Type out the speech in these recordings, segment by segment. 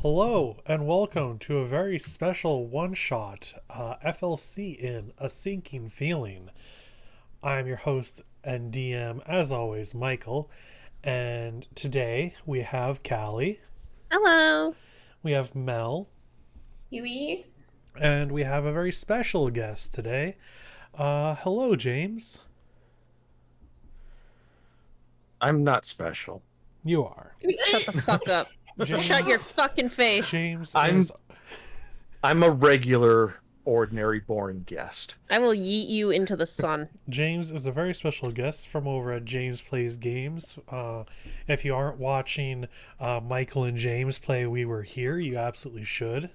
Hello and welcome to a very special one-shot FLC in A Sinking Feeling. I'm your host and DM, as always, Michael, and today we have Callie, Hello. we have Mel, Huey? and we have a very special guest today. Hello, James. I'm not special. You are. Shut the fuck up. James, Shut your fucking face. James I'm is... I'm a regular, ordinary, boring guest. I will yeet you into the sun. James is a very special guest from over at James Plays Games. If you aren't watching Michael and James play We Were Here, you absolutely should.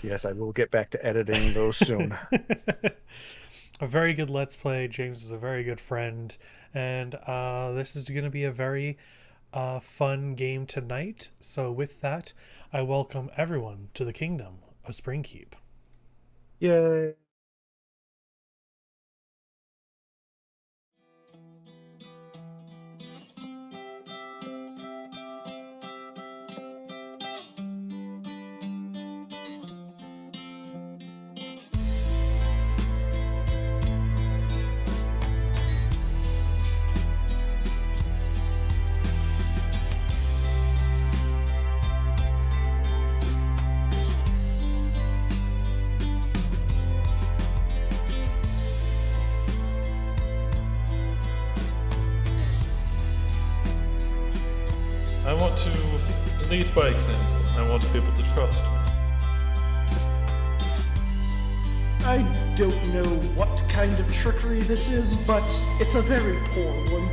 Yes, I will get back to editing those soon. A very good Let's Play. James is a very good friend. And this is going to be a very fun game tonight. So with that, I welcome everyone to the Kingdom of Springkeep. Yay. I want to lead by example. I want to be able to trust. I don't know what kind of trickery this is, but it's a very poor one.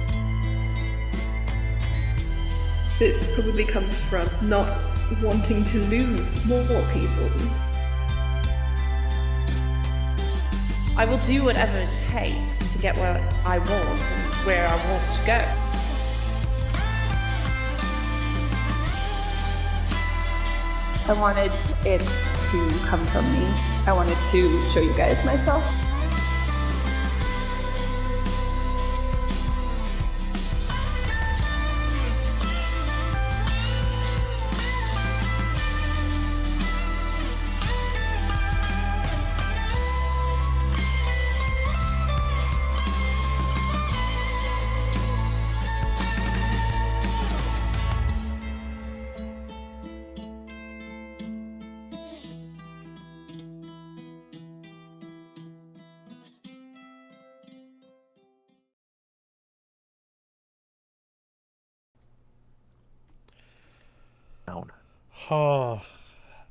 It probably comes from not wanting to lose more people. I will do whatever it takes to get where I want and where I want to go. I wanted it to come from me. I wanted to show you guys myself.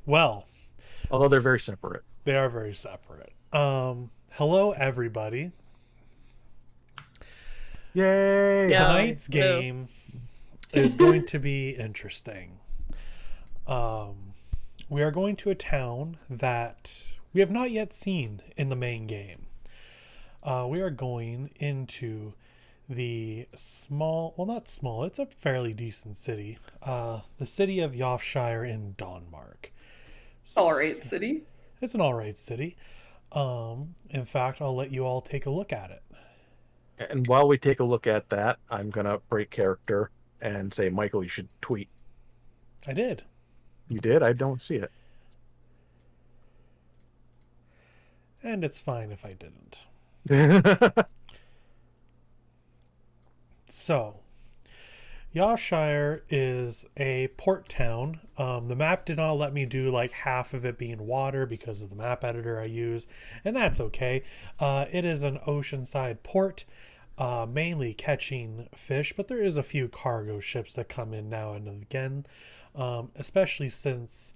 Well, Although they're very separate. they are very separate. Hello, everybody. Yay! Yeah. Tonight's game is going to be interesting. We are going to a town that we have not yet seen in the main game. We are going into the small, well, not small, it's a fairly decent city. The city of Yorkshire in Denmark. Alright, city. It's an alright city. In fact, I'll let you all take a look at it. And while we take a look at that, I'm gonna break character and say, Michael, you should tweet. I did. You did? I don't see it. And it's fine if I didn't. So, Yorkshire is a port town. The map did not let me do like half of it being water because of the map editor I use, and that's okay. It is an oceanside port, mainly catching fish, but there is a few cargo ships that come in now and again, especially since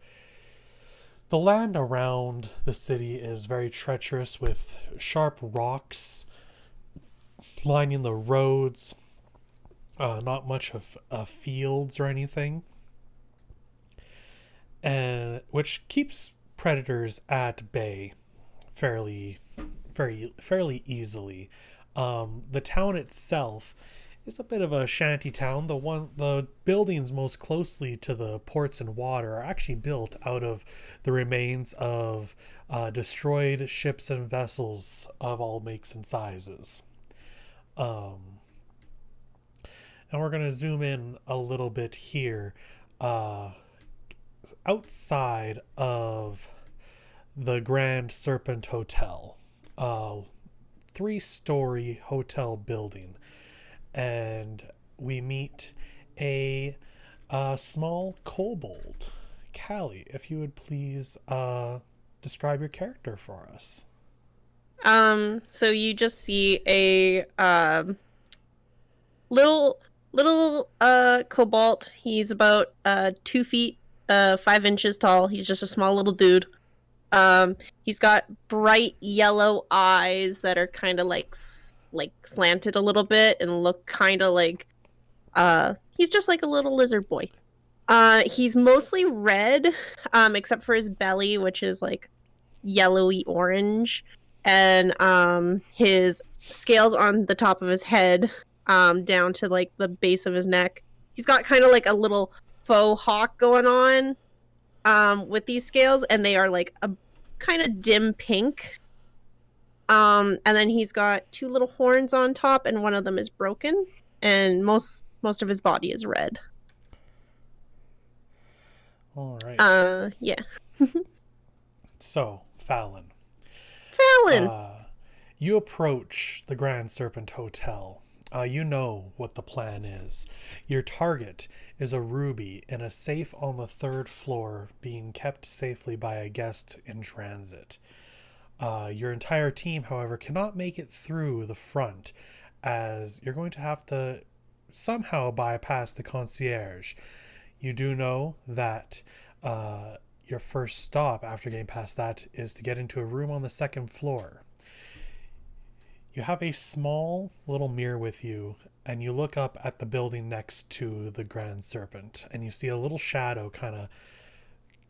the land around the city is very treacherous with sharp rocks lining the roads. Not much of fields or anything, and which keeps predators at bay fairly easily. The town itself is a bit of a shanty town. The buildings most closely to the ports and water are actually built out of the remains of destroyed ships and vessels of all makes and sizes. And we're going to zoom in a little bit here. outside of the Grand Serpent Hotel, 3-story hotel building, and we meet a small kobold. Callie, if you would please describe your character for us. So you just see a little cobalt. He's about 2 feet 5 inches tall. He's just a small little dude. He's got bright yellow eyes that are kind of like slanted a little bit and look kind of like he's just like a little lizard boy. He's mostly red, except for his belly, which is like yellowy orange, and his scales on the top of his head, down to like the base of his neck. He's got kind of like a little faux hawk going on, with these scales, and they are like a kind of dim pink. And then he's got 2 little horns on top, and one of them is broken, and most of his body is red. All right. Yeah. So, Fallon. You approach the Grand Serpent Hotel. You know what the plan is. Your target is a ruby in a safe on the 3rd floor, being kept safely by a guest in transit. Your entire team, however, cannot make it through the front, as you're going to have to somehow bypass the concierge. You do know that your first stop after getting past that is to get into a room on the 2nd floor. You have a small little mirror with you, and you look up at the building next to the Grand Serpent, and you see a little shadow kind of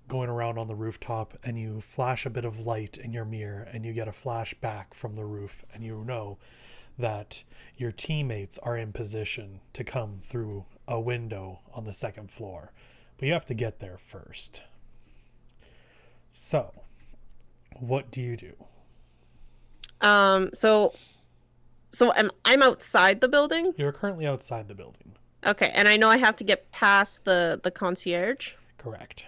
going around on the rooftop, and you flash a bit of light in your mirror, and you get a flash back from the roof, and you know that your teammates are in position to come through a window on the 2nd floor. But you have to get there first. So, what do you do? So I'm outside the building? You're currently outside the building. Okay, and I know I have to get past the concierge. Correct.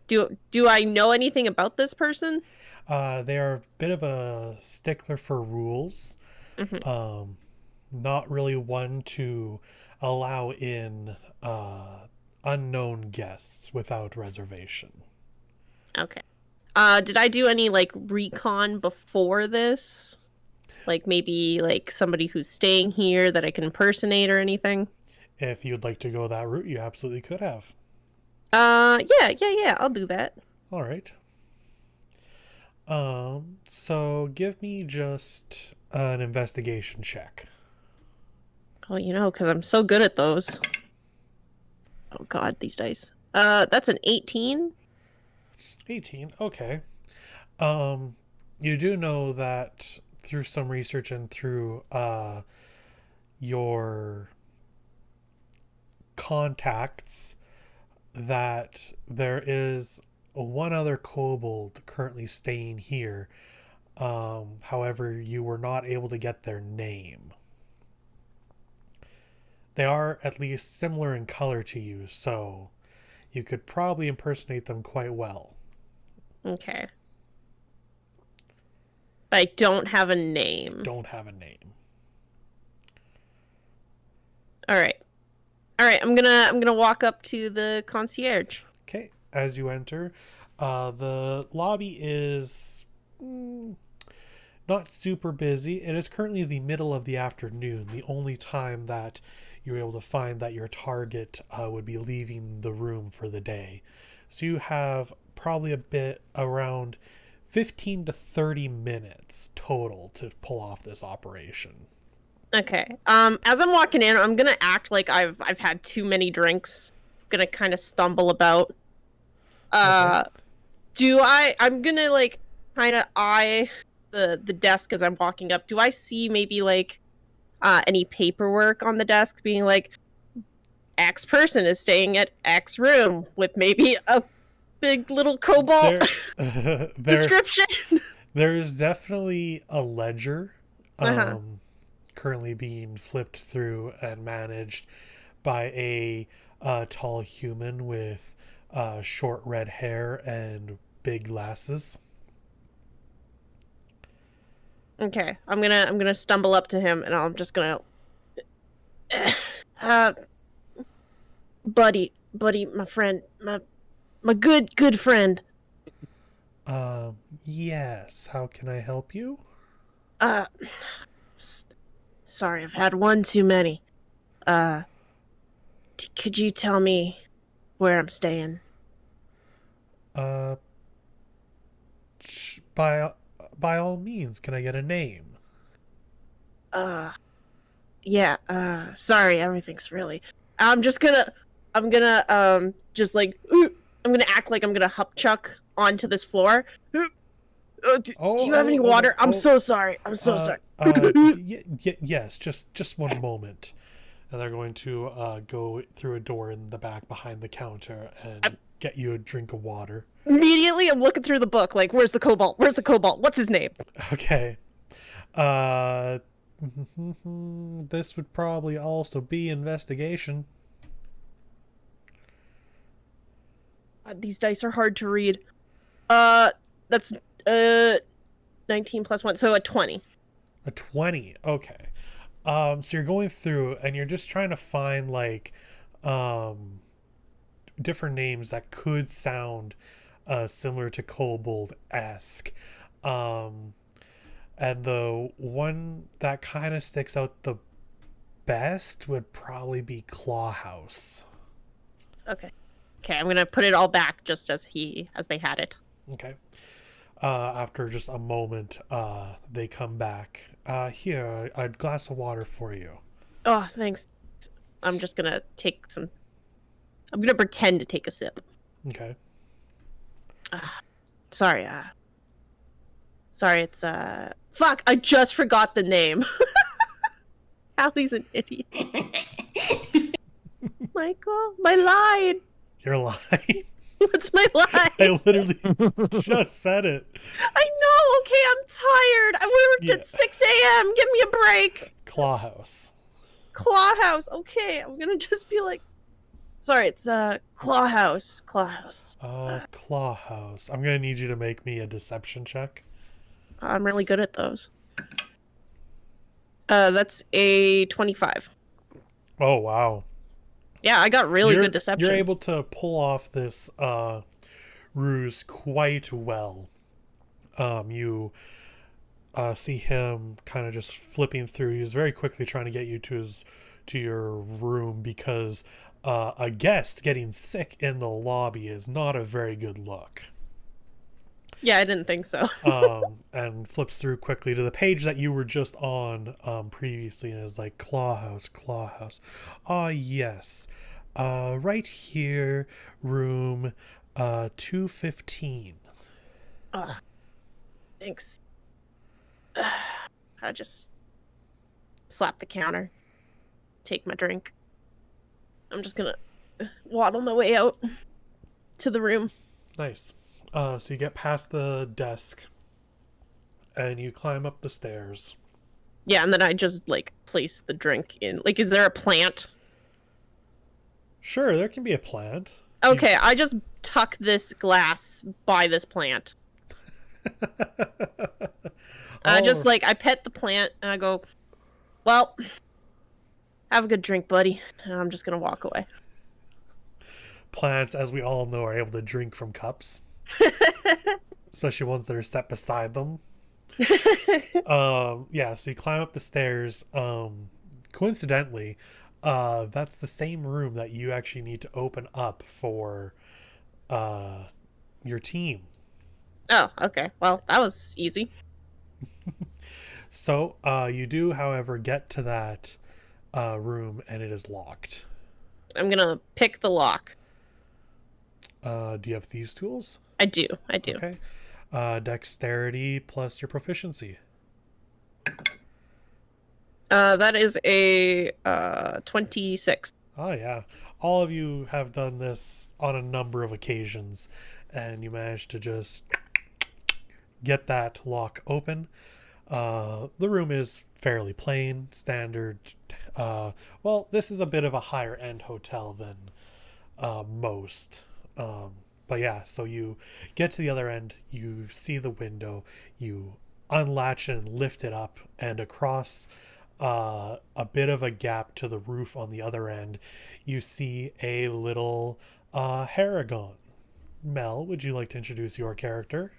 Do I know anything about this person? They are a bit of a stickler for rules. Mm-hmm. Not really one to allow in unknown guests without reservation. Okay. Did I do any like recon before this? Like maybe like somebody who's staying here that I can impersonate or anything? If you'd like to go that route, you absolutely could have. Yeah, I'll do that. All right. So give me just an investigation check. Oh, because I'm so good at those. Oh god, these dice. That's an 18. 18, okay. You do know that through some research and through your contacts that there is one other kobold currently staying here. However, you were not able to get their name. They are at least similar in color to you, so you could probably impersonate them quite well. Okay. But I don't have a name. Don't have a name. All right, I'm gonna walk up to the concierge. Okay, as you enter, the lobby is not super busy. It is currently the middle of the afternoon, the only time that you're able to find that your target would be leaving the room for the day. So you have probably a bit around 15 to 30 minutes total to pull off this operation. Okay. As I'm walking in, I'm gonna act like I've had too many drinks. I'm gonna kind of stumble about. Okay. I'm gonna like kind of eye the desk as I'm walking up. Do I see maybe like any paperwork on the desk being like X person is staying at X room with maybe a big little cobalt description? There is definitely a ledger currently being flipped through and managed by a tall human with short red hair and big glasses. Okay, I'm gonna stumble up to him, and I'm just gonna, buddy, my friend, my good friend. Yes. How can I help you? Uh, sorry, I've had one too many. Could you tell me where I'm staying? Uh, by all means, can I get a name? Yeah, sorry, everything's really... I'm gonna, just like, I'm gonna act like I'm gonna chuck onto this floor. Do you have any water? I'm so sorry. I'm so sorry. Yes, just one moment. And they're going to go through a door in the back behind the counter and get you a drink of water. Immediately, I'm looking through the book, like, where's the Cobalt? Where's the Cobalt? What's his name? Okay. This would probably also be investigation. These dice are hard to read. That's 19 plus 1, so a 20. A 20. Okay. So you're going through and you're just trying to find like different names that could sound similar to kobold-esque. And the one that kind of sticks out the best would probably be Clawhouse. Okay. Okay, I'm gonna put it all back just as they had it. Okay. After just a moment, they come back. Here, a glass of water for you. Oh, thanks. I'm just gonna take some... I'm gonna pretend to take a sip. Okay. Sorry, it's, fuck, I just forgot the name. Allie's an idiot. Michael, my line! Your line? What's my line? I literally just said it. I know, okay, I'm tired. I worked at 6 a.m. Give me a break. Clawhouse. Clawhouse, okay, I'm gonna just be like... Sorry, it's, Clawhouse. Clawhouse. I'm gonna need you to make me a deception check. I'm really good at those. That's a 25. Oh, wow. Yeah, I got really good deception. You're able to pull off this ruse quite well. You see him kind of just flipping through. He's very quickly trying to get you to your room because a guest getting sick in the lobby is not a very good look. Yeah, I didn't think so. And flips through quickly to the page that you were just on previously, and is like, Clawhouse. Ah, yes. Right here, room 215. Thanks. I just slap the counter, take my drink. I'm just gonna waddle my way out to the room. Nice. So you get past the desk and you climb up the stairs. Yeah, and then I just, like, place the drink in. Like, is there a plant? Sure, there can be a plant. Okay, I just tuck this glass by this plant. I just, like, I pet the plant and I go, well, have a good drink, buddy. And I'm just gonna walk away. Plants, as we all know, are able to drink from cups. Especially ones that are set beside them. Yeah, so you climb up the stairs. Coincidentally, that's the same room that you actually need to open up for your team. Oh, okay. Well, that was easy. So you do, however, get to that room and it is locked. I'm gonna pick the lock. Do you have these tools? I do. Okay. Dexterity plus your proficiency. That is a 26. Oh, yeah. All of you have done this on a number of occasions, and you managed to just get that lock open. The room is fairly plain, standard. Well, this is a bit of a higher end hotel than most. But yeah, so you get to the other end, you see the window, you unlatch and lift it up, and across a bit of a gap to the roof on the other end, you see a little Haragon. Mel, would you like to introduce your character?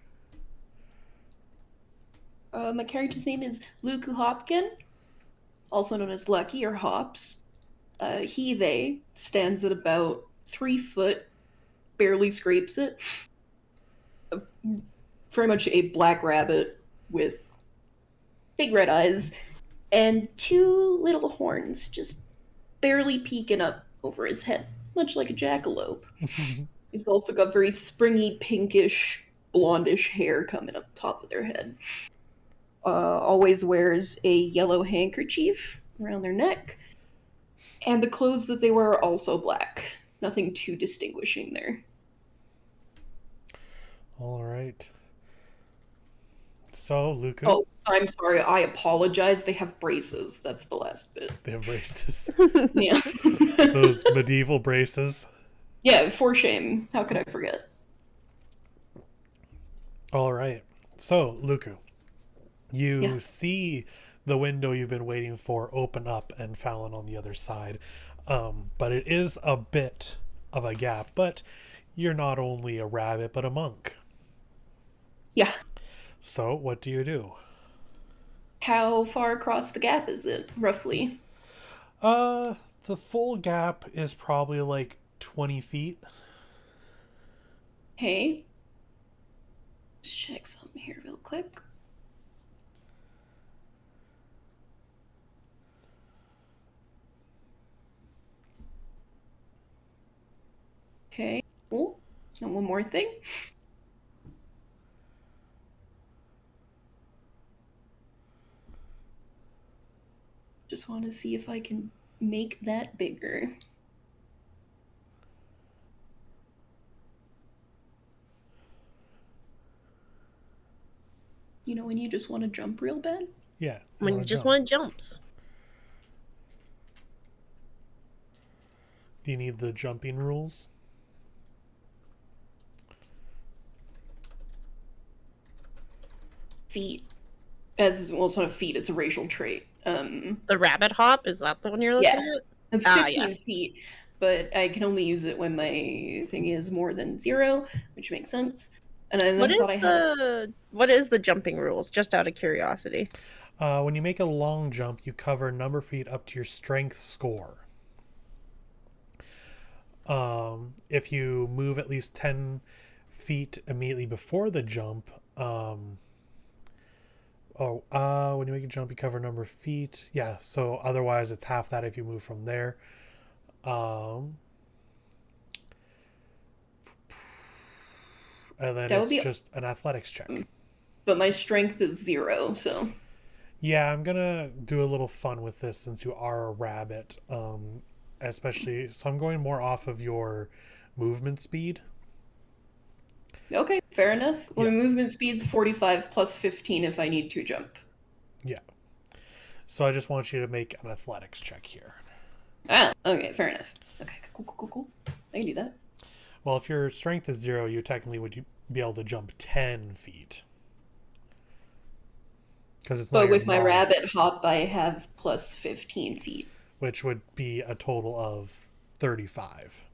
My character's name is Luke Hopkin, also known as Lucky or Hops. They stands at about 3 foot, barely scrapes it. Very much a black rabbit with big red eyes and 2 little horns just barely peeking up over his head, much like a jackalope. He's also got very springy, pinkish, blondish hair coming up top of their head. Always wears a yellow handkerchief around their neck, and the clothes that they wear are also black. Nothing too distinguishing there. All right. So, Luca. Oh, I'm sorry. I apologize. They have braces. That's the last bit. They have braces. Yeah. Those medieval braces. Yeah, for shame. How could I forget? All right. So, Luca, you see the window you've been waiting for open up and Fallon on the other side. But it is a bit of a gap. But you're not only a rabbit, but a monk. Yeah. So, what do you do? How far across the gap is it, roughly? The full gap is probably like 20 feet. Okay. Let's check something here real quick. Okay. Oh, and one more thing. Just want to see if I can make that bigger. You know when you just want to jump real bad? Yeah. When you just want jumps. Do you need the jumping rules? Feet. As well, it's not a feat, it's a racial trait. The rabbit hop, is that the one you're looking at? It's 15 feet, but I can only use it when my thing is more than 0, which makes sense. And I What thought I had what is the jumping rules, just out of curiosity? When you make a long jump, you cover a number of feet up to your strength score. If you move at least 10 feet immediately before the jump, when you make a jump, you cover a number of feet. Yeah, so otherwise it's half that if you move from there. And then That would it's be- just an athletics check. but my strength is 0, so Yeah, I'm gonna do a little fun with this since you are a rabbit. Especially, so I'm going more off of your movement speed. okay, fair enough. Well, Yeah. my movement speed's 45 plus 15 if I need to jump. Yeah. So I just want you to make an athletics check here. Ah, okay, fair enough. Okay, cool. I can do that. Well, if your strength is 0, you technically would be able to jump 10 feet. Because it's not But your with my mod, rabbit hop, I have plus 15 feet. which would be a total of 35.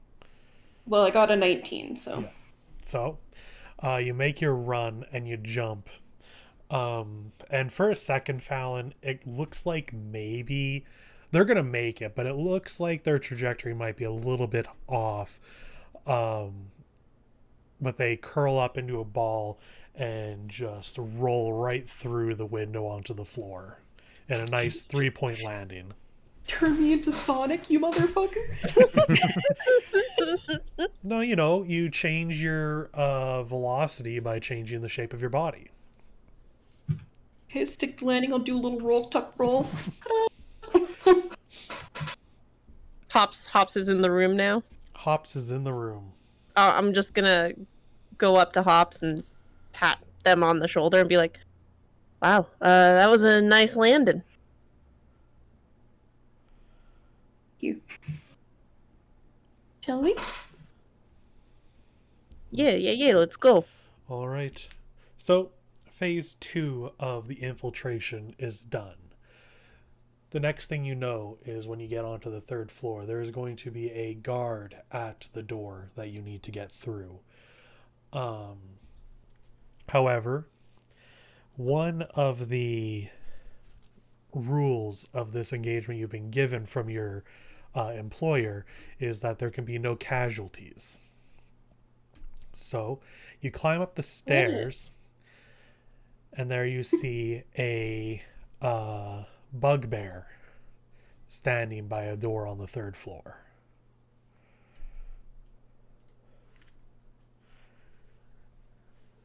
Well, I got a 19, so. Yeah. So, you make your run and you jump. And for a second, Fallon, it looks like maybe they're going to make it, but it looks like their trajectory might be a little bit off. But they curl up into a ball and just roll right through the window onto the floor in a nice 3-point landing. Turn me into Sonic, you motherfucker! No, you change your velocity by changing the shape of your body. Okay, stick the landing, I'll do a little roll, tuck roll. Hops is in the room now. Hops is in the room. I'm just gonna go up to Hops and pat them on the shoulder and be like, "Wow, that was a nice landing." You. Shall we? Yeah, let's go. All right. So, phase 2 of the infiltration is done. The next thing you know is when you get onto the 3rd floor, there's going to be a guard at the door that you need to get through. However, one of the rules of this engagement you've been given from your employer is that there can be no casualties. So you climb up the stairs, and there you see a bugbear standing by a door on the 3rd floor.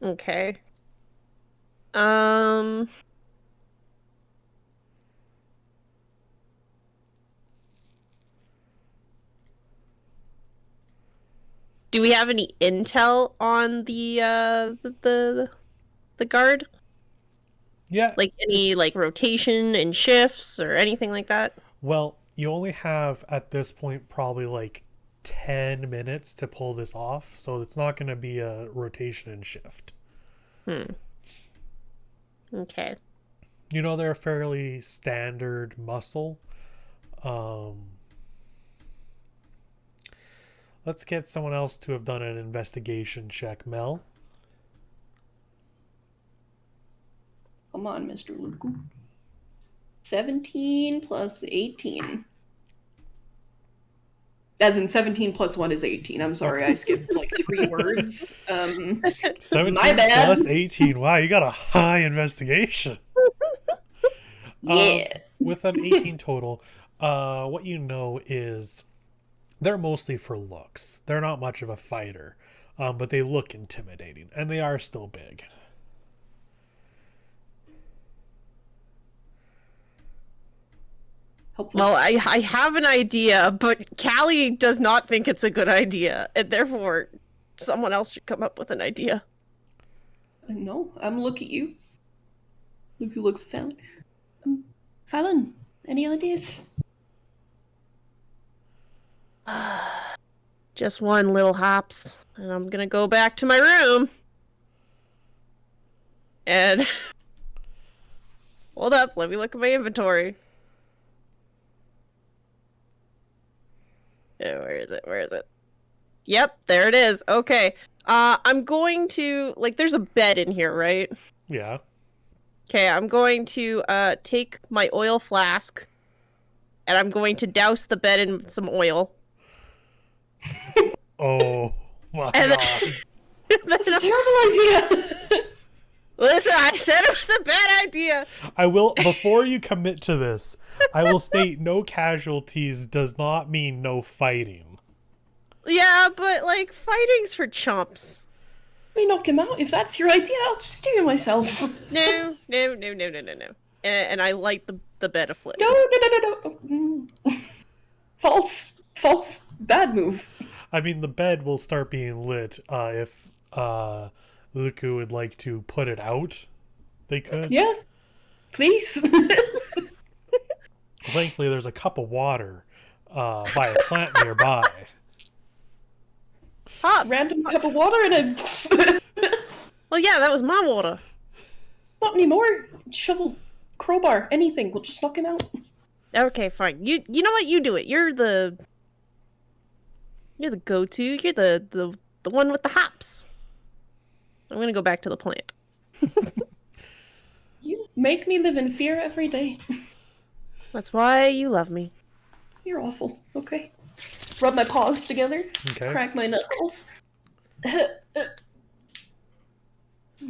Okay. Do we have any intel on the guard? Yeah. Like any like rotation and shifts or anything like that? Well, you only have at this point probably like 10 minutes to pull this off, so it's not going to be a rotation and shift. Okay. You know, they're a fairly standard muscle. Let's get someone else to have done an investigation check. Mel? Come on, Mr. Luku. 17 plus 18. As in 17 plus 1 is 18. I'm sorry, I skipped like 3 words. 17 my bad. plus 18. Wow, you got a high investigation. Yeah. With an 18 total, what you know is they're mostly for looks. They're not much of a fighter, but they look intimidating, and they are still big. Hopefully. Well, I have an idea, but Callie does not think it's a good idea, and therefore someone else should come up with an idea. No, I'm look at you. Look who looks Fallon. Fallon, any ideas? Just one, little hops, and I'm gonna go back to my room. And hold up, let me look at my inventory. Oh, where is it? Yep, there it is. Okay. I'm going to, like, there's a bed in here, right? Yeah. Okay, I'm going to take my oil flask, and I'm going to douse the bed in some oil. Oh my And god. That's a terrible idea! Listen, I said it was a bad idea. I will, before you commit to this, I will state no casualties does not mean no fighting. Yeah, but, like, fighting's for chumps. Let me knock him out. If that's your idea, I'll just do it myself. No. And I light the bed aflame. No. False. Bad move. I mean, the bed will start being lit if Luku would like to put it out. They could. Yeah. Please. Thankfully, there's a cup of water by a plant nearby. Hops. Random cup of water and a... Well, yeah, that was my water. Not anymore. Shovel, crowbar, anything. We'll just knock him out. Okay, fine. You know what? You do it. You're the go-to. You're the one with the hops. I'm gonna go back to the plant. You make me live in fear every day. That's why you love me. You're awful. Okay. Rub my paws together. Okay. Crack my knuckles. I'm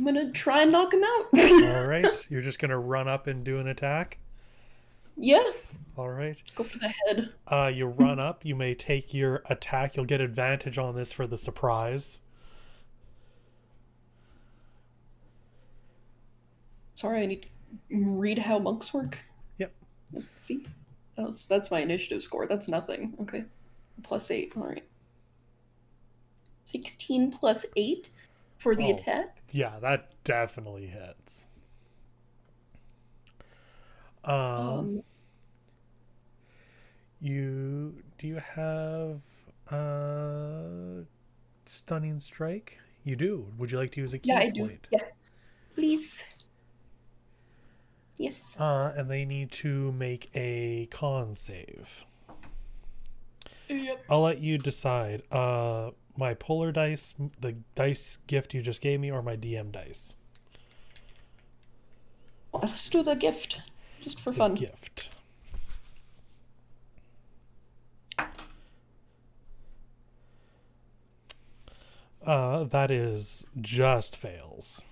gonna try and knock him out. All right. You're just going to run up and do an attack? Yeah. All right. Go for the head. You run up. You may take your attack. You'll get advantage on this for the surprise. Sorry, I need to read how monks work. Yep. Let's see. Oh, that's my initiative score. That's nothing. Okay. +8. All right. 16 plus 8 for the attack. Yeah, that definitely hits. Do you have stunning strike? You do. Would you like to use a key Yeah, I do. point? Yeah. Please. Yes. And they need to make a con save. Yep. I'll let you decide. My polar dice, the dice gift you just gave me, or my DM dice? Let's do the gift, just for The fun. gift. That is just fails.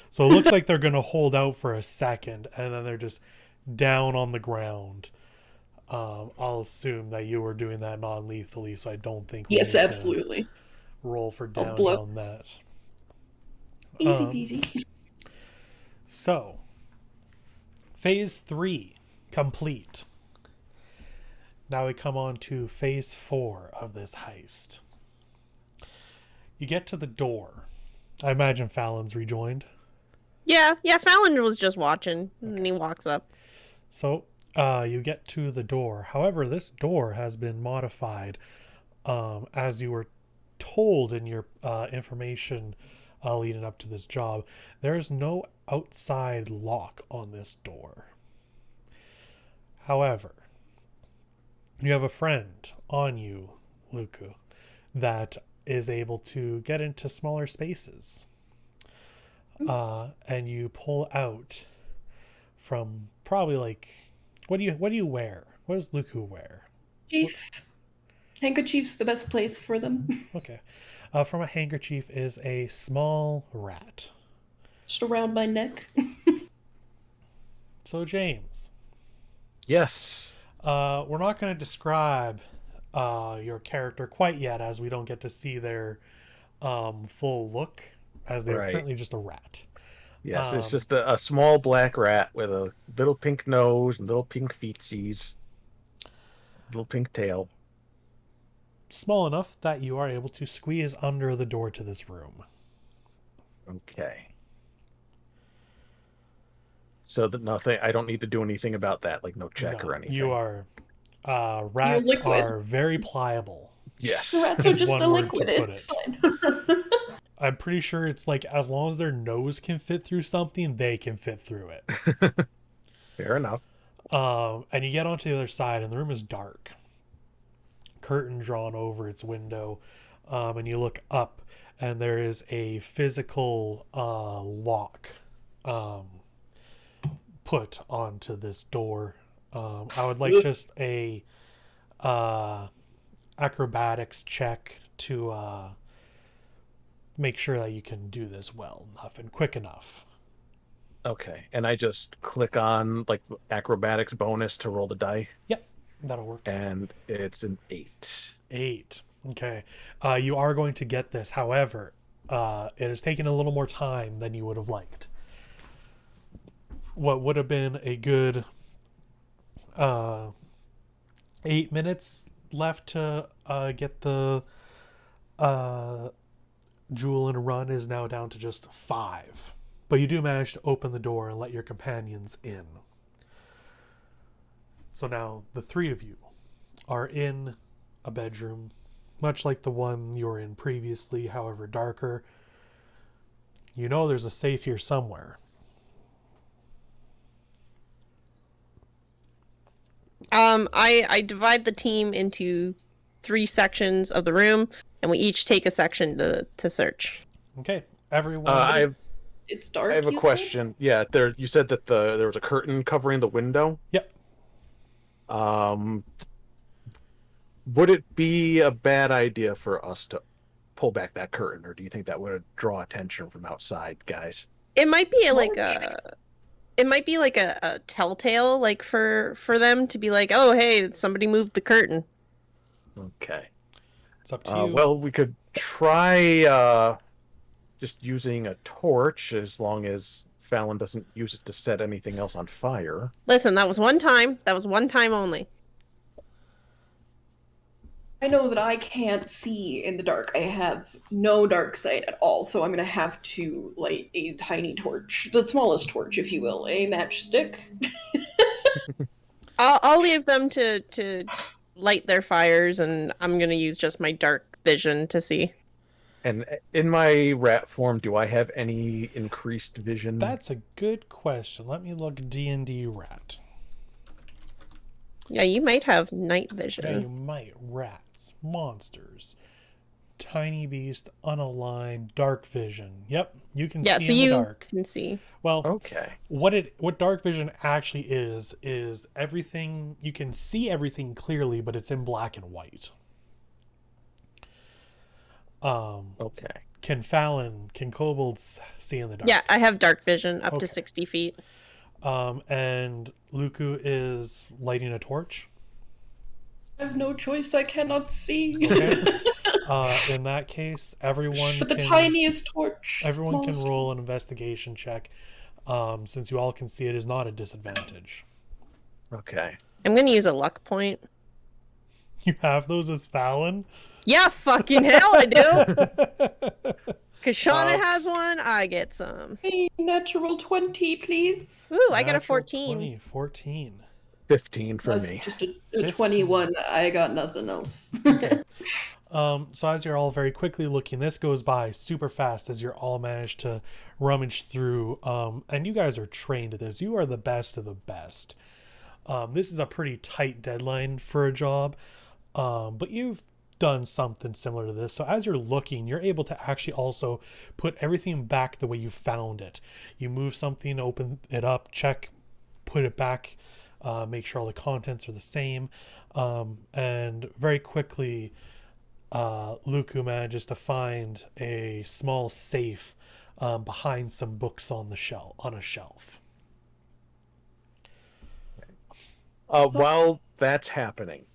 So it looks like they're going to hold out for a second, and then they're just down on the ground. I'll assume that you were doing that non-lethally, so I don't think we Yes, need to absolutely. roll for down blow. on that. Easy peasy. So, phase 3 complete. Now we come on to phase 4 of this heist. You get to the door. I imagine Fallon's rejoined. Yeah, Fallon was just watching, and he walks up. So, you get to the door. However, this door has been modified, as you were told in your information leading up to this job. There is no outside lock on this door. However, you have a friend on you, Luku, that is able to get into smaller spaces. And you pull out from probably like, what do you wear? What does Luku wear? Chief. Handkerchief's the best place for them. Okay. From a handkerchief is a small rat. Just around my neck. So James, Yes. we're not going to describe your character quite yet, as we don't get to see their full look, as they're Right. currently just a rat. Yes, it's just a small black rat with a little pink nose and little pink feetsies, little pink tail. Small enough that you are able to squeeze under the door to this room. Okay. So that nothing, I don't need to do anything about that, like no check No, or anything. you are rats liquid. are very pliable. Yes. The rats are Is just one a word to liquid. put It's it. fine. I'm pretty sure it's like, as long as their nose can fit through something, they can fit through it. Fair enough. And you get onto the other side, and the room is dark. Curtain drawn over its window, and you look up, and there is a physical lock put onto this door. I would like just a acrobatics check to make sure that you can do this well enough and quick enough. Okay. And I just click on like acrobatics bonus to roll the die, Yep, that'll work. and it's an 8. 8. Okay. You are going to get this. However, it has taken a little more time than you would have liked. What would have been a good 8 minutes left to get the jewel in a run is now down to just 5. But you do manage to open the door and let your companions in. So now the 3 of you are in a bedroom, much like the one you were in previously, however darker. You know there's a safe here somewhere. I divide the team into 3 sections of the room, and we each take a section to search. Okay, everyone. It's dark. I have a you said? question. Yeah, there. You said that there was a curtain covering the window. Yep. Would it be a bad idea for us to pull back that curtain, or do you think that would draw attention from outside, guys? It might be like a telltale, like for them to be like, oh hey, somebody moved the curtain. Okay. It's up to you. Well, we could try just using a torch, as long as Fallon doesn't use it to set anything else on fire. Listen, that was one time. That was one time only. I know that I can't see in the dark. I have no dark sight at all, so I'm gonna have to light a tiny torch, the smallest torch, if you will, a matchstick. I'll leave them to light their fires, and I'm gonna use just my dark vision to see. And in my rat form, do I have any increased vision? That's a good question. Let me look D&D rat. Yeah, you might have night Yeah, vision. you might. Rats, monsters, tiny beast, unaligned, dark vision. Yep, you can Yeah, see so in the you dark. can see. Well, Okay. what dark vision actually is everything. You can see everything clearly, but it's in black and white. Okay. Can kobolds see in the dark? Yeah, I have dark vision up Okay. to 60 feet. And Luku is lighting a torch. I have no choice. I cannot see. Okay. In that case, everyone But the can tiniest torch. everyone can smallest- roll an investigation check. Since you all can see, it is not a disadvantage. Okay. I'm going to use a luck point. You have those as Fallon? Yeah, fucking hell I do. Because Shauna has one, I get some. A natural 20, please. Ooh, I got a Natural 14. 20, 14. 15 for That's me. just a 15. 21. I got nothing else. So as you're all very quickly looking, this goes by super fast as you're all managed to rummage through. And you guys are trained at this. You are the best of the best. This is a pretty tight deadline for a job, but you've done something similar to this. So as you're looking, you're able to actually also put everything back the way you found it. You move something, open it up, check, put it back, make sure all the contents are the same, and very quickly Luku manages to find a small safe behind some books on a shelf. While that's happening,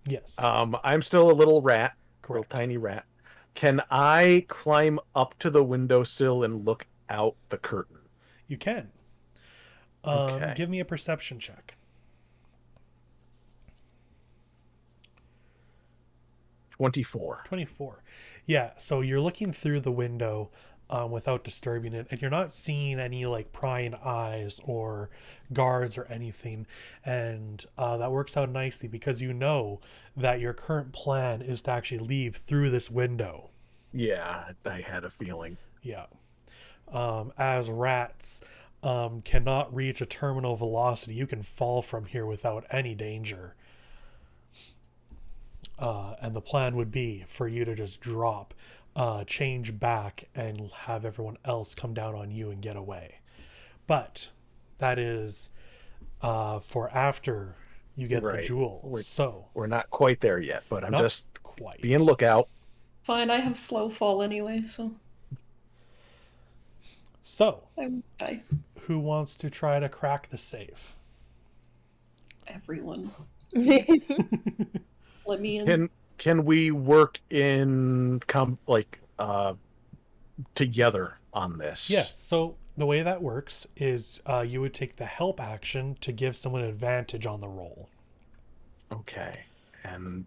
Yes. I'm still a little rat, Correct. little tiny rat. Can I climb up to the windowsill and look out the curtain? You can. Okay. Give me a perception check. 24. 24. Yeah, so you're looking through the window without disturbing it, and you're not seeing any like prying eyes or guards or anything, and that works out nicely because you know that your current plan is to actually leave through this window. Yeah, I had a feeling. Yeah. As rats cannot reach a terminal velocity, you can fall from here without any danger. And the plan would be for you to just drop, change back, and have everyone else come down on you and get away. But that is for after you get the Right. jewel. We're not quite there yet, but I'm Not just quite. being lookout. Fine, I have slow fall anyway, so So, I won't die. who wants to try to crack the safe? Everyone. Let me in. Can we work in together on this? Yes. So the way that works is you would take the help action to give someone an advantage on the roll. Okay. And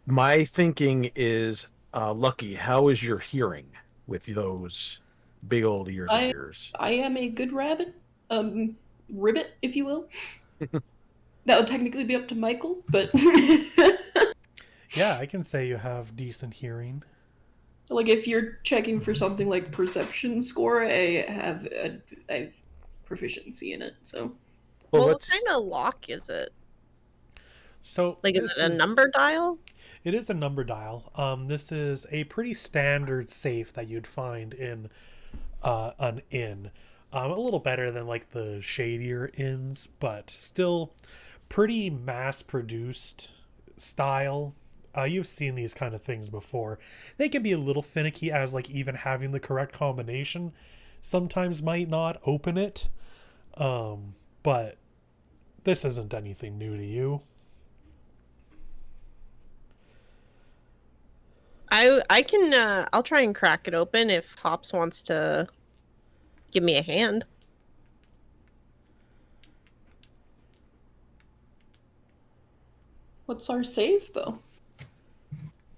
my thinking is, Lucky, how is your hearing with those big old ears of yours? I am a good rabbit. Ribbit, if you will. That would technically be up to Michael, but Yeah, I can say you have decent hearing. like if you're checking for something like perception score, I have proficiency in it. So Well, what let's- kind of lock is it? So Like, is this it a number dial? It is a number dial. This is a pretty standard safe that you'd find in an inn. A little better than like the shadier inns, but still pretty mass-produced style. You've seen these kind of things before. They can be a little finicky, as like even having the correct combination sometimes might not open it. But this isn't anything new to you. I can I'll try and crack it open if Hops wants to give me a hand. what's our save though?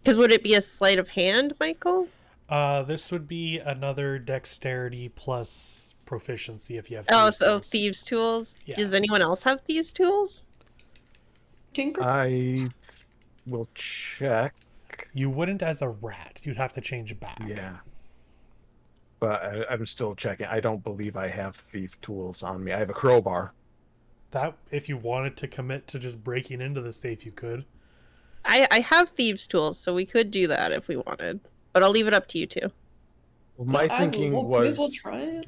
Because would it be a sleight of hand, Michael? This would be another dexterity plus proficiency if you have. Oh, thieves' so tools. thieves' tools. Yeah. Does anyone else have thieves' tools? Tinker? I will check. You wouldn't as a rat. You'd have to change back. Yeah. But I'm still checking. I don't believe I have thief tools on me. I have a crowbar. That if you wanted to commit to just breaking into the safe, you could. I have thieves' tools, so we could do that if we wanted. But I'll leave it up to you two. Well, my thinking may as well was try it.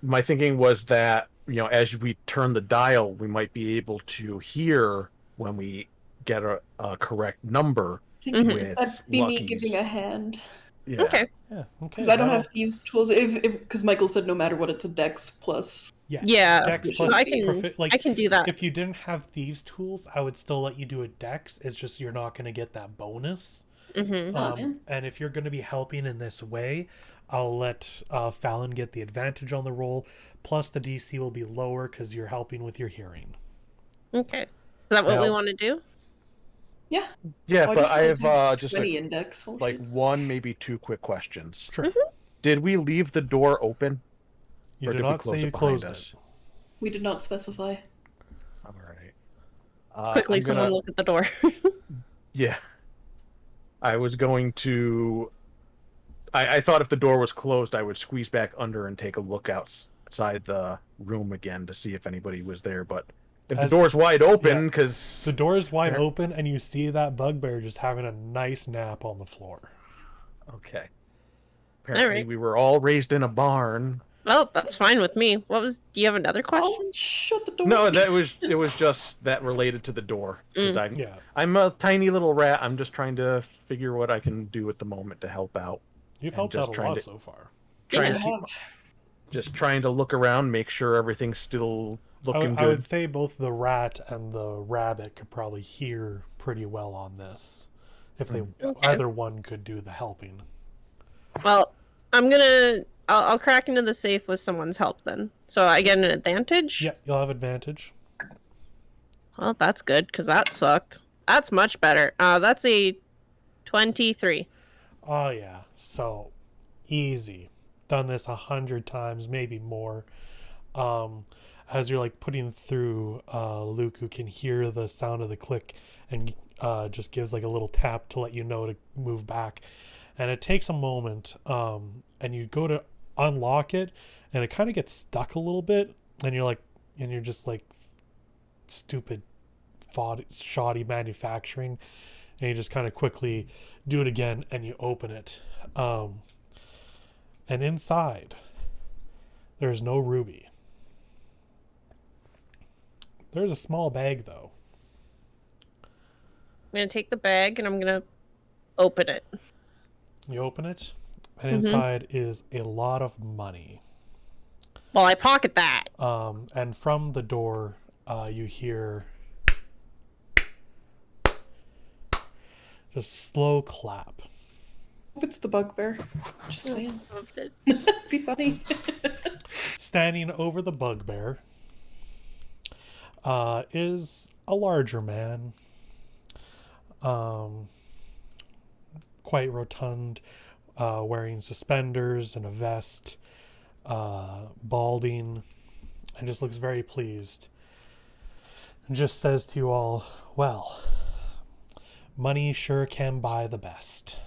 my thinking was that, as we turn the dial, we might be able to hear when we get a correct number with That'd be me luckies. giving a hand. Yeah. Okay. Yeah. Okay. Because I don't have thieves' tools. Because Michael said no matter what, it's a dex plus. Yeah. Dex So plus I can I can do that. If you didn't have thieves' tools, I would still let you do a dex. It's just you're not going to get that bonus. Mm-hmm. And if you're going to be helping in this way, I'll let Fallon get the advantage on the roll. Plus, the DC will be lower because you're helping with your hearing. Okay. Is that what we Now- want to do? Yeah. Yeah, Well, but I have just just 20 index. Oh, like shit. one, maybe two quick questions. Sure. Did we leave the door open? You Or did did we not close say you it behind closed us? it. We did not specify. All right. Quickly, I'm someone gonna- look at the door. Yeah. I was going to. I thought if the door was closed, I would squeeze back under and take a look outside the room again to see if anybody was there. But if the As- door's wide open, yeah. because The door is wide Fair. open, and you see that bugbear just having a nice nap on the floor. okay. Apparently, Alright. we were all raised in a barn. Well, that's fine with me. Do you have another question? Oh, shut the door. No, it was just that related to the door. 'Cause Yeah. I'm a tiny little rat. I'm just trying to figure what I can do at the moment to help out. You've And helped just out a trying lot to- so far. Trying I to keep, have. just trying to look around, make sure everything's still looking I good. would say both the rat and the rabbit could probably hear pretty well on this. If they Okay. either one could do the helping. Well, I'll crack into the safe with someone's help then. So I get an advantage? Yeah, you'll have advantage. Well, that's good, because that sucked. That's much better. That's a 23. Oh yeah, so easy. Done this 100 times, maybe more. As you're like putting through, Luke, who can hear the sound of the click and just gives like a little tap to let you know to move back. And it takes a moment, and you go to unlock it, and it kind of gets stuck a little bit, and you're just like stupid, shoddy manufacturing, and you just kind of quickly do it again, and you open it, and inside there's no ruby. There's a small bag though. I'm going to take the bag and I'm going to open it. You open it, and inside is a lot of money. Well, I pocket that. And from the door, you hear just slow clap. Hope it's the bugbear. Just saying. Open. That'd be funny. Standing over the bugbear is a larger man, quite rotund, wearing suspenders and a vest, balding, and just looks very pleased. And just says to you all, well, money sure can buy the best.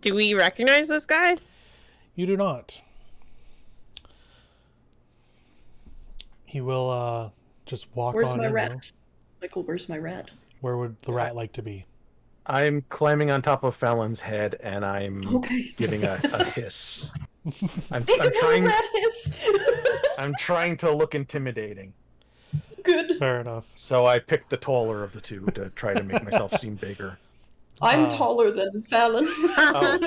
Do we recognize this guy? You do not. He will just walk Where's on my in, rat? though. Michael, where's my rat? Where would the rat like to be? I'm climbing on top of Fallon's head and I'm Okay. giving a hiss. I'm It's another trying. rat hiss. I'm trying to look intimidating. Good. Fair enough. So I picked the taller of the two to try to make myself seem bigger. I'm taller than Fallon. Oh.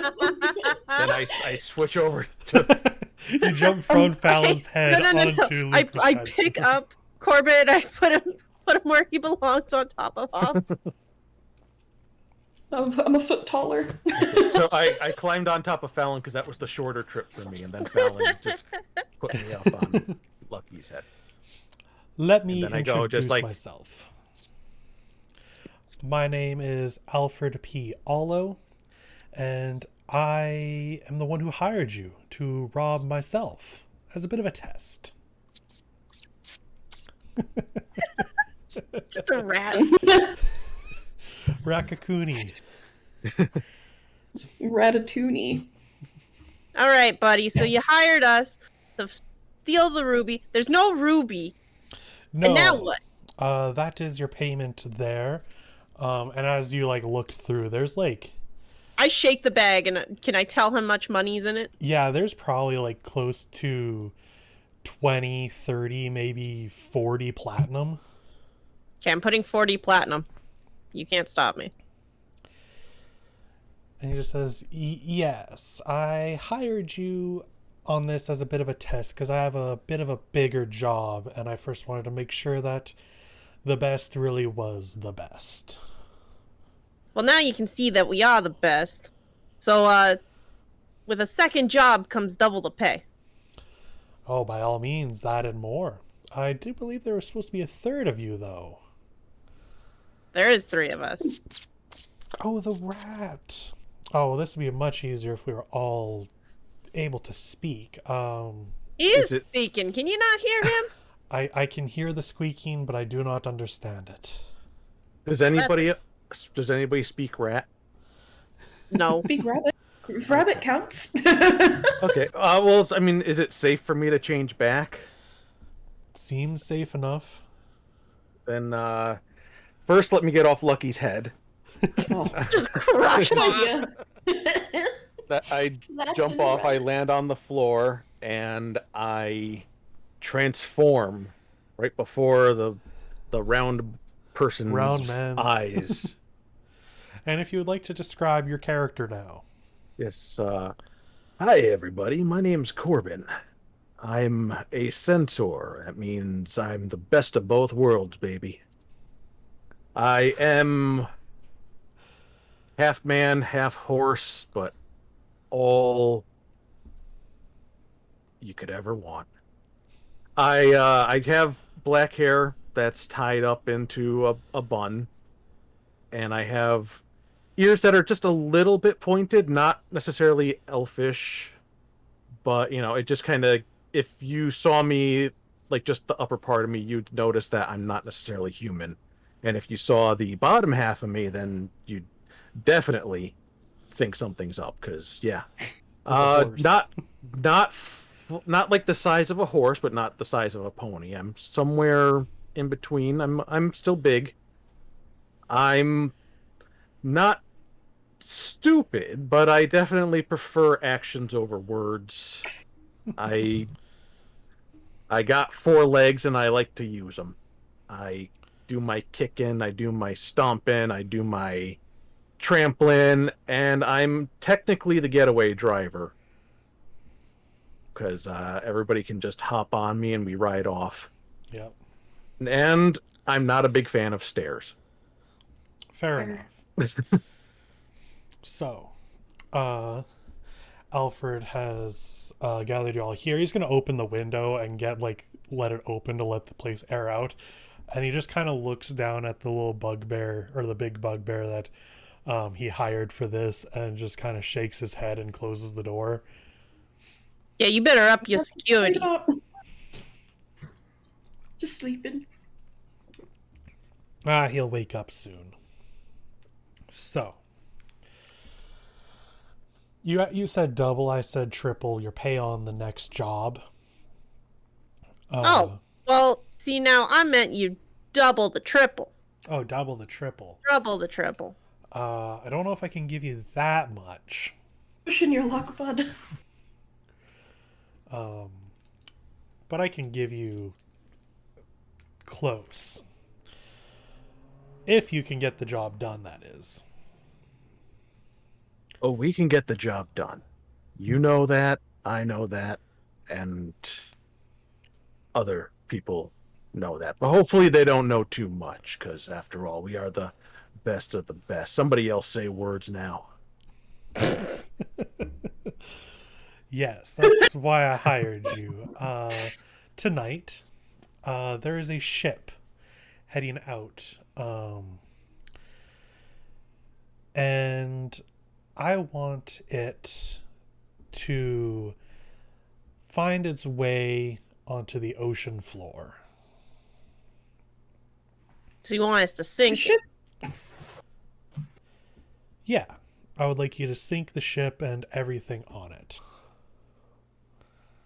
Then I switch over to. You jump from Fallon's head No. onto Lucas' I head. pick up Corbin. I put him where he belongs on top of Hop. I'm a foot taller. So I climbed on top of Fallon because that was the shorter trip for me, and then Fallon just put me up on Lucky's head. Let me And then I go introduce just like- myself. My name is Alfred P. Allo, and I am the one who hired you to rob myself as a bit of a test. Just a rat. Rakakuni. Ratatouille. All right, buddy. So you hired us to steal the ruby. There's no ruby. No. And now what? That is your payment there. And as you like looked through, there's like, I shake the bag, and can I tell how much money's in it? yeah, there's probably like close to 20, 30, maybe 40 platinum. Okay, I'm putting 40 platinum. You can't stop me. And he just says, yes, I hired you on this as a bit of a test because I have a bit of a bigger job, and I first wanted to make sure that the best really was the best. Well, now you can see that we are the best. So, with a second job comes double the pay. Oh, by all means, that and more. I do believe there was supposed to be a third of you, though. There is 3 of us. Oh, the rat. Oh, this would be much easier if we were all able to speak. He is speaking. Can you not hear him? I can hear the squeaking, but I do not understand it. Does anybody speak rat? No. Big rabbit. Rabbit counts. Okay. Well, I mean, is it safe for me to change back? Seems safe enough. Then, first let me get off Lucky's head. Oh, Just crush good him. idea. I jump off, I land on the floor, and I transform right before the round person's Round man's eyes. And if you would like to describe your character now. Yes, hi everybody, my name's Corbin. I'm a centaur. That means I'm the best of both worlds, baby. I am half man, half horse, but all you could ever want. I have black hair that's tied up into a bun, and I have ears that are just a little bit pointed, not necessarily elfish, but it just kind of, if you saw me like just the upper part of me, you'd notice that I'm not necessarily human. And if you saw the bottom half of me, then you'd definitely think something's up, because not like the size of a horse, but not the size of a pony. I'm somewhere in between. I'm still big. I'm not stupid, but I definitely prefer actions over words. I got 4 legs and I like to use them. I do my kicking, I do my stomping, I do my trampling, and I'm technically the getaway driver, because everybody can just hop on me and we ride off. Yep. And I'm not a big fan of stairs. Fair enough. So, Alfred has gathered you all here. He's going to open the window and let it open to let the place air out. And he just kind of looks down at the little bugbear, or the big bugbear that he hired for this, and just kind of shakes his head and closes the door. Yeah, you better up your security. Just sleeping. He'll wake up soon. So, you said double, I said triple your pay on the next job. Well, see, now I meant you double the triple. Oh, double the triple. Double the triple. I don't know if I can give you that much. Pushing your luck, bud. But I can give you close. If you can get the job done, that is. Oh, we can get the job done. You know that, I know that, and other people know that. But hopefully they don't know too much, because after all, we are the best of the best. Somebody else say words now. Yes, that's why I hired you. Tonight, there is a ship heading out. And I want it to find its way onto the ocean floor. So you want us to sink it? Yeah. I would like you to sink the ship and everything on it.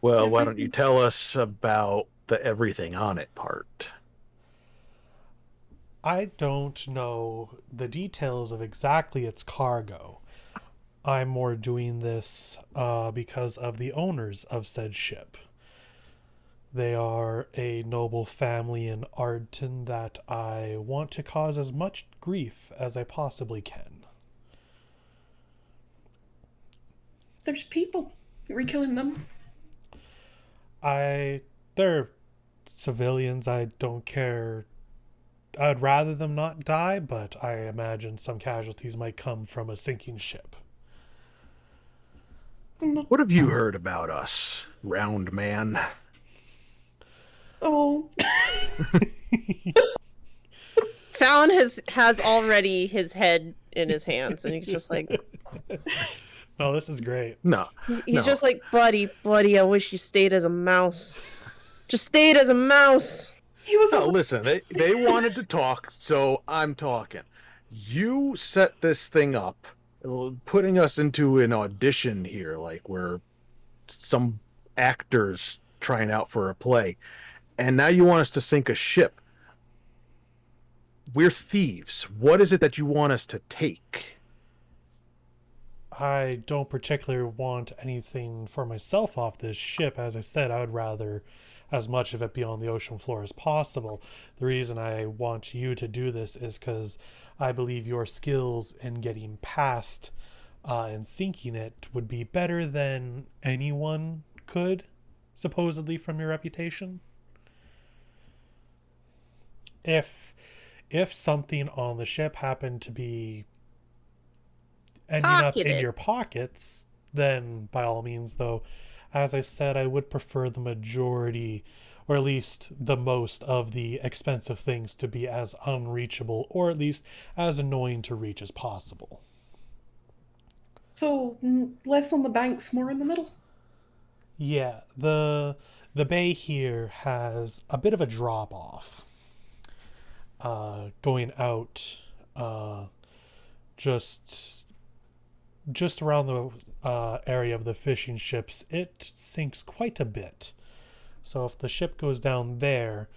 Well, why don't you tell us about the everything on it part? I don't know the details of exactly its cargo. I'm more doing this because of the owners of said ship. They are a noble family in Ardton that I want to cause as much grief as I possibly can. There's people. Are we killing them? They're civilians. I don't care. I'd rather them not die, but I imagine some casualties might come from a sinking ship. What have you heard about us, round man? Oh. Fallon has already his head in his hands, and he's just like, No, this is great. No. he's just like, buddy, I wish you stayed as a mouse. Just stayed as a mouse. He was No, listen, they wanted to talk, so I'm talking. You set this thing up, putting us into an audition here, like we're some actors trying out for a play. And now you want us to sink a ship. We're thieves. What is it that you want us to take? I don't particularly want anything for myself off this ship. As I said, I would rather as much of it be on the ocean floor as possible. The reason I want you to do this is because I believe your skills in getting past and sinking it would be better than anyone could, supposedly from your reputation. If something on the ship happened to be ending up in your pockets, then by all means, though, as I said, I would prefer the majority, or at least the most of the expensive things to be as unreachable, or at least as annoying to reach as possible. So, less on the banks, more in the middle? Yeah, the bay here has a bit of a drop off. Going out just around the area of the fishing ships, it sinks quite a bit. So if the ship goes down there,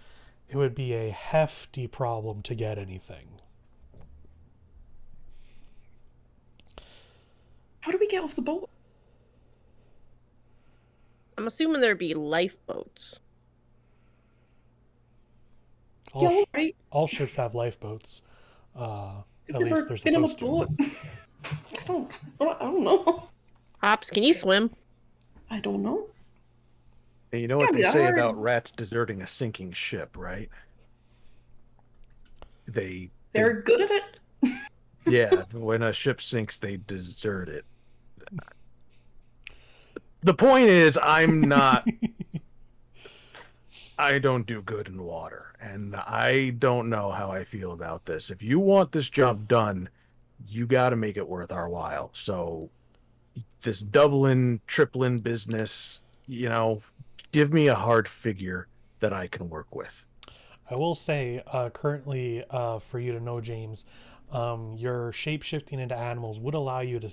it would be a hefty problem to get anything. How do we get off the boat? I'm assuming there'd be lifeboats. All ships have lifeboats. At least they're been on a supposed to. boat. I don't know. Hops, can you swim? I don't know. And you know what they say about rats deserting a sinking ship, right? They're good at it. Yeah, when a ship sinks, they desert it. The point is, I don't do good in water, and I don't know how I feel about this. If you want this job done, you got to make it worth our while. So this doubling, tripling business, give me a hard figure that I can work with. I will say, currently, for you to know, James, your shape-shifting into animals would allow you to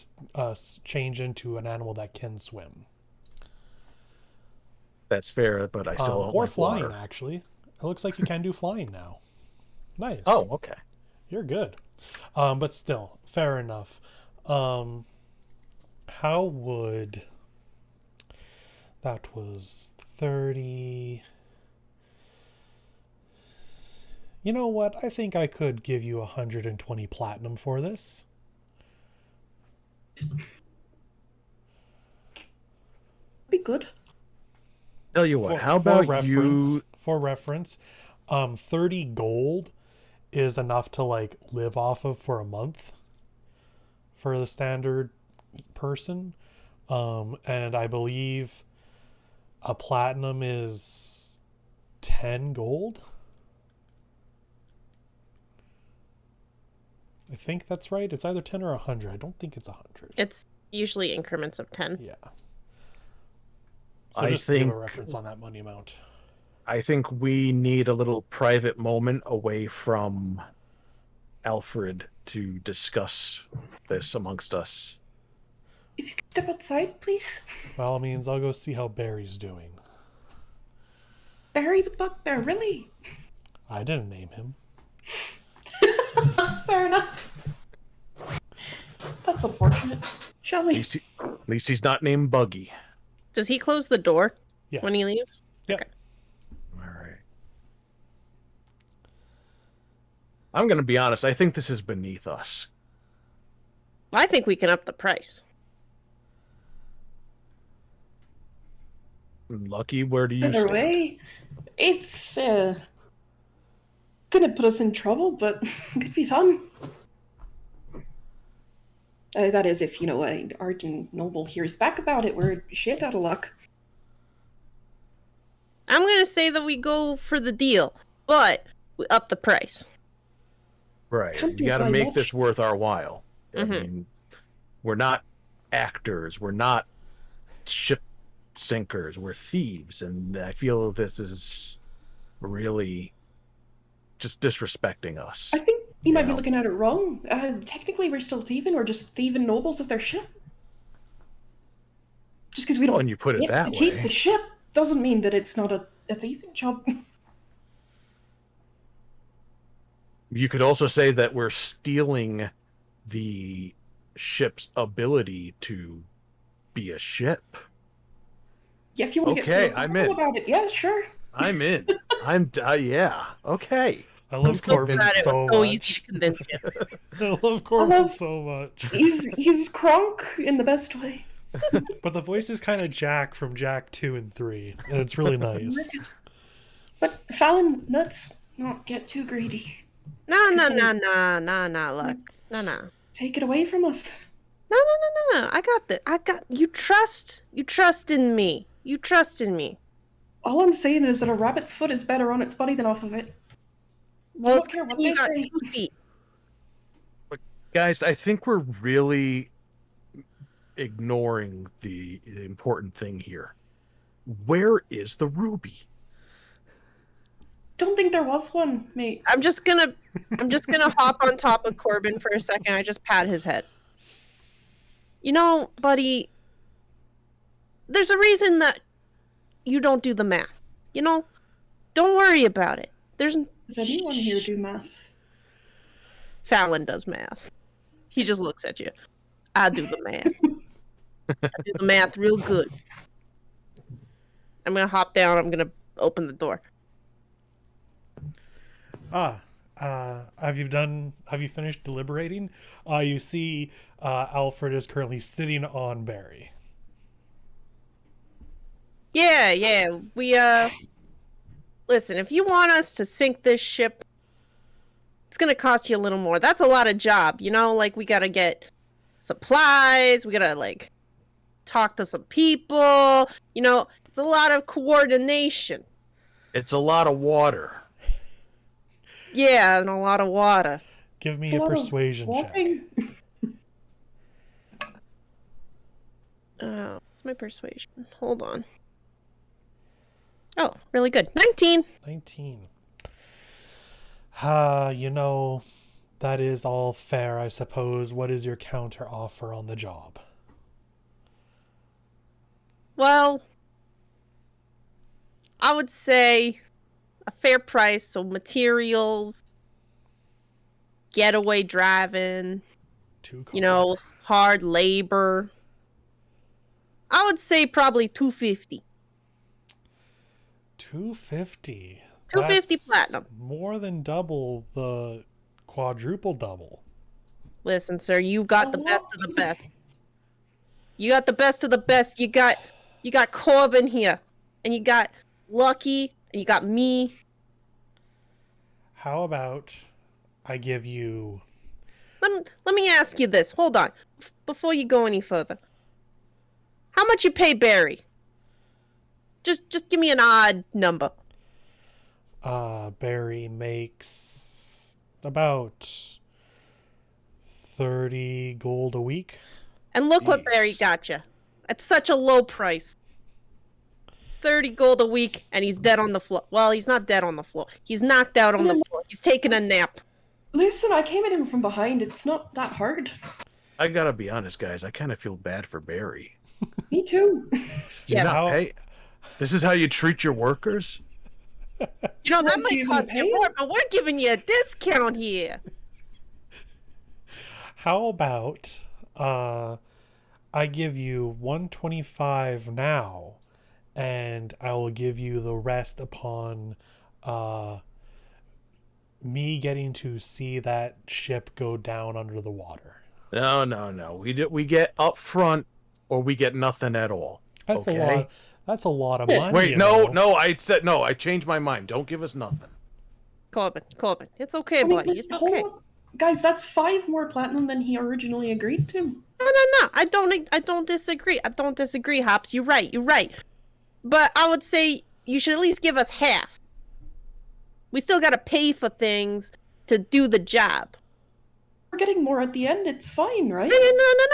change into an animal that can swim. That's fair, but I still don't or like flying, water. actually. It looks like you can do flying now. Nice. Oh, okay. You're good. But still, fair enough. How would... That was 30... You know what? I think I could give you 120 platinum for this. Be good. Tell you what, how about you... For reference, 30 gold is enough to live off of for a month for the standard person. And I believe a platinum is 10 gold. I think that's right. It's either 10 or 100. I don't think it's 100. It's usually increments of 10. Yeah. So just to give a reference on that money amount. I think we need a little private moment away from Alfred to discuss this amongst us. If you could step outside, please. By all means, I'll go see how Barry's doing. Barry the bugbear, really? I didn't name him. Fair enough. That's unfortunate. Shall we? At least he's not named Buggy. Does he close the door Yeah. when he leaves? Yeah. Okay. All right. I'm going to be honest. I think this is beneath us. I think we can up the price. Lucky, where do you Either stand? way, it's gonna put us in trouble, but could be fun. That is, if Art and Noble hears back about it, we're shit out of luck. I'm gonna say that we go for the deal, but we up the price. Right. Can't You do got to by make much. this worth our while. I Mhm. mean, we're not actors. We're not ship sinkers. We're thieves. And I feel this is really just disrespecting us. I think you might be Yeah. looking at it wrong. Technically, we're still thieving. We're just thieving nobles of their ship. Just because we don't When you put it get that to keep way. the ship doesn't mean that it's not a thieving job. You could also say that we're stealing the ship's ability to be a ship. Yeah, if you want to Okay, get I'm philosophical in. about it, yeah, sure. I'm in. yeah. Okay. I love So Corbin glad it so was so much. easy to convince you. I love Corbin love- so much. He's Kronk in the best way. But the voice is kind of Jack from Jack 2 and 3, and it's really nice. But Fallon, let's not get too greedy. No, look. No. Take it away from us. No. I got this. You trust in me. You trust in me. All I'm saying is that a rabbit's foot is better on its body than off of it. Well, I it's don't care good what thing you they got say. 2 feet. Guys, I think we're really ignoring the important thing here. Where is the ruby? Don't think there was one, mate. I'm just gonna hop on top of Corbin for a second. I just pat his head. You know, buddy, there's a reason that you don't do the math. Don't worry about it. Does anyone here do math? Fallon does math. He just looks at you. I do the math. I do the math real good. I'm gonna hop down. I'm gonna open the door. Have you finished deliberating? You see Alfred is currently sitting on Barry. Yeah. We listen, if you want us to sink this ship, it's gonna cost you a little more. That's a lot of job, like we gotta get supplies, we gotta talk to some people, it's a lot of coordination. It's a lot of water. Yeah, and a lot of water. Give me It's a lot of persuasion check. walking. Oh, what's my persuasion? Hold on. Oh, really good. 19. 19. That is all fair, I suppose. What is your counter offer on the job? Well, I would say a fair price, so materials, getaway driving, hard labor. I would say probably $250. $250. $250 That's platinum. More than double the quadruple double. Listen, sir, you got the best of the best. You got the best of the best. You got Corbin here, and you got Lucky, and you got me. How about I give you... Let me ask you this. Hold on. Before you go any further. How much you pay Barry? Just give me an odd number. Barry makes about 30 gold a week. And look what Barry Jeez. got you. At such a low price. 30 gold a week, and he's dead on the floor. Well, he's not dead on the floor. He's knocked out on the floor. He's taking a nap. Listen, I came at him from behind. It's not that hard. I gotta be honest, guys. I kind of feel bad for Barry. Me too. You're Yeah, not how- pay. This is how you treat your workers? You know, that So might you gonna cost pay you him? more, but we're giving you a discount here. How about I give you 125 now, and I will give you the rest upon me getting to see that ship go down under the water. No. We get up front, or we get nothing at all. That's okay? a lot. That's a lot of money. Wait, you no. know. I said no. I changed my mind. Don't give us nothing. Corbin, it's okay, I mean, buddy. this It's okay. whole guys, that's 5 more platinum than he originally agreed to. No. I don't disagree. I don't disagree, Hops. You're right. But I would say you should at least give us half. We still gotta pay for things to do the job. We're getting more at the end. It's fine, right?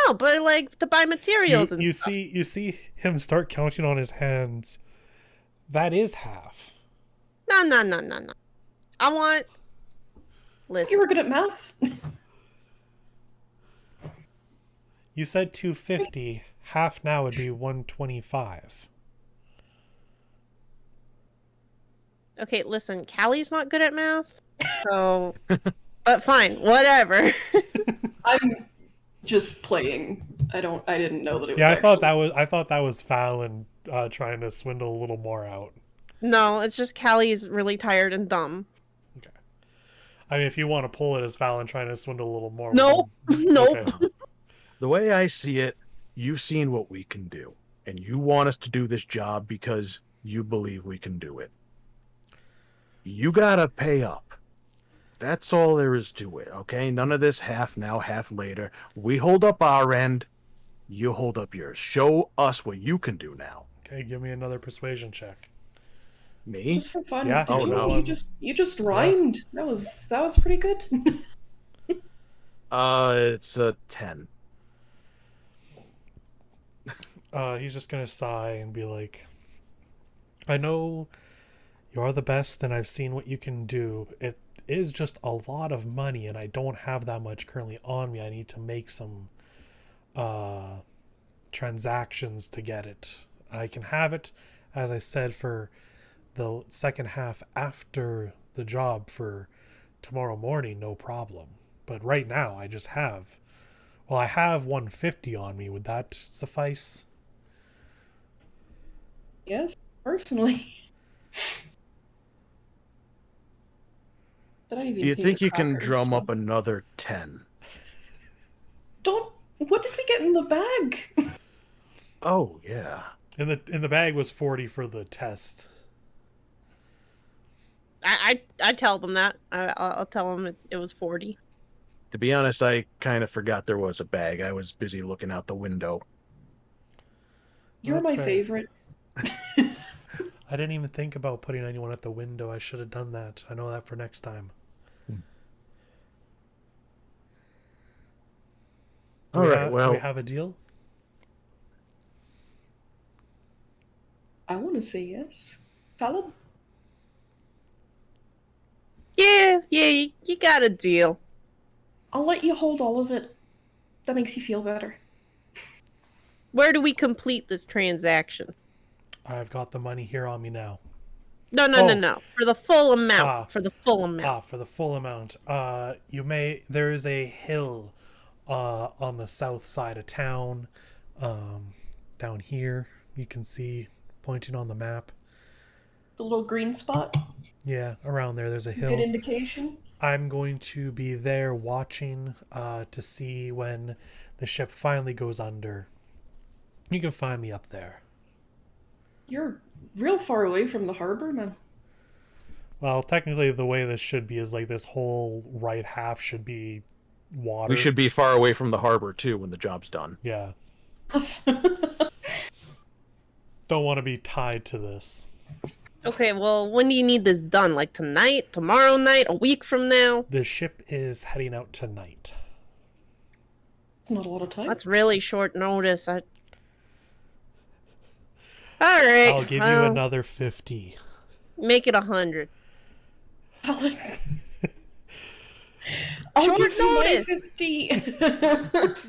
No. But like to buy materials and You stuff. see him start counting on his hands. That is half. No. I want. You Listen. were good at math. You said 250. Half now would be 125. Okay, listen. Callie's not good at math, so. But fine, whatever. I'm just playing. I didn't know that it was. Yeah, I thought that was Fallon trying to swindle a little more out. No, it's just Callie's really tired and dumb. I mean, if you want to pull it as Fallon trying to swindle a little more. Nope. Nope. Okay. The way I see it, you've seen what we can do, and you want us to do this job because you believe we can do it. You gotta pay up. That's all there is to it, okay? None of this half now, half later. We hold up our end, you hold up yours. Show us what you can do now. Okay, give me another persuasion check. Me? Just for fun. Yeah. Did Oh, you, no. you just rhymed. That was pretty good. It's a 10. He's just gonna sigh and be like, I know you're the best and I've seen what you can do. It is just a lot of money and I don't have that much currently on me. I need to make some transactions to get it. I can have it, as I said, for the second half after the job for tomorrow morning, no problem. But right now I just have, well, I have 150 on me. Would that suffice? Yes, personally. But I Do you think you can drum up another 10? Don't. What did we get in the bag? Oh, yeah. In the bag was 40 for the test. I tell them that. I'll tell them it was 40. To be honest, I kind of forgot there was a bag. I was busy looking out the window. You're That's my fair. favorite. I didn't even think about putting anyone at the window. I should have done that. I know that for next time. All right, well, do we have a deal? I want to say yes. Fallon? Yeah, you got a deal. I'll let you hold all of it. That makes you feel better. Where do we complete this transaction? I've got the money here on me now. No. For the full amount. For the full amount. For the full amount. There is a hill on the south side of town. Down here, you can see, pointing on the map. The little green spot? Yeah, around there's a hill. Good indication. I'm going to be there watching to see when the ship finally goes under. You can find me up there. You're real far away from the harbor, man. Well, technically the way this should be is like this whole right half should be water. we should be far away from the harbor, too, when the job's done. Yeah. Don't want to be tied to this. Okay, well, when do you need this done? Like tonight, tomorrow night, a week from now? The ship is heading out tonight. Not a lot of time. That's really short notice. All right. I'll give you another 50. Make it 100. Fallon. I'll Short give you my notice. 50.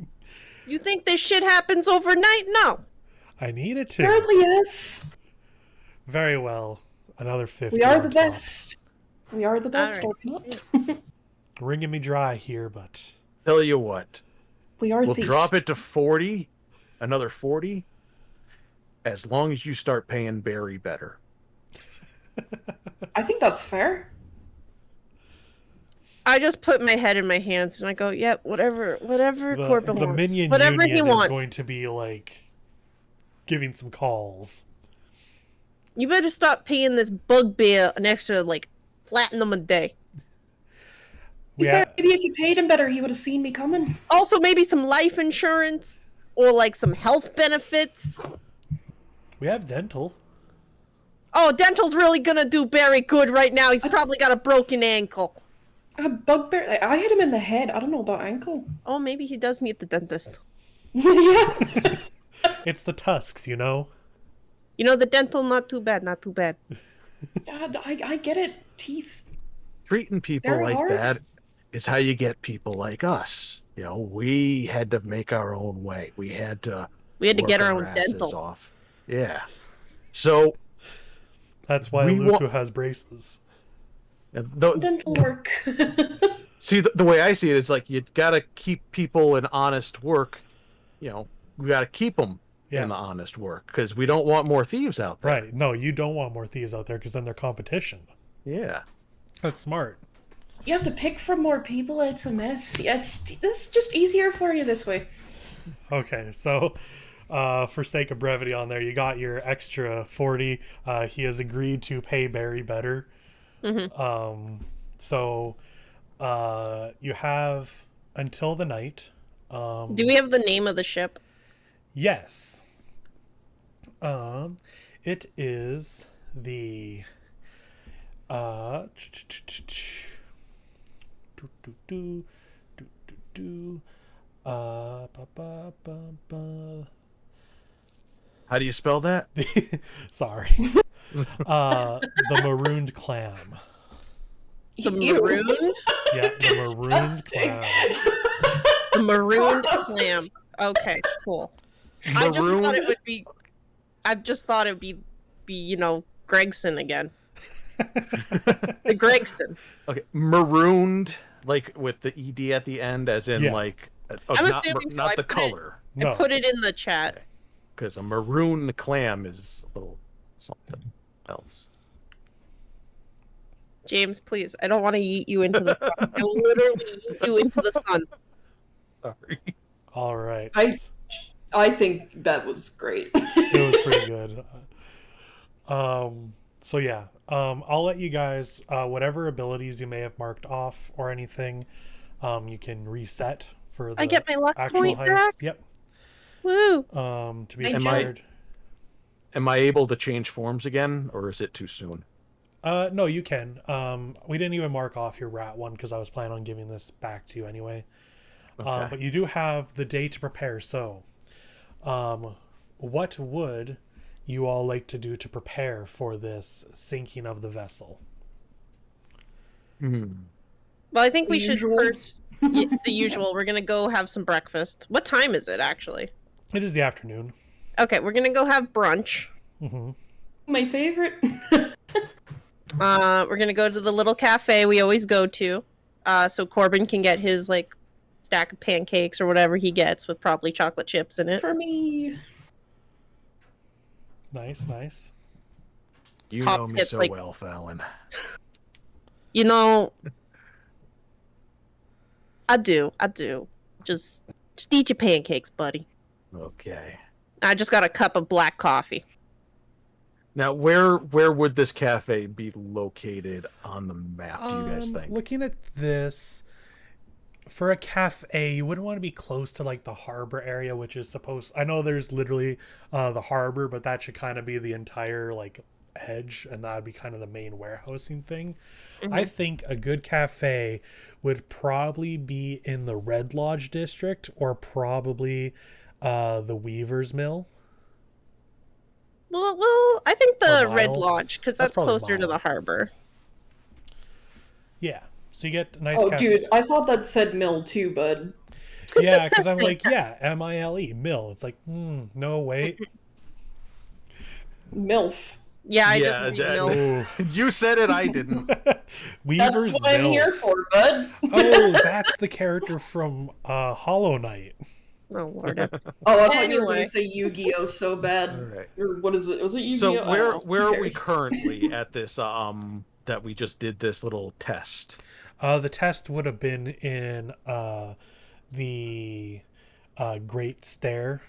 You think this shit happens overnight? No. I need it to. Apparently, yes. Very well. Another 50. We are on the top. best. We are the best. All Open up. Wringing me dry here, but Tell you what, We are we'll thieves. drop it to 40, another 40, as long as you start paying Barry better. I think that's fair. I just put my head in my hands and I go, "Yep, whatever Corbin the wants, minion whatever union he is wants." going to be like giving some calls. You better stop paying this bugbear an extra like platinum a day. Yeah, Maybe if you paid him better, he would have seen me coming. Also, maybe some life insurance or like some health benefits. we have dental. Oh, dental's really gonna do Barry good right now. He's probably got a broken ankle. A bugbear. I hit him in the head. I don't know about ankle. Oh, maybe he does need the dentist. Yeah. It's the tusks, you know. You know, the dental, not too bad, not too bad. I get it. Teeth. Treating people They're like hard. that is how you get people like us. You know, we had to make our own way. We had to work get our own asses dental. off. Yeah. So That's why We Luku wa- has braces. Dental work. see, the way I see it is like you got to keep people in honest work. You know, we got to keep them Yeah. in the honest work because we don't want more thieves out there. Right. No, you don't want more thieves out there because then they're competition. Yeah. That's smart. You have to pick from more people. It's a mess. Yeah, it's just easier for you this way. Okay, so for sake of brevity on there, you got your extra 40. He has agreed to pay Barry better. So you have until the night. Do we have the name of the ship? Yes. It is the How do you spell that? sorry. The marooned clam. The Ew. maroon? Yeah, the marooned clam. The marooned clam. Okay, cool. I just thought it would be. I just thought it would be you know, Gregson again. The Gregson. Okay, marooned, like with the ed at the end, as in Yeah. like I'm not, assuming so. not I the put it- color, No. I put it in the chat. because a maroon clam is a little something else. James, please. I don't want to yeet you into the sun. I will literally yeet you into the sun. Sorry. All right. I think that was great. It was pretty good. So yeah, I'll let you guys whatever abilities you may have marked off or anything, you can reset for the I get my luck actual point heist. back? Yep. Woo! To be Am I- prepared. Am I able to change forms again, or is it too soon? No, you can. We didn't even mark off your rat one because I was planning on giving this back to you anyway. Okay. But you do have the day to prepare. So, what would you all like to do to prepare for this sinking of the vessel? Well, I think we The should usual. first. Yeah, the usual. We're gonna go have some breakfast. What time is it actually? It is the afternoon. Okay, we're gonna go have brunch. My favorite. We're gonna go to the little cafe we always go to, so Corbin can get his like stack of pancakes or whatever he gets with probably chocolate chips in it. For me. Nice, nice. You Pops know me gets, so like- well, Fallon. You know, I do. Just eat your pancakes, buddy. Okay. I just got a cup of black coffee. Now, where would this cafe be located on the map? Do you guys think? Looking at this, for a cafe, you wouldn't want to be close to like the harbor area, which is supposed. I know there's literally the harbor, but that should kind of be the entire like edge, and that would be kind of the main warehousing thing. I think a good cafe would probably be in the Red Lodge district, or probably the Weaver's Mill. Well, I think the Or Red Mile. Lodge because That's that's probably closer to Mile. the harbor. Yeah. So you get a nice Oh, cafe. dude, I thought that said mill too, bud. Yeah, because I'm like, yeah, M-I-L-E, mill. It's like, no, wait. MILF. Yeah, I just Yeah, read that- milk. You said it, I didn't. Weaver's That's what I'm here Milf. for, bud. Oh, that's the character from Hollow Knight. Oh, Lord. Oh, I thought you were Anyway. going to say Yu-Gi-Oh so bad. All right. Or what is it? Was it Yu-Gi-Oh? So I don't know. where Who are we cares? currently at this that we just did this little test? The test would have been in the Great Stair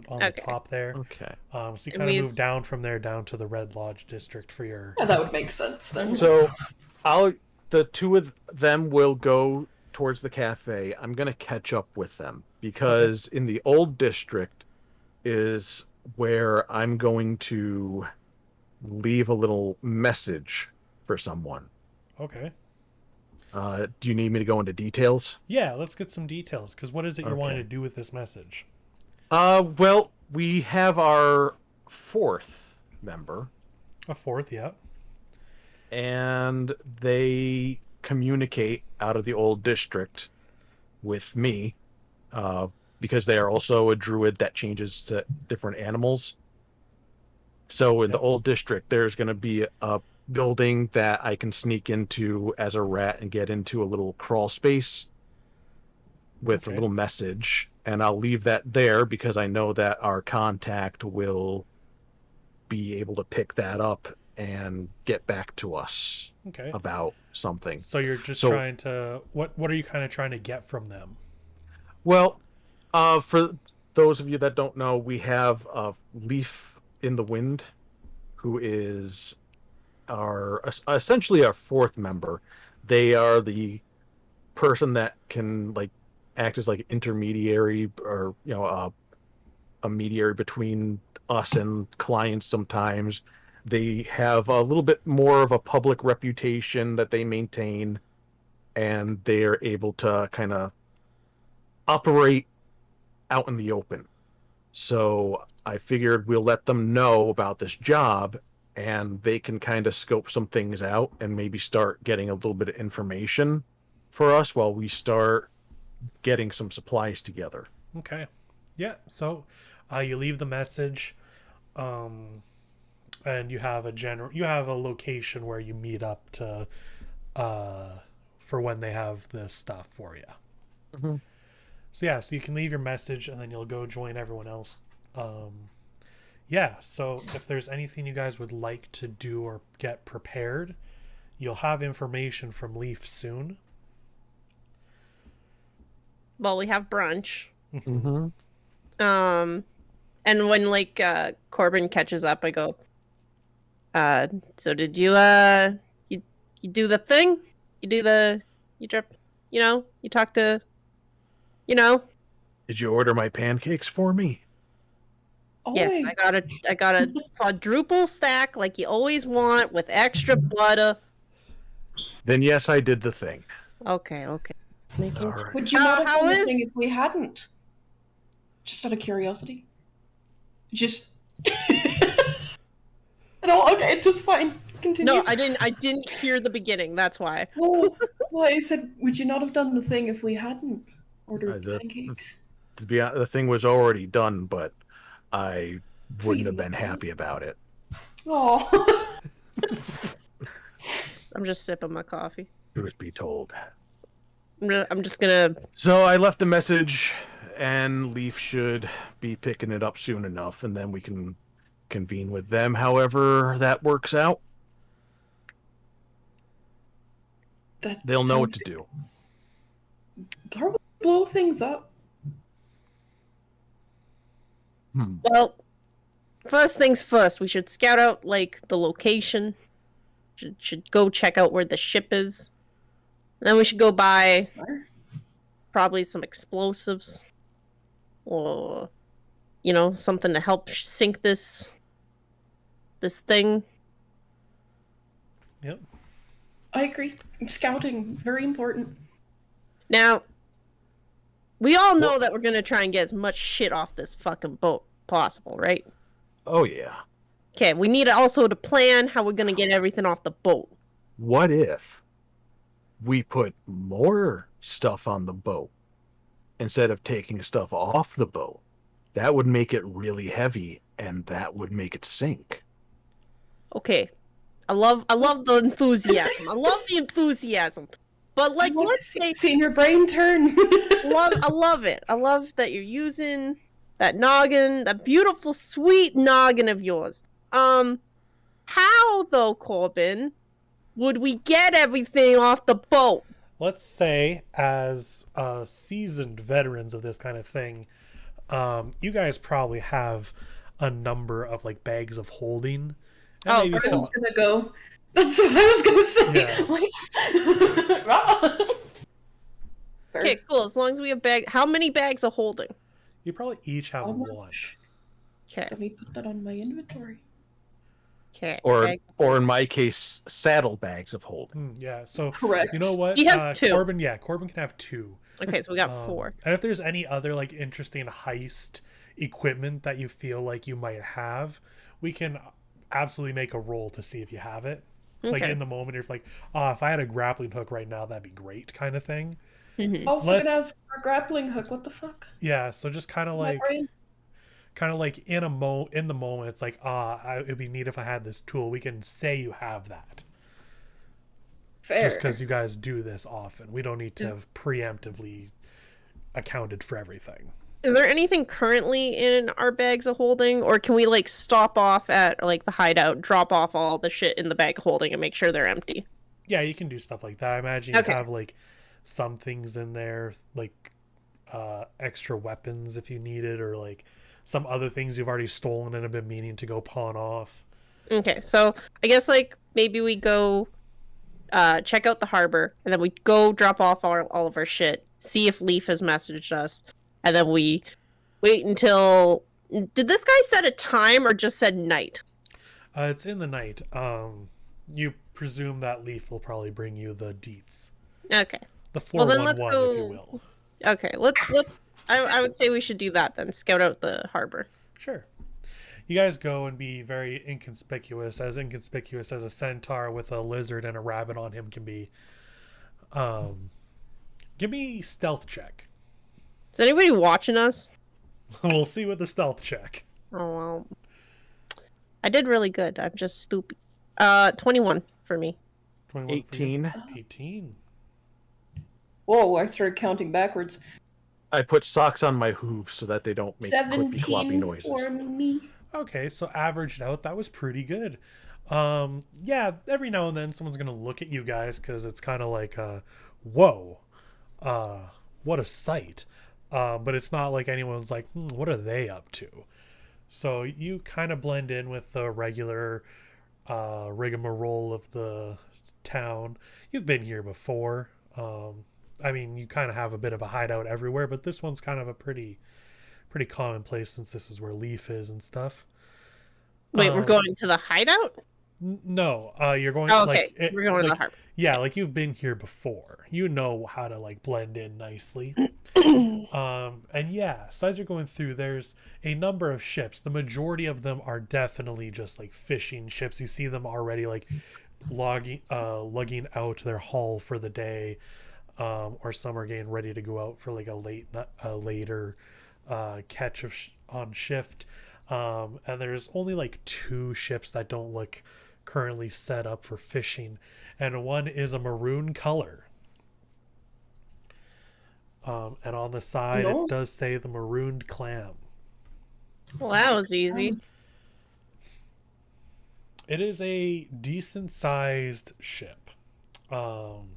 on the Okay. top there. Okay. So you And kind of we've- move down from there down to the Red Lodge district for your. Yeah, that would make sense then. So the two of them will go towards the cafe. I'm gonna catch up with them because in the old district is where I'm going to leave a little message for someone. Okay. Do you need me to go into details? Yeah, let's get some details. Because what is it you're wanting Okay. to do with this message? Well, we have our fourth member, A fourth, yeah. and they communicate out of the old district with me, because they are also a druid that changes to different animals. So in the old district, there's going to be a building that I can sneak into as a rat and get into a little crawl space with a Okay. little message, and I'll leave that there because I know that our contact will be able to pick that up and get back to us Okay. about something. So you're just So- trying to what are you kind of trying to get from them? Well, for those of you that don't know, we have a Leaf in the Wind, who is essentially our fourth member. They are the person that can like act as like intermediary, or a mediator between us and clients. Sometimes they have a little bit more of a public reputation that they maintain, and they're able to kind of operate out in the open. So I figured we'll let them know about this job, and they can kind of scope some things out and maybe start getting a little bit of information for us while we start getting some supplies together. Okay. Yeah. So you leave the message, and you have a location where you meet up to for when they have this stuff for you. Mhm. So yeah, so you can leave your message and then you'll go join everyone else. Yeah, so if there's anything you guys would like to do or get prepared, you'll have information from Leaf soon. Well, we have brunch. Mm-hmm. And when like Corbin catches up, I go, so did you you do the thing? You drip, you talk to, Did you order my pancakes for me? Yes, Always. I got a quadruple stack like you always want with extra butter. Then yes, I did the thing. Okay. All right. Would you not have how done the is- thing if we hadn't? Just out of curiosity. Just. No, okay, it's fine. Continue. No, I didn't hear the beginning. That's why. Oh, well, I said, would you not have done the thing if we hadn't ordered the- pancakes? To be honest, the thing was already done, but I wouldn't have Please. been happy about it. Oh. I'm just sipping my coffee. Truth be told. I'm just gonna. So I left a message, and Leaf should be picking it up soon enough, and then we can convene with them however that works out. They'll know what to do. Probably blow things up. Well, first things first. We should scout out like the location. Should go check out where the ship is. And then we should go buy probably some explosives, or something to help sink this thing. Yep. I agree. Scouting, very important. Now, we all know that we're gonna try and get as much shit off this fucking boat possible, right? Oh yeah. Okay, we need also to plan how we're gonna get everything off the boat. What if we put more stuff on the boat instead of taking stuff off the boat. That would make it really heavy, and that would make it sink. Okay. I love the enthusiasm. I love the enthusiasm. But like, let's say, seeing your brain turn. I love it. I love that you're using that noggin, that beautiful, sweet noggin of yours. How though, Corbin, would we get everything off the boat? Let's say, as seasoned veterans of this kind of thing, you guys probably have a number of like bags of holding. And I was gonna go. That's what I was gonna say. Yeah. Okay, cool. As long as we have how many bags of holding? You probably each have one. Okay. Let me put that on my inventory. Okay. Or in my case, saddlebags of holding. Yeah. So correct. You know what? He has 2. Corbin can have 2. Okay, so we got 4. And if there's any other like interesting heist equipment that you feel like you might have, we can absolutely make a roll to see if you have it. It's like in the moment, you're like, if I had a grappling hook right now, that'd be great, kind of thing. I was gonna ask for a grappling hook. What the fuck? Yeah, so just kind of like in the moment, it's like, it'd be neat if I had this tool. We can say you have that. Fair. Just because you guys do this often, we don't need to have preemptively accounted for everything. Is there anything currently in our bags of holding, or can we like stop off at like the hideout, drop off all the shit in the bag of holding, and make sure they're empty? Yeah, you can do stuff like that. I imagine you have like some things in there, like extra weapons if you need it, or like some other things you've already stolen and have been meaning to go pawn off. Okay, so I guess like maybe we go check out the harbor, and then we go drop off all of our shit, see if Leaf has messaged us. And then we wait until... Did this guy set a time or just said night? It's in the night. You presume that Leaf will probably bring you the deets. Okay. The 411, if you will. Okay, let's I would say we should do that then. Scout out the harbor. Sure. You guys go and be very inconspicuous as a centaur with a lizard and a rabbit on him can be. Give me stealth check. Is anybody watching us? We'll see with the stealth check. Oh, well. I did really good. I'm just stupid. 21 for me. 21 18. 18. Whoa, I started counting backwards. I put socks on my hooves so that they don't make clippy cloppy noises. for me. Okay, so averaged out, that was pretty good. Yeah, every now and then someone's gonna look at you guys because it's kind of like, whoa, what a sight. But it's not like anyone's like, what are they up to? So you kind of blend in with the regular rigmarole of the town. You've been here before. I mean, you kind of have a bit of a hideout everywhere, but this one's kind of a pretty commonplace since this is where Leaf is and stuff. Wait, we're going to the hideout? No, you're going. Oh, okay, we're going to the harbor. Yeah, like you've been here before. You know how to like blend in nicely. And yeah, so as you're going through, there's a number of ships. The majority of them are definitely just like fishing ships. You see them already like lugging out their haul for the day, or some are getting ready to go out for like a later catch on shift. And there's only like 2 ships that don't look currently set up for fishing, and one is a maroon color. And on the side it does say the Marooned Clam. Well, that was easy. It is a decent sized ship. Kind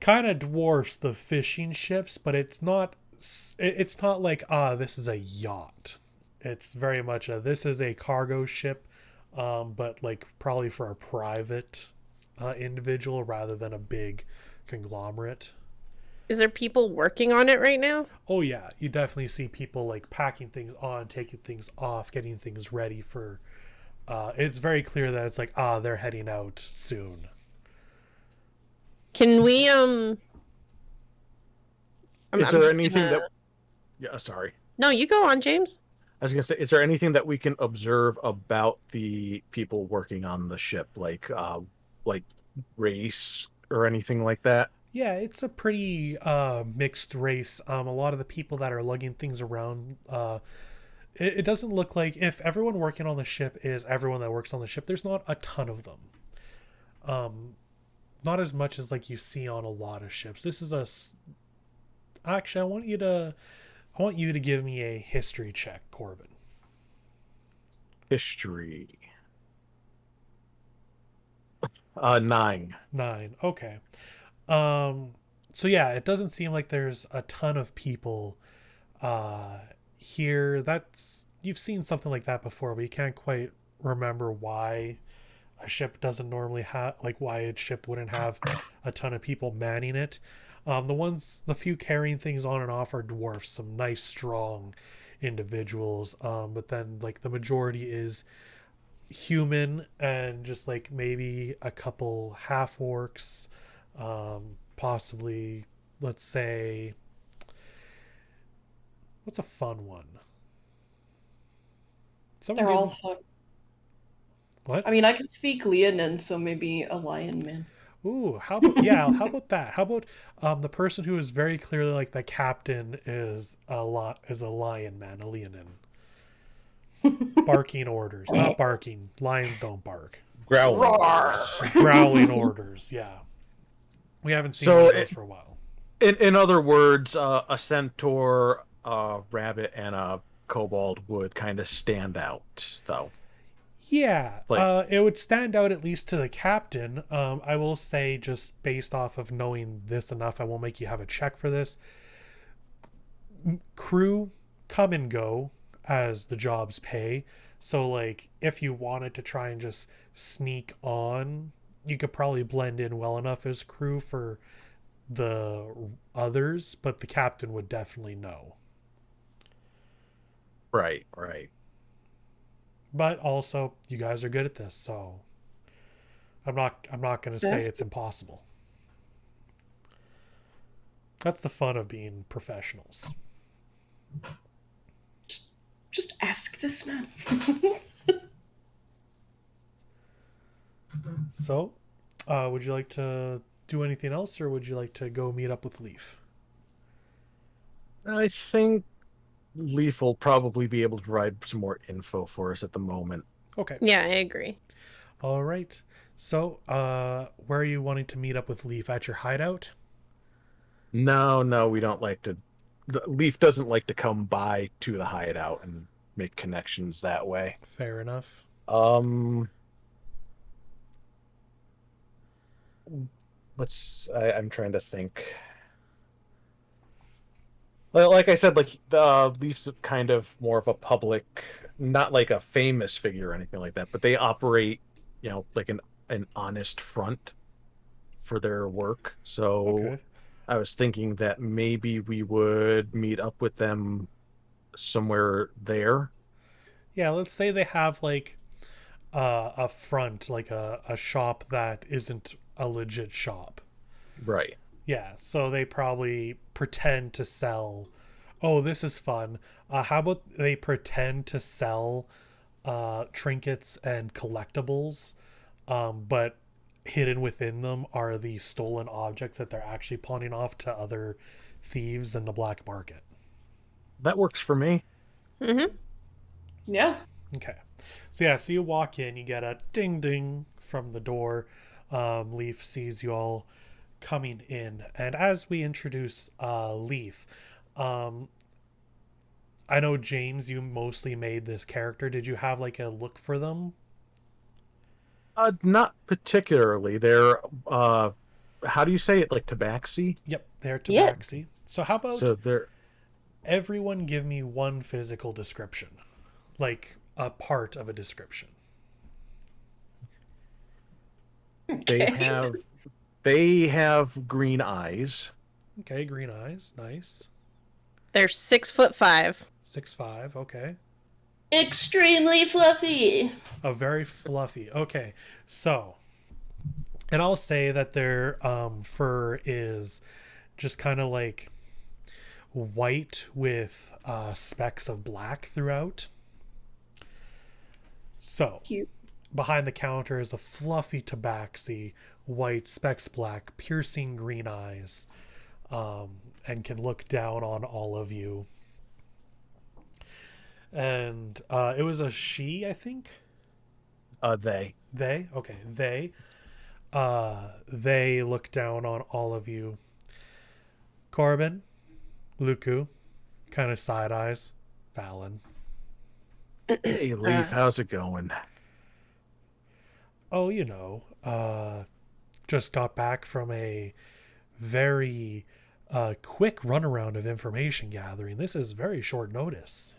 of dwarfs the fishing ships, but it's not like this is a yacht. It's very much this is a cargo ship, but like probably for a private individual rather than a big conglomerate. Is there people working on it right now? Oh yeah, you definitely see people like packing things on, taking things off, getting things ready for it's very clear that it's like they're heading out soon. Can we Is there anything that Yeah, sorry. No, you go on, James. I was gonna say, is there anything that we can observe about the people working on the ship, like race, or anything like that? Yeah, it's a pretty mixed race. A lot of the people that are lugging things around, it doesn't look like, if everyone working on the ship is everyone that works on the ship, there's not a ton of them. Not as much as like you see on a lot of ships. This is actually, I want you to give me a history check, Corbin. History. 9. 9. Okay. So yeah, it doesn't seem like there's a ton of people here. You've seen something like that before, but you can't quite remember why a ship doesn't normally have, like, why a ship wouldn't have a ton of people manning it. The few carrying things on and off are dwarfs, some nice strong individuals, but then like the majority is human, and just like maybe a couple half orcs, possibly, let's say, what's a fun one? They're all fun. What? I mean, I can speak Leonin, so maybe a lion man. Ooh, how about that? How about the person who is very clearly like the captain is a lion man, a leonin. Barking orders. Not barking. Lions don't bark. Growling orders, yeah. We haven't seen one of those for a while. In other words, a centaur, a rabbit, and a kobold would kind of stand out, though. Yeah, it would stand out at least to the captain. I will say, just based off of knowing this enough, I won't make you have a check for this. Crew come and go as the jobs pay. So, like, if you wanted to try and just sneak on, you could probably blend in well enough as crew for the others, but the captain would definitely know. Right. But also, you guys are good at this, so I'm not going to say it's impossible. That's the fun of being professionals. Just ask this man. So, would you like to do anything else, or would you like to go meet up with Leaf? I think Leaf will probably be able to provide some more info for us at the moment. Okay. Yeah, I agree. All right. So, where are you wanting to meet up with Leaf? At your hideout? No, we don't like to. Leaf doesn't like to come by to the hideout and make connections that way. Fair enough. I'm trying to think. Like I said, like the Leaf's kind of more of a public, not like a famous figure or anything like that, but they operate, like an honest front for their work. So Okay. I was thinking that maybe we would meet up with them somewhere there. Yeah, let's say they have like a front, like a shop that isn't a legit shop. Right. Yeah, so they probably pretend to sell. Oh, this is fun. How about they pretend to sell trinkets and collectibles, but hidden within them are the stolen objects that they're actually pawning off to other thieves in the black market. That works for me. Mm-hmm. Yeah. Okay. So you walk in, you get a ding ding from the door. Leaf sees you all coming in, and as we introduce Leaf, I know, James, you mostly made this character. Did you have like a look for them? Not particularly. They're how do you say it? Like tabaxi? Yep, they're tabaxi. So how about they're everyone give me one physical description, like a part of a description. They have green eyes. Okay, green eyes, nice. They're 6'5". 6'5", okay. Extremely fluffy. A very fluffy. Okay, so, and I'll say that their fur is just kind of like white with specks of black throughout. So, Cute. behind the counter is a fluffy tabaxi, white, specks black, piercing green eyes, and can look down on all of you. And it was a she, I think. They. They? Okay, they. They look down on all of you. Corbin, Luku, kind of side eyes. Fallon. Hey, Leaf, how's it going? Oh, you know, just got back from a very quick runaround of information gathering. This is very short notice.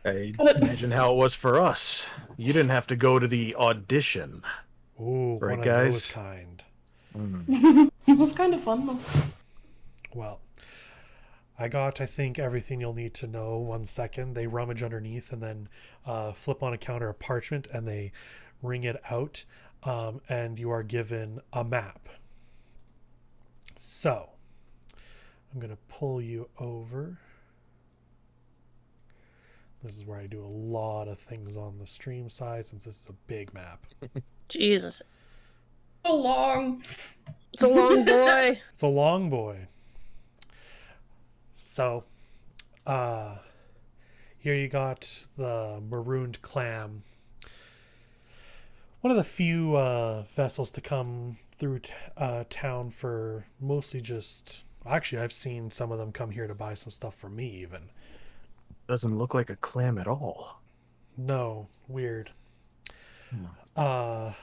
I imagine how it was for us. You didn't have to go to the audition. Ooh, Right, one guys? of those kind. It was kind of fun though. Well, I got, I think, everything you'll need to know. 1 second. They rummage underneath and then flip on a counter of parchment and they wring it out. And you are given a map. So, I'm going to pull you over. This is where I do a lot of things on the stream side since this is a big map. Jesus. So long. It's a long boy. It's a long boy. So, here you got the marooned clam. One of the few vessels to come through town for mostly just... Actually, I've seen some of them come here to buy some stuff from me even. Doesn't look like a clam at all. No, weird. But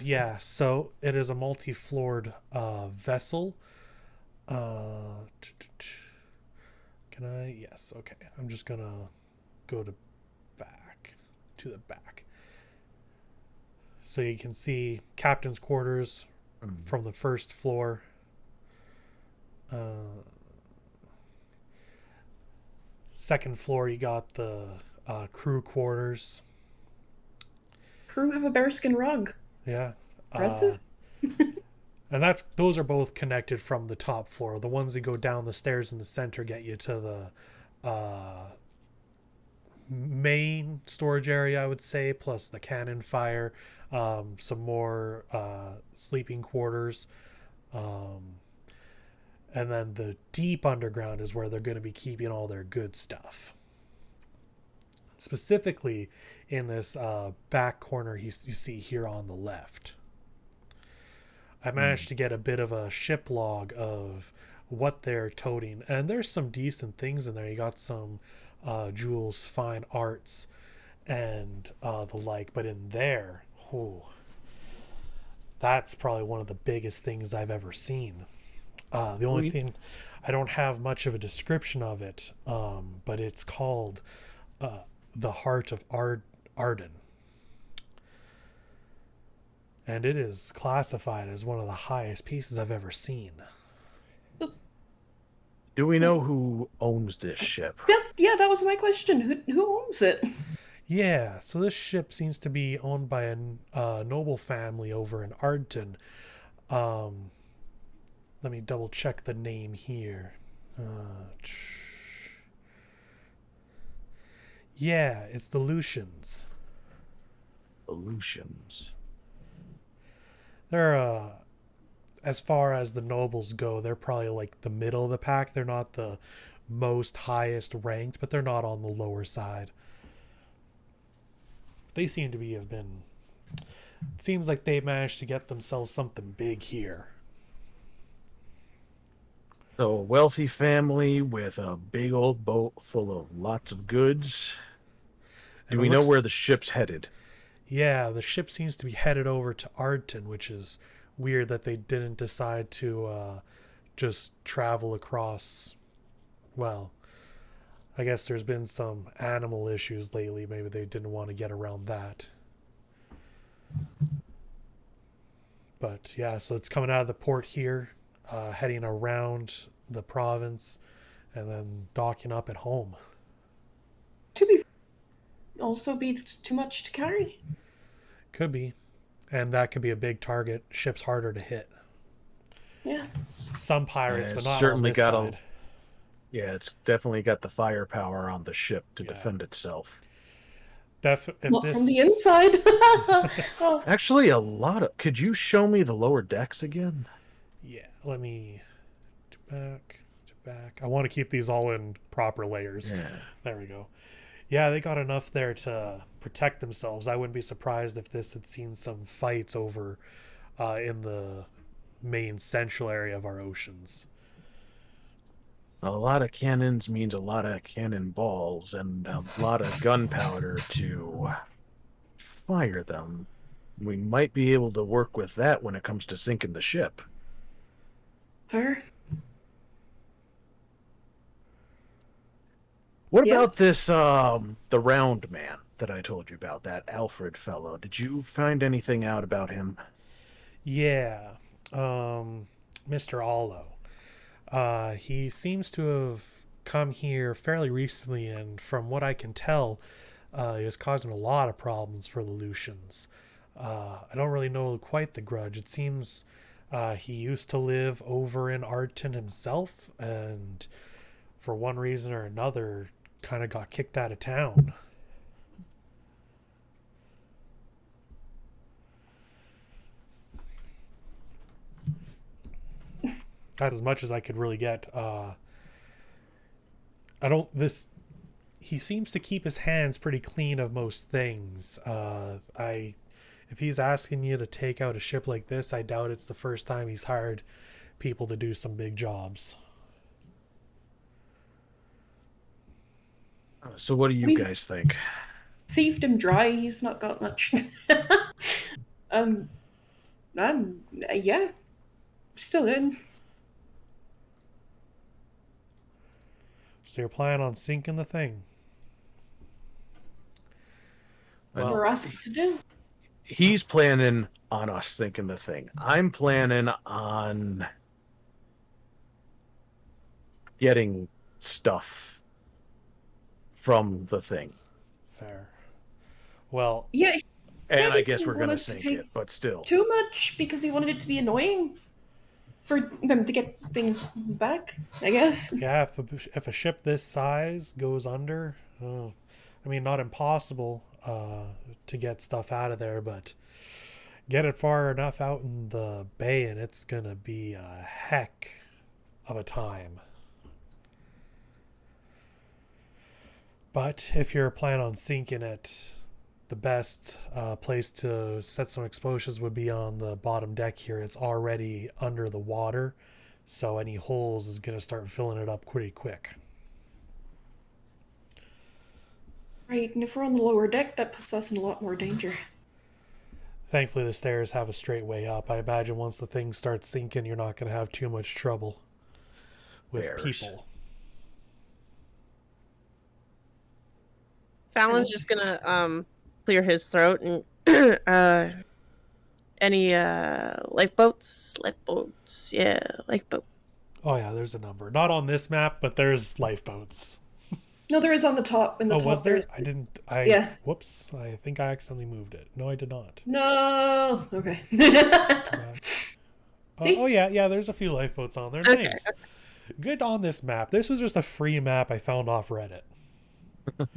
yeah, so it is a multi-floored vessel. Can I? Yes, okay. I'm just gonna go to the back. So you can see captain's quarters from the first floor. Second floor, you got the crew quarters. Crew have a bearskin rug. Yeah. Impressive. And those are both connected from the top floor. The ones that go down the stairs in the center get you to the main storage area, I would say, plus the cannon fire, some more sleeping quarters. And then the deep underground is where they're going to be keeping all their good stuff. Specifically in this back corner you see here on the left. I managed to get a bit of a ship log of what they're toting. And there's some decent things in there. You got some jewels, fine arts, and the like. But in there, that's probably one of the biggest things I've ever seen. The only thing, I don't have much of a description of it, but it's called the Heart of Arden. And it is classified as one of the highest pieces I've ever seen. Do we know who owns this ship? Yeah, that was my question. Who owns it? Yeah, so this ship seems to be owned by a noble family over in Ardton. Let me double check the name here. Yeah, it's the Lucians. The Lucians. They're, as far as the nobles go, they're probably like the middle of the pack. They're not the most highest ranked, but they're not on the lower side. They seem to have been... It seems like they managed to get themselves something big here. So a wealthy family with a big old boat full of lots of goods. Do we know where the ship's headed? Yeah, the ship seems to be headed over to Ardton, which is weird that they didn't decide to just travel across. Well, I guess there's been some animal issues lately. Maybe they didn't want to get around that. But yeah, so it's coming out of the port here, heading around the province, and then docking up at home. To be also be too much to carry. Could be. And that could be a big target. Ship's harder to hit. Yeah. Some pirates, Yeah, but not certainly on this got side. Yeah, it's definitely got the firepower on the ship to defend itself. if Not this from the inside. Oh, Actually, a lot of. Could you show me the lower decks again? yeah, let me to back. I want to keep these all in proper layers. Yeah. There we go. Yeah, they got enough there to protect themselves. I wouldn't be surprised if this had seen some fights over in the main central area of our oceans. A lot of cannons means a lot of cannonballs and a lot of gunpowder to fire them. We might be able to work with that when it comes to sinking the ship. fair. What Yeah. about this, the round man that I told you about, that Alfred fellow? Did you find anything out about him? Yeah, Mr. Allo. He seems to have come here fairly recently, and from what I can tell, he is causing a lot of problems for the Lucians. I don't really know quite the grudge. It seems he used to live over in Arton himself, and for one reason or another, kind of got kicked out of town. That's as much as I could really get. He seems to keep his hands pretty clean of most things. If he's asking you to take out a ship like this, I doubt it's the first time he's hired people to do some big jobs. So what do you We've- guys think? Thieved him dry. He's not got much. um, yeah, still in. So you're planning on sinking the thing? Well, We're asked to do. He's planning on us sinking the thing. I'm planning on getting stuff from the thing. Fair. Well, Yeah, he And said I he guess didn't we're want going to us to sink take it, but still. too much because he wanted it to be annoying for them to get things back. I guess. yeah, if a ship this size goes under, I mean, not impossible to get stuff out of there, but get it far enough out in the bay and it's gonna be a heck of a time. But if you're planning on sinking it, the best place to set some explosives would be on the bottom deck here. It's already under the water, so any holes is going to start filling it up pretty quick. Right, and if we're on the lower deck, that puts us in a lot more danger. Thankfully, the stairs have a straight way up. I imagine once the thing starts sinking, you're not going to have too much trouble with Bears. people. Fallon's just gonna clear his throat and any lifeboats? Lifeboats, yeah, lifeboat. Oh yeah, there's a number. Not on this map, but there's lifeboats. No, there is on the top. In the Oh, top, was there? there's- Yeah. Yeah. Whoops. I think I accidentally moved it. No, I did not. No. Okay. See? Oh yeah, there's a few lifeboats on there. Okay. Nice. Good on this map. This was just a free map I found off Reddit.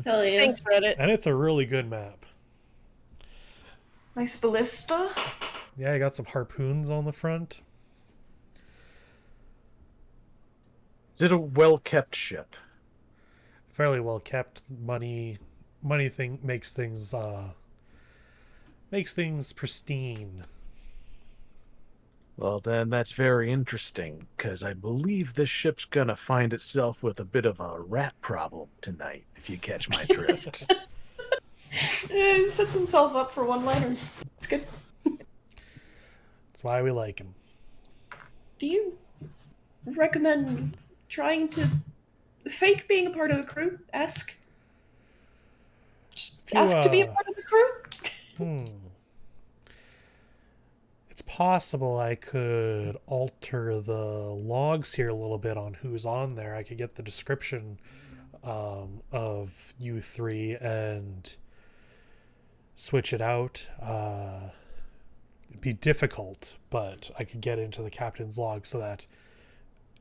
Hell yeah. Thanks, Reddit. And it's a really good map. Nice ballista. Yeah, you got some harpoons on the front. Is it a well-kept ship? Fairly well kept. Money thing makes things pristine. Well, then that's very interesting, because I believe this ship's gonna find itself with a bit of a rat problem tonight, if you catch my drift. He sets himself up for one-liners. It's good. That's why we like him. Do you recommend trying to fake being a part of the crew? Just you, ask to be a part of the crew? It's possible I could alter the logs here a little bit on who's on there. I could get the description of you three and switch it out. It'd be difficult, but I could get into the captain's log so that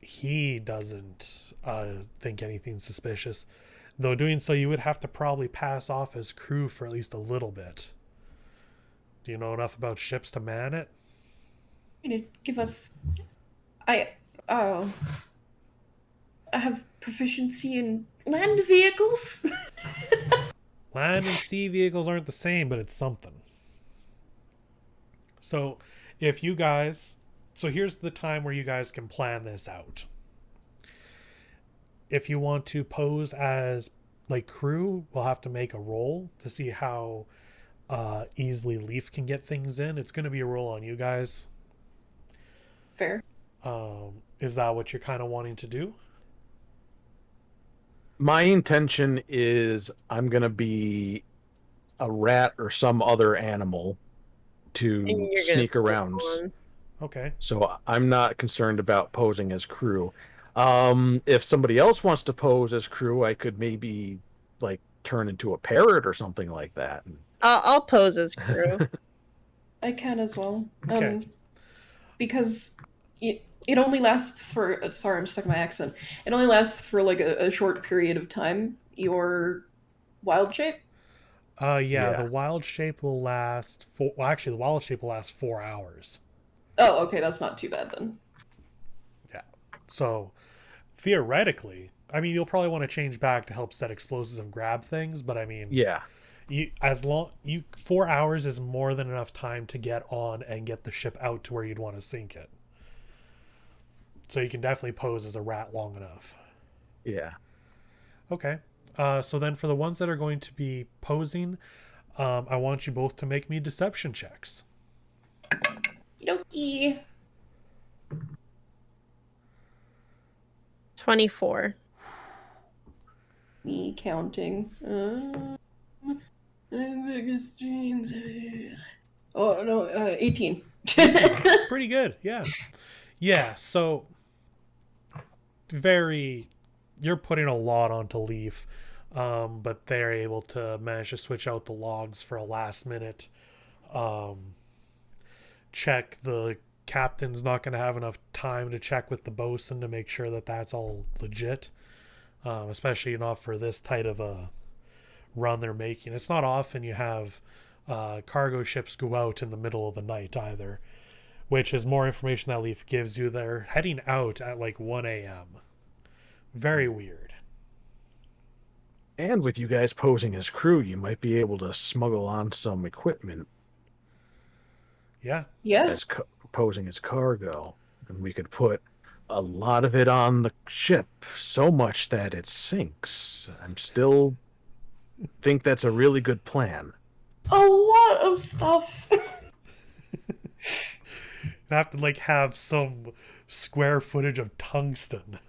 he doesn't think anything suspicious. Though doing so, you would have to probably pass off as crew for at least a little bit. Do you know enough about ships to man it? Give us. I I have proficiency in land vehicles. Land and sea vehicles aren't the same, but it's something. So, if you guys... So here's the time where you guys can plan this out. If you want to pose as, like, crew, we'll have to make a roll to see how easily Leaf can get things in. It's going to be a roll on you guys. Fair. Is that what you're kind of wanting to do? My intention is I'm going to be a rat or some other animal to And you're gonna sneak sneak around. on. Okay. So I'm not concerned about posing as crew. If somebody else wants to pose as crew, I could maybe like turn into a parrot or something like that. I'll pose as crew. I can as well. Okay. Because it only lasts for. Sorry, I'm stuck in my accent. It only lasts for like a short period of time. Your wild shape. Yeah, the wild shape will last... Well, actually, the wild shape will last 4 hours. Oh, okay, that's not too bad then. Yeah. So, theoretically, I mean, you'll probably want to change back to help set explosives and grab things, but I mean... Yeah. 4 hours is more than enough time to get on and get the ship out to where you'd want to sink it. So you can definitely pose as a rat long enough. Yeah. Okay. So then for the ones that are going to be posing, I want you both to make me deception checks. Okie 24. Me counting. Oh no, 18. Pretty good, yeah. Yeah, so you're putting a lot onto Leaf, but they're able to manage to switch out the logs for a last minute check. The captain's not going to have enough time to check with the bosun to make sure that that's all legit, especially not for this tight of a run they're making. It's not often you have cargo ships go out in the middle of the night either, which is more information that Leaf gives you. They're heading out at like 1 a.m. Very weird. And with you guys posing as crew, you might be able to smuggle on some equipment Yeah. Yeah. posing as cargo. And we could put a lot of it on the ship, so much that it sinks. I'm still think that's a really good plan. A lot of stuff. You have to like have some square footage of tungsten.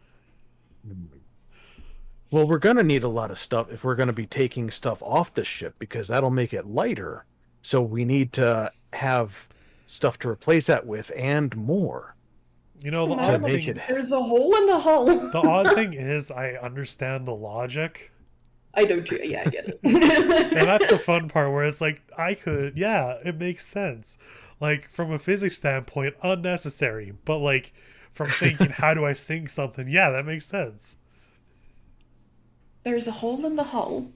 Well, we're going to need a lot of stuff if we're going to be taking stuff off the ship, because that'll make it lighter. So we need to have stuff to replace that with and more. You know, the To odd make thing, it- There's a hole in the hull. the odd thing is I understand the logic. I do too. Yeah, I get it. And that's the fun part where it's like, it makes sense. Like, from a physics standpoint, unnecessary. But, like, from thinking, how do I sink something? Yeah, that makes sense. There's a hole in the hull.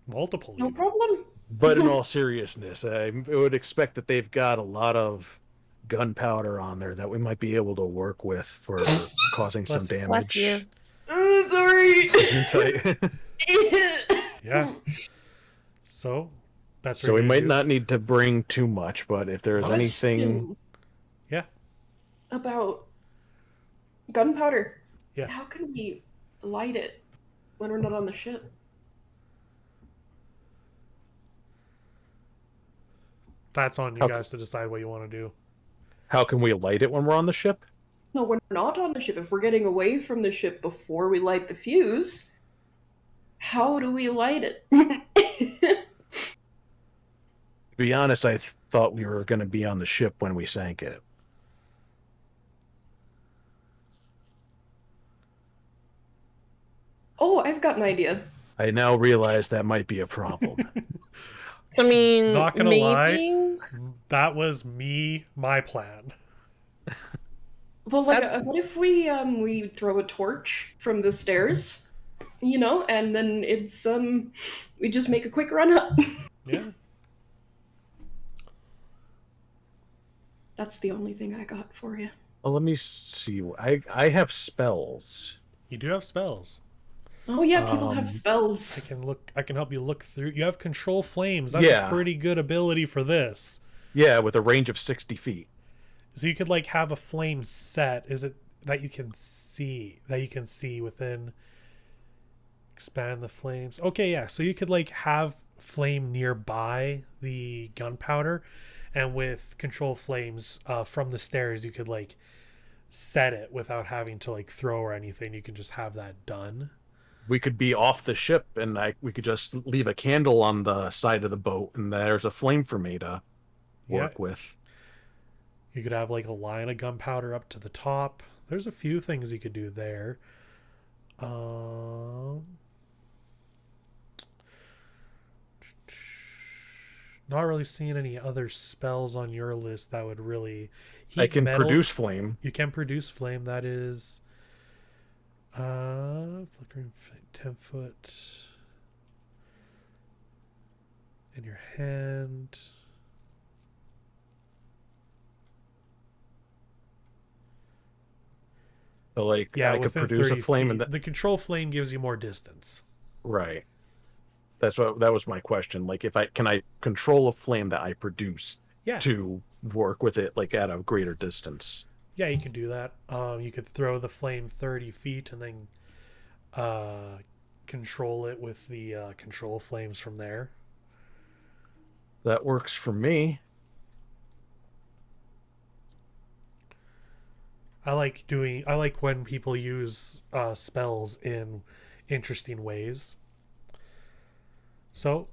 Multiple. No even. problem. But in all seriousness, I would expect that they've got a lot of gunpowder on there that we might be able to work with for causing some Bless you. damage. Bless you. Sorry. Yeah. So, that's So what we you're might gonna not need to bring too much, but if there's anything... Question Yeah. about gunpowder. Yeah. How can we light it when we're not on the ship? That's on you Okay. guys to decide what you want to do. How can we light it when we're on the ship? No, we're not on the ship. If we're getting away from the ship before we light the fuse, how do we light it? To be honest, I thought we were going to be on the ship when we sank it. Oh, I've got an idea. I now realize that might be a problem. I mean, Not gonna maybe. lie. That was my plan. Well, like, what if we throw a torch from the stairs and then it's we just make a quick run up. Yeah. That's the only thing I got for you. Well, let me see. I have spells. You do have spells. Oh yeah, people have Um, spells. I can help you look through. You have control flames. That's Yeah. a pretty good ability for this. Yeah, with a range of 60 feet. So you could like have a flame set. Is it that you can see within expand the flames? Okay, yeah. So you could like have flame nearby the gunpowder, and with control flames from the stairs, you could like set it without having to like throw or anything. You can just have that done. We could be off the ship and we could just leave a candle on the side of the boat and there's a flame for me to work with. You could have like a line of gunpowder up to the top. There's a few things you could do there. Not really seeing any other spells on your list that would really I can metal. produce flame. You can produce flame. That is flickering 10 foot in your hand. So like Yeah, I could within produce a 30 flame feet. and The control flame gives you more distance. right. That was my question. Like if I control a flame that I produce to work with it like at a greater distance. Yeah, you can do that. You could throw the flame 30 feet and then control it with the control flames from there. That works for me. I like when people use spells in interesting ways. So,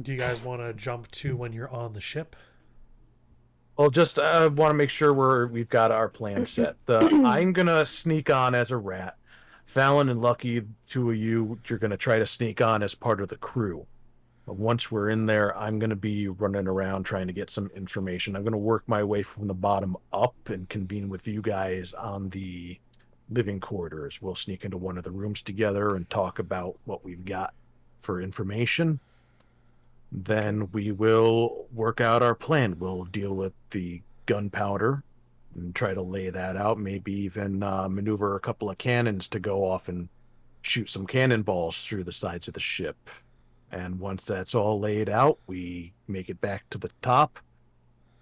do you guys want to jump to when you're on the ship? Well, just want to make sure we've got our plan set. I'm gonna sneak on as a rat. Fallon and Lucky, two of you're gonna try to sneak on as part of the crew. But once we're in there, I'm gonna be running around trying to get some information. I'm gonna work my way from the bottom up and convene with you guys on the living quarters. We'll sneak into one of the rooms together and talk about what we've got for information. Then we will work out our plan. We'll deal with the gunpowder and try to lay that out. Maybe even maneuver a couple of cannons to go off and shoot some cannonballs through the sides of the ship. And once that's all laid out, we make it back to the top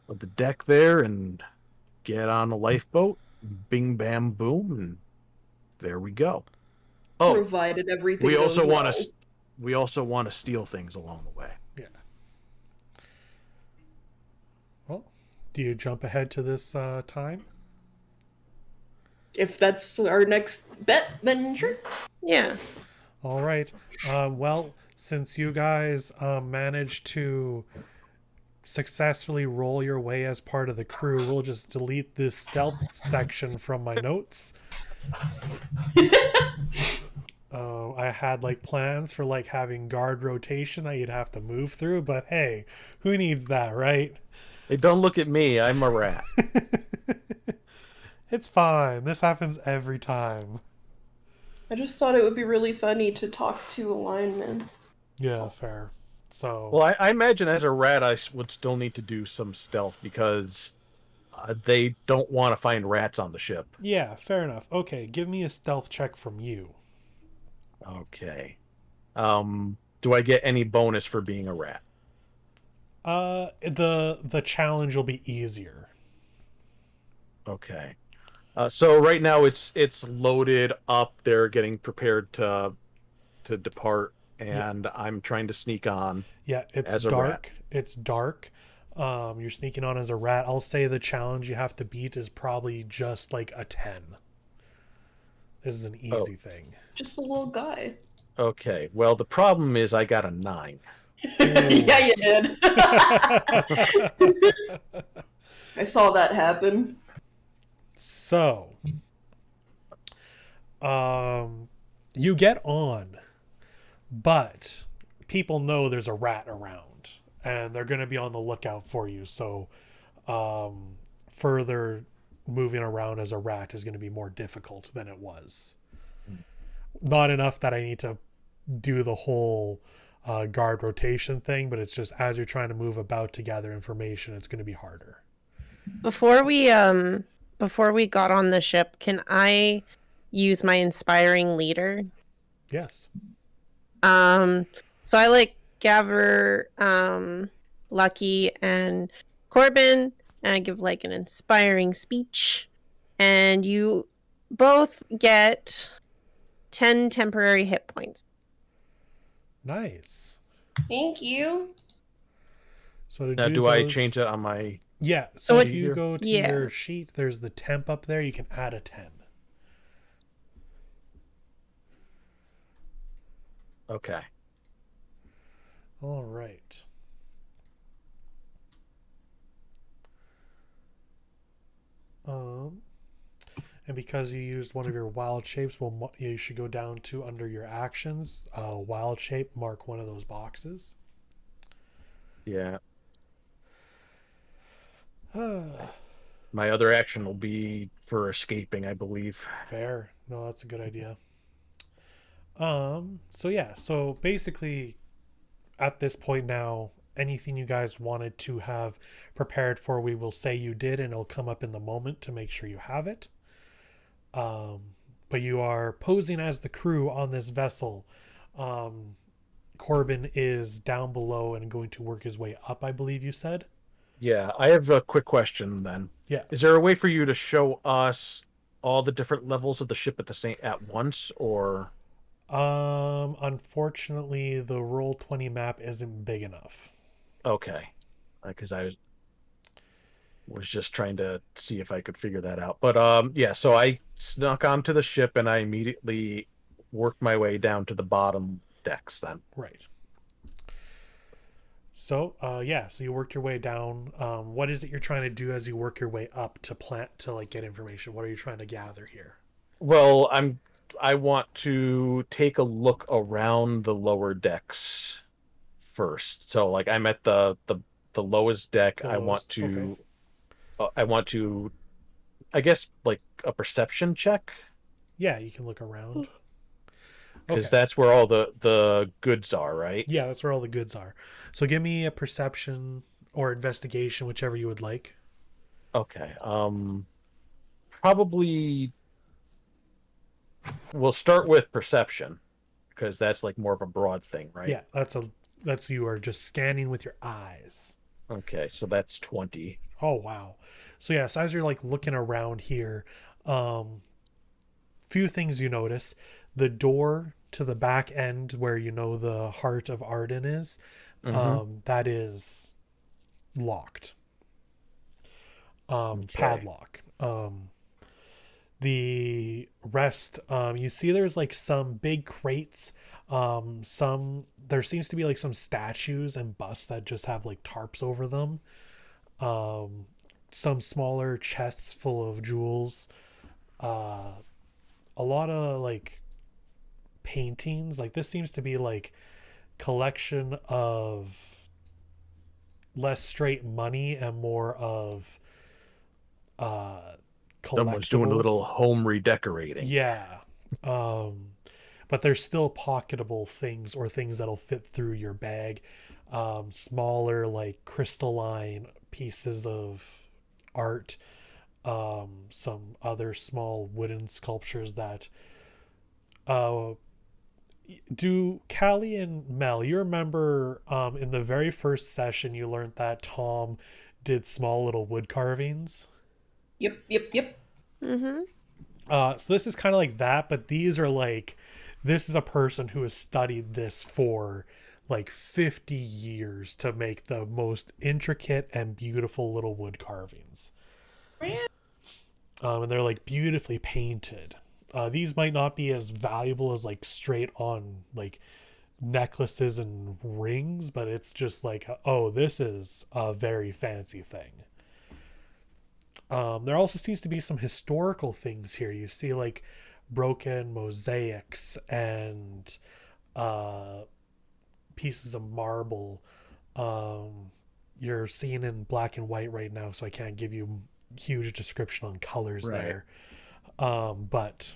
of the deck there and get on a lifeboat. Bing, bam, boom, and there we go. Oh, Provided everything we goes also well. want to steal things along the way. Yeah. Well, do you jump ahead to this time? If that's our next bet, then sure. Yeah. All right. Well, since you guys managed to successfully roll your way as part of the crew, we'll just delete this stealth section from my notes. I had like plans for like having guard rotation that you'd have to move through, but hey, who needs that, right? Hey, don't look at me. I'm a rat. It's fine. This happens every time. I just thought it would be really funny to talk to a lineman. Yeah, fair. So Well, I imagine as a rat, I would still need to do some stealth because they don't want to find rats on the ship. yeah, fair enough. Okay, give me a stealth check from you. Okay. Do I get any bonus for being a rat? The challenge will be easier. Okay. So right now it's loaded up. They're getting prepared to depart, and I'm trying to sneak on. Yeah, it's as a dark. rat. It's dark. You're sneaking on as a rat. I'll say the challenge you have to beat is probably just like a 10. This is an easy thing. Just a little guy. Okay. Well, the problem is I got a 9. Yeah, you did. I saw that happen. So, you get on, but people know there's a rat around, and they're going to be on the lookout for you. So, further moving around as a rat is going to be more difficult than it was. not enough that I need to do the whole guard rotation thing, but it's just as you're trying to move about to gather information, it's going to be harder. Before we got on the ship, can I use my inspiring leader? Yes. So I like gather Lucky and Corbin, and I give like an inspiring speech, and you both get 10 temporary hit points. Nice. Thank you. So to Now, do do those, I change it on my? Yeah. So So it- if you go to yeah. your sheet, there's the temp up there. You can add a 10. Okay. All right. And because you used one of your wild shapes, well, you should go down to under your actions, wild shape, mark one of those boxes. Yeah. My other action will be for escaping, I believe. Fair. No, that's a good idea. So yeah, so basically at this point now, anything you guys wanted to have prepared for, we will say you did, and it'll come up in the moment to make sure you have it. But you are posing as the crew on this vessel. Corbin is down below and going to work his way up, I believe you said. Yeah, I have a quick question then. Yeah. Is there a way for you to show us all the different levels of the ship at once, or? Unfortunately, the Roll20 map isn't big enough. Okay, because I was just trying to see if I could figure that out. But yeah, so I snuck onto the ship and I immediately worked my way down to the bottom decks then. Right. So, yeah, so you worked your way down. What is it you're trying to do as you work your way up to like get information? What are you trying to gather here? Well, I want to take a look around the lower decks first. So like I'm at the lowest deck. The I want lowest, to I want to, I guess, like a perception check, Yeah, you can look around. because Okay. that's where all the goods are, right? Yeah, that's where all the goods are. So give me a perception or investigation, whichever you would like. Okay. Probably we'll start with perception, because that's like more of a broad thing, right? Yeah, that's you are just scanning with your eyes. Okay, so that's 20. Oh wow. So yeah, so as you're like looking around here, few things you notice. The door to the back end where the heart of Arden is, that is locked. Okay. Padlock. The rest, you see there's like some big crates, there seems to be like some statues and busts that just have like tarps over them, some smaller chests full of jewels, a lot of like paintings. Like this seems to be like collection of less straight money and more of Someone's doing a little collectibles. home redecorating. Yeah. But there's still pocketable things or things that'll fit through your bag. Smaller, like crystalline pieces of art. Some other small wooden sculptures that do Callie and Mel, you remember in the very first session you learned that Tom did small little wood carvings? Yep. Mm-hmm. So this is kind of like that, but these are like, this is a person who has studied this for like 50 years to make the most intricate and beautiful little wood carvings. And they're like beautifully painted. These might not be as valuable as like straight on like necklaces and rings, but it's just like, oh, this is a very fancy thing. There also seems to be some historical things here. You see like broken mosaics and pieces of marble. You're seeing in black and white right now, so I can't give you huge description on colors Right. there. But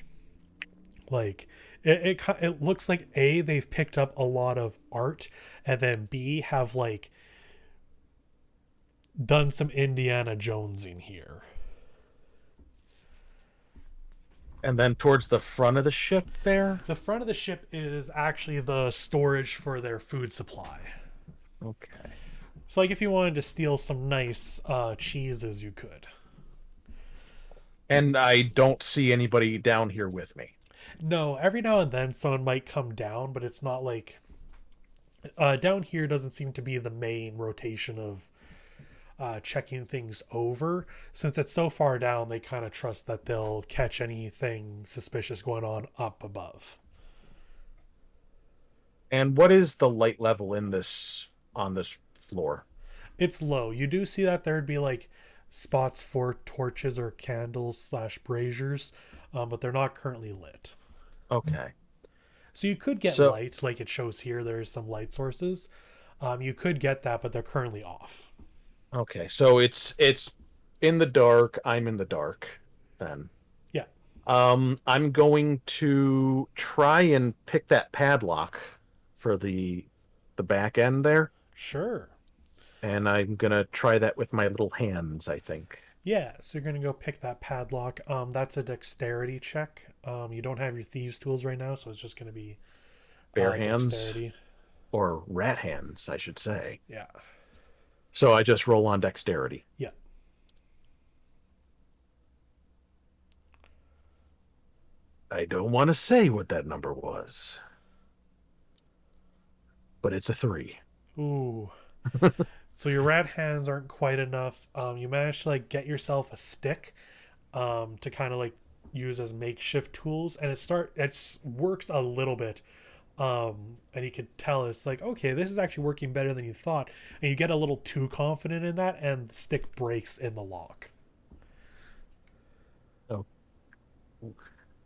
Like it looks like A, they've picked up a lot of art, and then B, have like done some Indiana Jonesing here. And then towards the front of the ship there? The front of the ship is actually the storage for their food supply. Okay. So like if you wanted to steal some nice cheeses, you could. And I don't see anybody down here with me. No, every now and then someone might come down, but it's not like down here doesn't seem to be the main rotation of checking things over. Since it's so far down, they kind of trust that they'll catch anything suspicious going on up above. And what is the light level on this floor? It's low. You do see that there'd be like spots for torches or candles / braziers, but they're not currently lit. Okay. So you could get light, like it shows here. There's some light sources. You could get that, but they're currently off. Okay, so it's in the dark. I'm in the dark then. Yeah. I'm going to try and pick that padlock for the back end there. Sure. And I'm gonna try that with my little hands, I think. Yeah, so you're gonna go pick that padlock. That's a dexterity check. You don't have your thieves' tools right now, so it's just gonna be bare hands, dexterity. Or rat hands, I should say. Yeah. So I just roll on dexterity. Yeah. I don't want to say what that number was, but it's a 3. Ooh. So your rat hands aren't quite enough. You managed to like get yourself a stick to kind of like use as makeshift tools, and it works a little bit. And you could tell it's like, okay, this is actually working better than you thought. And you get a little too confident in that, and the stick breaks in the lock. Oh.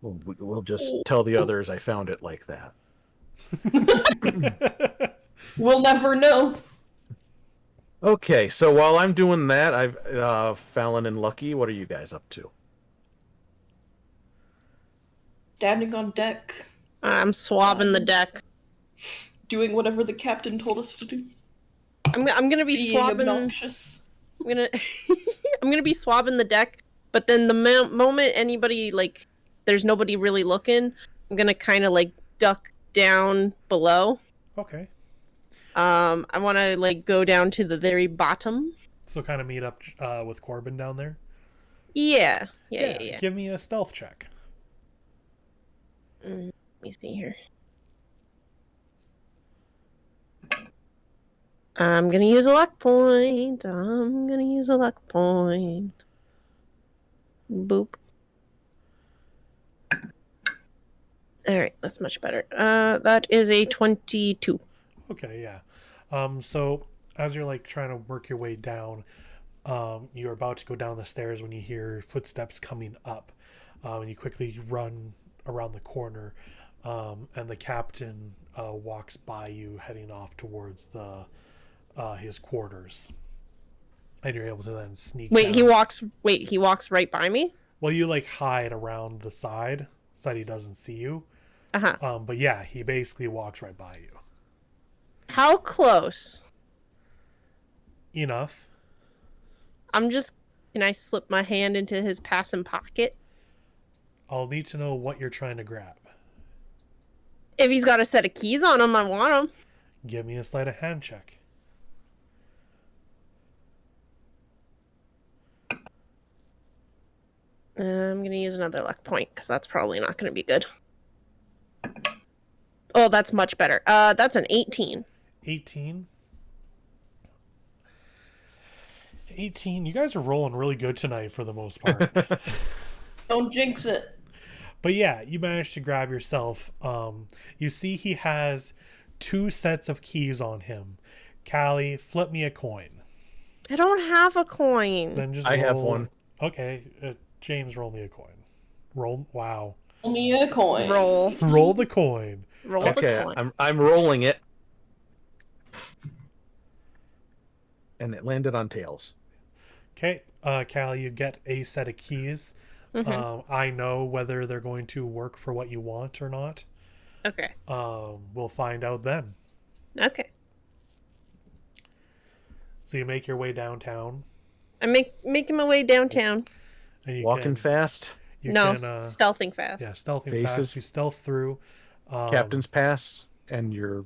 We'll just tell the others I found it like that. We'll never know. Okay, so while I'm doing that, Fallon and Lucky, what are you guys up to? Standing on deck, I'm swabbing the deck. doing whatever the captain told us to do. I'm gonna be Being swabbing. obnoxious. I'm gonna I'm gonna be swabbing the deck. But then the moment anybody like, there's nobody really looking, I'm gonna kind of like duck down below. Okay. I want to like go down to the very bottom. So kind of meet up with Corbin down there. Yeah. Give me a stealth check. Let me see here. I'm gonna use a luck point. Boop. Alright, that's much better. That is a 22. Okay, yeah. So as you're like trying to work your way down, you're about to go down the stairs when you hear footsteps coming up, and you quickly run around the corner, and the captain walks by you, heading off towards his quarters, and you're able to then sneak. Wait, down. he walks right by me? Well, you like hide around the side so that he doesn't see you. But yeah, he basically walks right by you. How close? Enough. Can I slip my hand into his passing pocket? I'll need to know what you're trying to grab. If he's got a set of keys on him, I want them. Give me a sleight of hand check. I'm going to use another luck point, because that's probably not going to be good. Oh, that's much better. That's an 18. 18. You guys are rolling really good tonight for the most part. Don't jinx it. But yeah, you managed to grab yourself. You see he has 2 sets of keys on him. Callie, flip me a coin. I don't have a coin. Then just I have roll- one. Okay, James, roll me a coin. Wow. Roll me a coin. Roll. Roll the coin. Roll the Okay, coin. I'm rolling it. And it landed on tails. Okay, Callie, you get a set of keys. I know whether they're going to work for what you want or not. Okay. We'll find out then. Okay. So you make your way downtown. I'm making my way downtown. And you Walking can, fast. you No, can, stealthing fast. yeah, stealthing Faces. fast. You stealth through. Captain's pass. And your...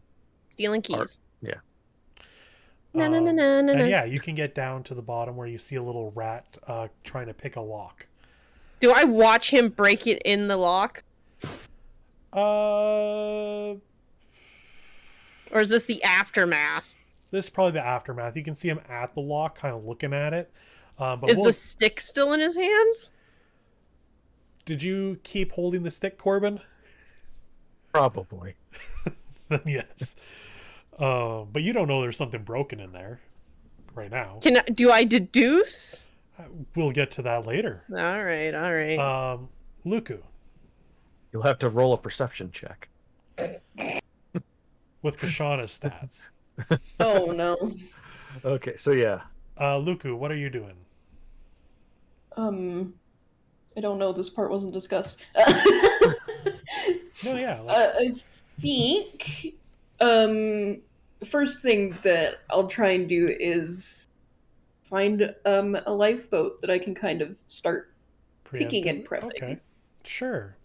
Stealing keys. Yeah. No, no, no, no, no, And no. yeah, you can get down to the bottom where you see a little rat trying to pick a lock. Do I watch him break it in the lock? Uh, Or is this the aftermath? this is probably the aftermath. You can see him at the lock, kind of looking at it. But Is the stick still in his hands? Did you keep holding the stick, Corbin? Probably. Then yes. But you don't know there's something broken in there right now. Do I deduce? We'll get to that later. All right, all right. Luku, You'll have to roll a perception check. with Kashana's stats. Oh no. Okay, so yeah. Luku, what are you doing? I don't know. This part wasn't discussed. No, yeah. I think first thing that I'll try and do is find a lifeboat that I can kind of start picking and prepping. Okay, sure.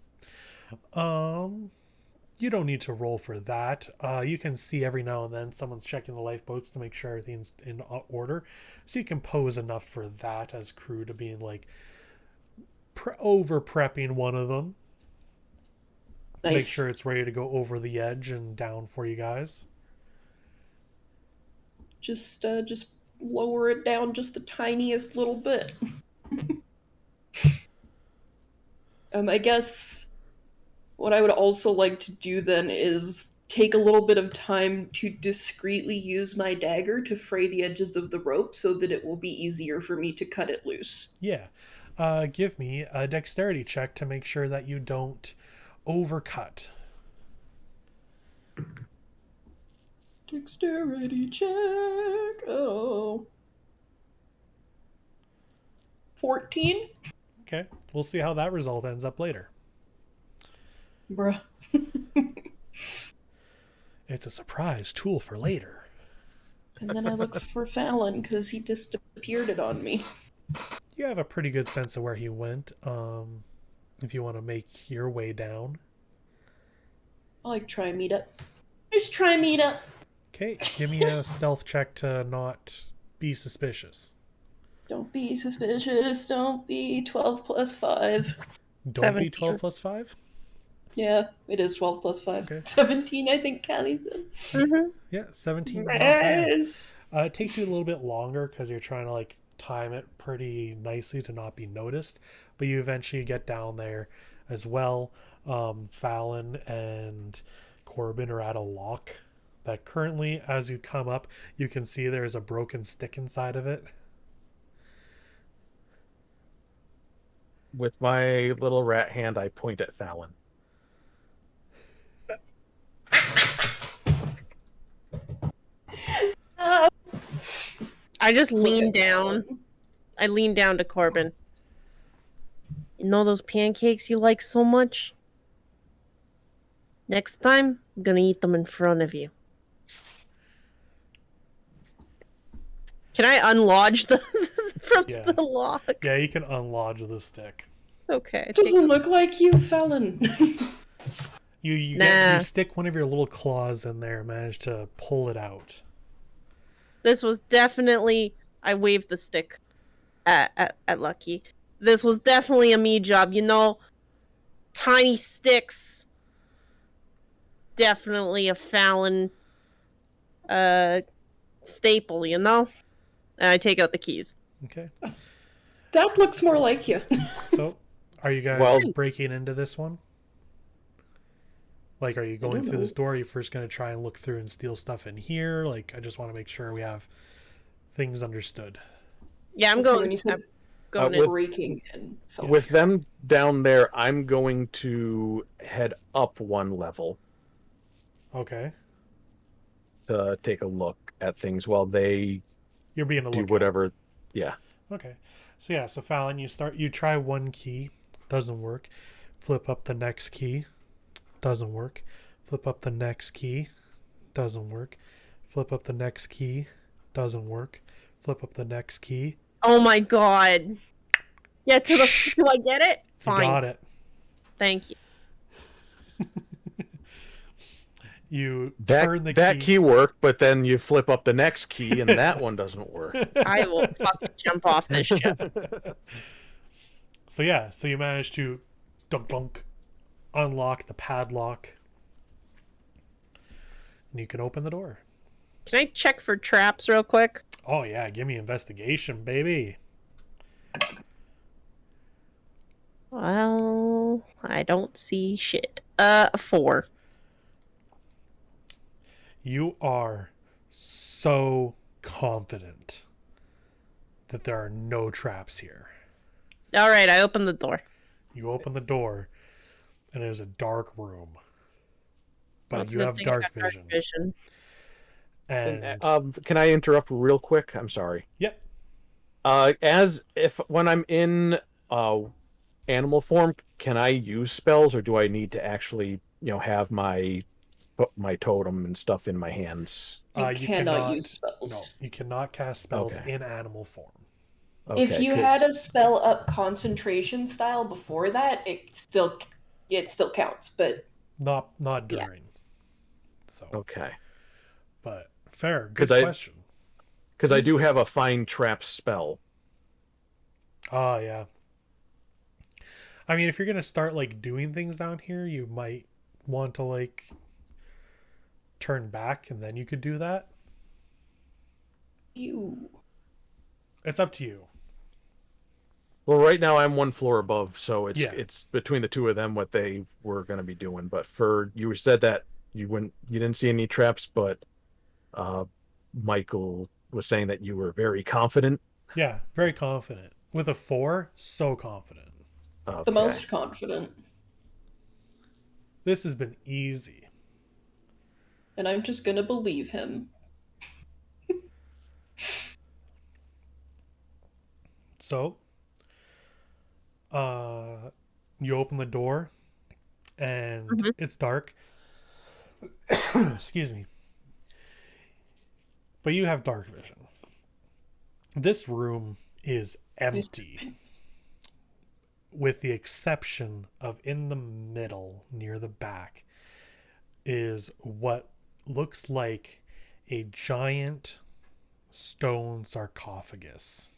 You don't need to roll for that. You can see every now and then someone's checking the lifeboats to make sure everything's in order, so you can pose enough for that as crew to being like over prepping one of them. Nice. Make sure it's ready to go over the edge and down for you guys. Just lower it down just the tiniest little bit. I guess what I would also like to do then is take a little bit of time to discreetly use my dagger to fray the edges of the rope so that it will be easier for me to cut it loose. Yeah. Give me a dexterity check to make sure that you don't overcut. Dexterity check. Oh. 14? Okay. We'll see how that result ends up later. Bruh. It's a surprise tool for later. And then I look for Fallon because he disappeared it on me. You have a pretty good sense of where he went. If you want to make your way down. I like try meet up. Just try meet up. Okay, give me a stealth check to not be suspicious. Don't be suspicious. Don't be 12 plus 5. Don't 17. be 12 plus 5? Yeah, it is 12 plus 5. Okay. 17, I think Callie said. Mm-hmm. Yeah, 17 is not bad. Yes. It takes you a little bit longer because you're trying to like time it pretty nicely to not be noticed, but you eventually get down there as well. Fallon and Corbin are at a lock that currently, as you come up, you can see there's a broken stick inside of it. With my little rat hand, I point at Fallon. I just lean down. I lean down to Corbin. You know those pancakes you like so much? Next time, I'm gonna eat them in front of you. Can I unlodge the from Yeah. the lock? Yeah, you can unlodge the stick. Okay. Doesn't look like you, Fallon. Nah. You stick one of your little claws in there and manage to pull it out. This was definitely. I waved the stick at Lucky. This was definitely a me job. You know, tiny sticks. Definitely a Fallon staple, you know? And I take out the keys. Okay. That looks more like you. So, are you guys Well- breaking into this one? Like, are you going don't through know. this door? Are you first going to try and look through and steal stuff in here? Like, I just want to make sure we have things understood. Yeah, I'm When going. you said I'm going with- in. breaking and Fallon. With them down there, I'm going to head up one level Okay. to take a look at things while they You're being a do lookout. whatever. Yeah. Okay. So yeah, so Fallon, you try one key. Doesn't work. Flip up the next key. Doesn't work. Flip up the next key. Doesn't work. Flip up the next key. Doesn't work. Flip up the next key. Oh my god. Yeah, do I get it? Fine. You got it. Thank you. You turn the that key. key worked, but then you flip up the next key and that one doesn't work. I will fucking jump off this ship. So yeah, so you manage to dunk unlock the padlock. And you can open the door. Can I check for traps real quick? Oh yeah, give me investigation, baby. Well, I don't see shit. A 4. You are so confident that there are no traps here. All right, I open the door. You open the door, and there's a dark room. But That's a you good have thing I dark got vision. And Can I interrupt real quick? I'm sorry. yep. When I'm in animal form, can I use spells, or do I need to actually, have my totem and stuff in my hands? You cannot use spells. No, you cannot cast spells Okay. in animal form. Okay, If you had a spell up concentration style before that, it still counts, but Not Yeah. during. So okay, but fair, good 'Cause question. because I do have a find trap spell. Oh yeah. I mean, if you're gonna start like doing things down here, you might want to like turn back and then you could do that. It's up to you. Well, right now I'm one floor above, so Yeah. it's between the two of them what they were going to be doing. But you said that you didn't see any traps, but Michael was saying that you were very confident. Yeah, very confident. With a 4, so confident. Okay. the most confident. This has been easy. And I'm just gonna believe him. So, you open the door, and it's dark. Excuse me. But you have dark vision. This room is empty, with the exception of in the middle, near the back, is what looks like a giant stone sarcophagus.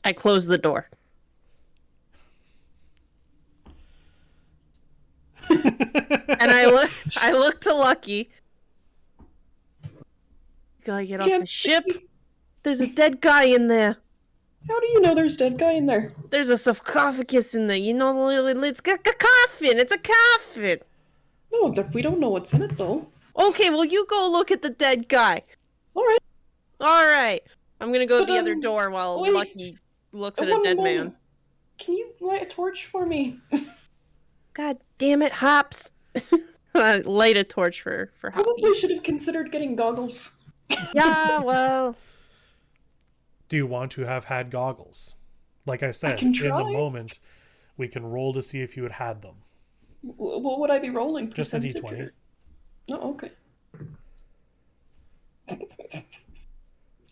I close the door. And I look to Lucky. Gotta get off the ship. There's a dead guy in there. How do you know there's a dead guy in there? There's a sarcophagus in there. You know, it's got a coffin. It's a coffin. No, we don't know what's in it though. Okay, well, you go look at the dead guy. All right. All right. I'm gonna go to But, the other door while wait. Lucky looks at a One dead moment. man. Can you light a torch for me? God damn it, Hops. Light a torch for Hoppy. Probably should have considered getting goggles. Yeah, well. Do you want to have had goggles? Like I said, can in try. the moment, we can roll to see if you had had them. What would I be rolling? Just a Percentage d20. or- Oh, okay.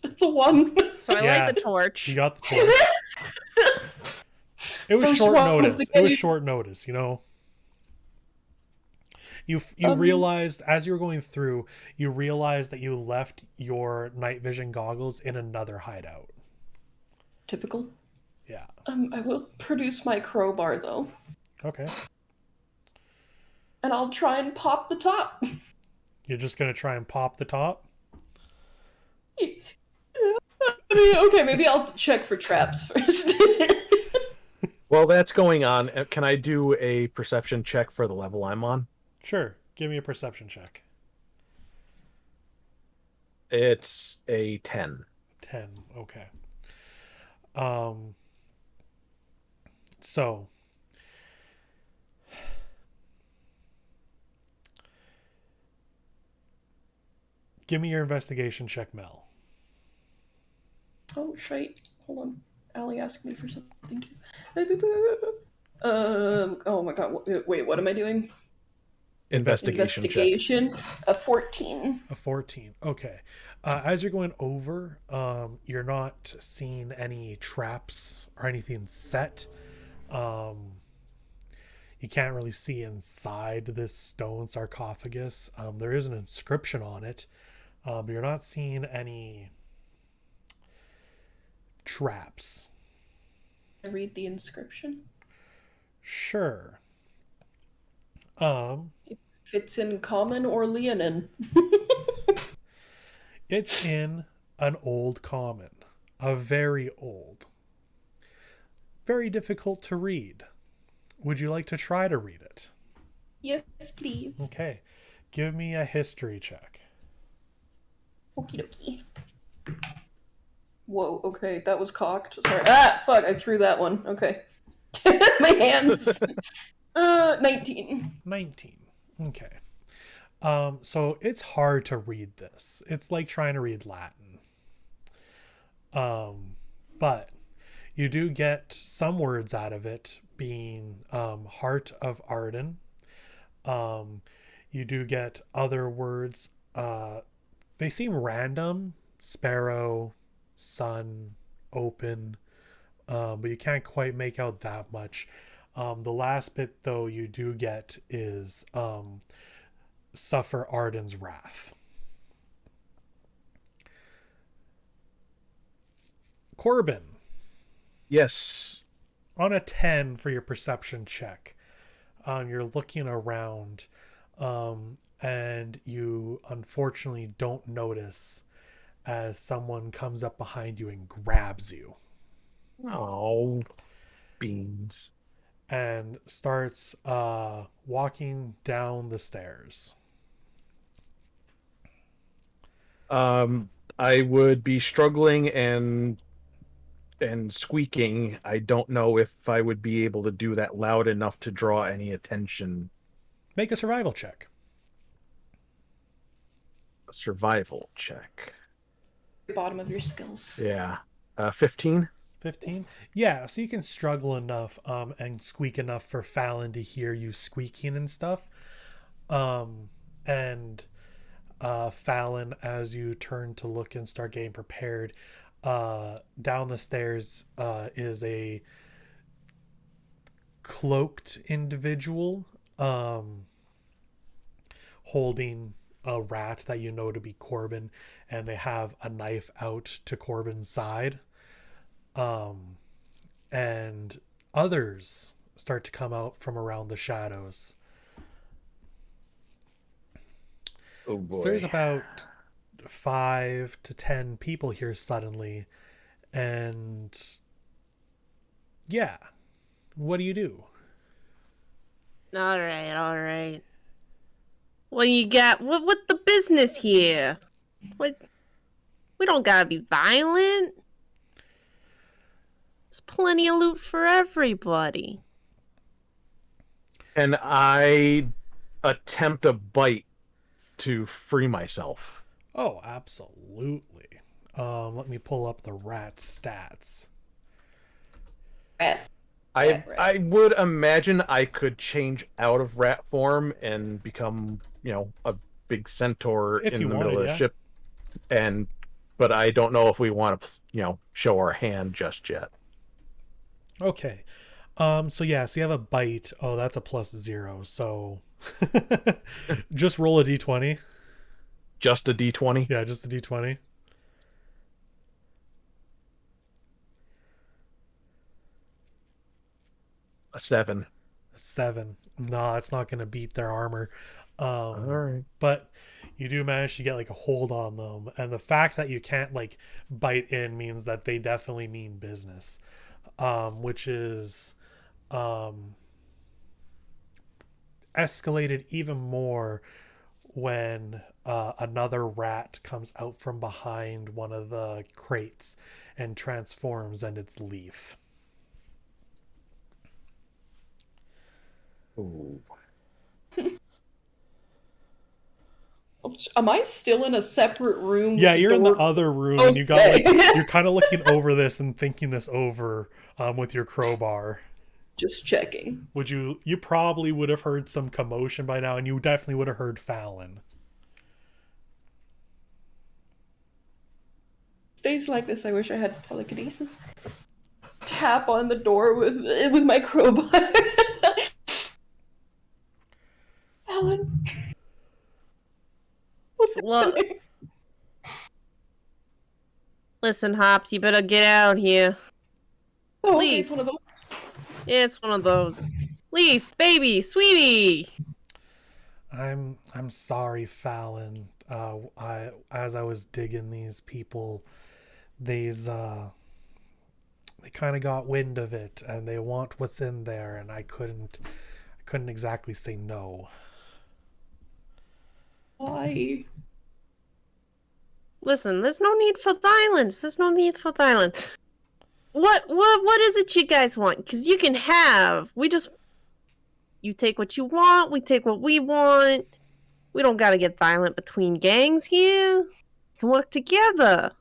It's a 1. So I Yeah. light the torch. You got the torch. It was First short one of notice. the It was game. short notice, you know. You Um, realized as you were going through, you realized that you left your night vision goggles in another hideout. Typical. Yeah. I will produce my crowbar though, Okay. and I'll try and pop the top. You're just gonna try and pop the top? I mean, okay, maybe I'll check for traps first. Well, that's going on. Can I do a perception check for the level I'm on? Sure. Give me a perception check. It's a 10. 10. Okay. So give me your investigation check, Mel. Oh, shite. Hold on. Allie asked me for something too. Oh my god. Wait, what am I doing? Investigation check. Investigation. A 14. A 14. Okay. As you're going over, you're not seeing any traps or anything set. You can't really see inside this stone sarcophagus. There is an inscription on it, but you're not seeing any traps. I read the inscription. Sure. If it's in common or Leonin. It's in an old common. A very old. Very difficult to read. Would you like to try to read it? Yes, please. Okay. Give me a history check. Okie dokie. Whoa, okay, that was cocked. Sorry. Ah, fuck, I threw that one. Okay. My hands. 19. 19. Okay. So it's hard to read this. It's like trying to read Latin. But you do get some words out of it, being Heart of Arden. You do get other words. They seem random. Sparrow, sun, open. But you can't quite make out that much. The last bit, though, you do get is suffer Arden's wrath. Corbin. Yes. On a 10 for your perception check, you're looking around, and you unfortunately don't notice as someone comes up behind you and grabs you. Oh, beans. And starts walking down the stairs. I would be struggling and squeaking. I don't know if I would be able to do that loud enough to draw any attention. Make a survival check. A survival check. Bottom of your skills. Yeah. 15? 15? Yeah, so you can struggle enough and squeak enough for Fallon to hear you squeaking and stuff. And Fallon, as you turn to look and start getting prepared, down the stairs is a cloaked individual holding a rat that you know to be Corbin, and they have a knife out to Corbin's side. And others start to come out from around the shadows. Oh boy. So there's about 5 to 10 people here suddenly, and yeah, what do you do? All right. What you got? What the business here? What? We don't gotta be violent. There's plenty of loot for everybody. And I attempt a bite to free myself. Oh, absolutely. Let me pull up the rat stats. Rats. I would imagine I could change out of rat form and become, a big centaur If in you the wanted, middle of the yeah. ship. But I don't know if we want to, show our hand just yet. Okay. So you have a bite. Oh, that's a +0. So just roll a d20. Just a d20? Yeah, just a d20. A 7. A 7. No, it's not going to beat their armor. All right. But you do manage to get like a hold on them, and the fact that you can't like bite in means that they definitely mean business, which is escalated even more when another rat comes out from behind one of the crates and transforms, and it's Leaf. Ooh. Am I still in a separate room? Yeah, with you're in the door- other room, and you got like Okay. you're kind of looking over this and thinking this over with your crowbar. Just checking. Would you probably would have heard some commotion by now, and you definitely would have heard Fallon. Days like this, I wish I had telekinesis. Tap on the door with my crowbar. Alan, what's Well, happening? listen, Hops, you better get out here. Oh, okay, leave. it's one of those. It's one of those. Leaf, baby, sweetie. I'm sorry, Fallon. As I was digging these people, they kind of got wind of it, and they want what's in there, and I couldn't exactly say no. Why? Listen, there's no need for violence. There's no need for violence. What is it you guys want? Because you can have. You take what you want. We take what we want. We don't gotta get violent between gangs here. We can work together.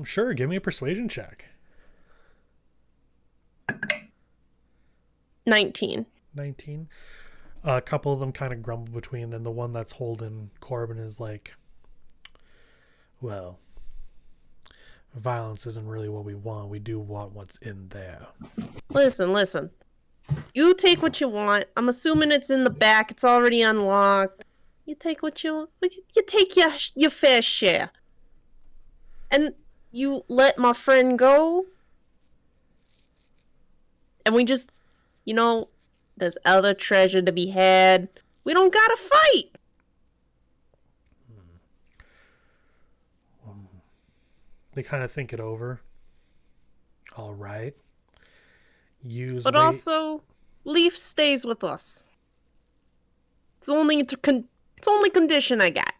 Sure. Give me a persuasion check. 19. 19. A couple of them kind of grumble between, and the one that's holding Corbin is like, well, violence isn't really what we want. We do want what's in there. Listen. You take what you want. I'm assuming it's in the back. It's already unlocked. You take what you want. You take your fair share. And you let my friend go. And we just, there's other treasure to be had. We don't gotta fight. They kind of think it over. All right. But also, Leaf stays with us. It's the only condition I got.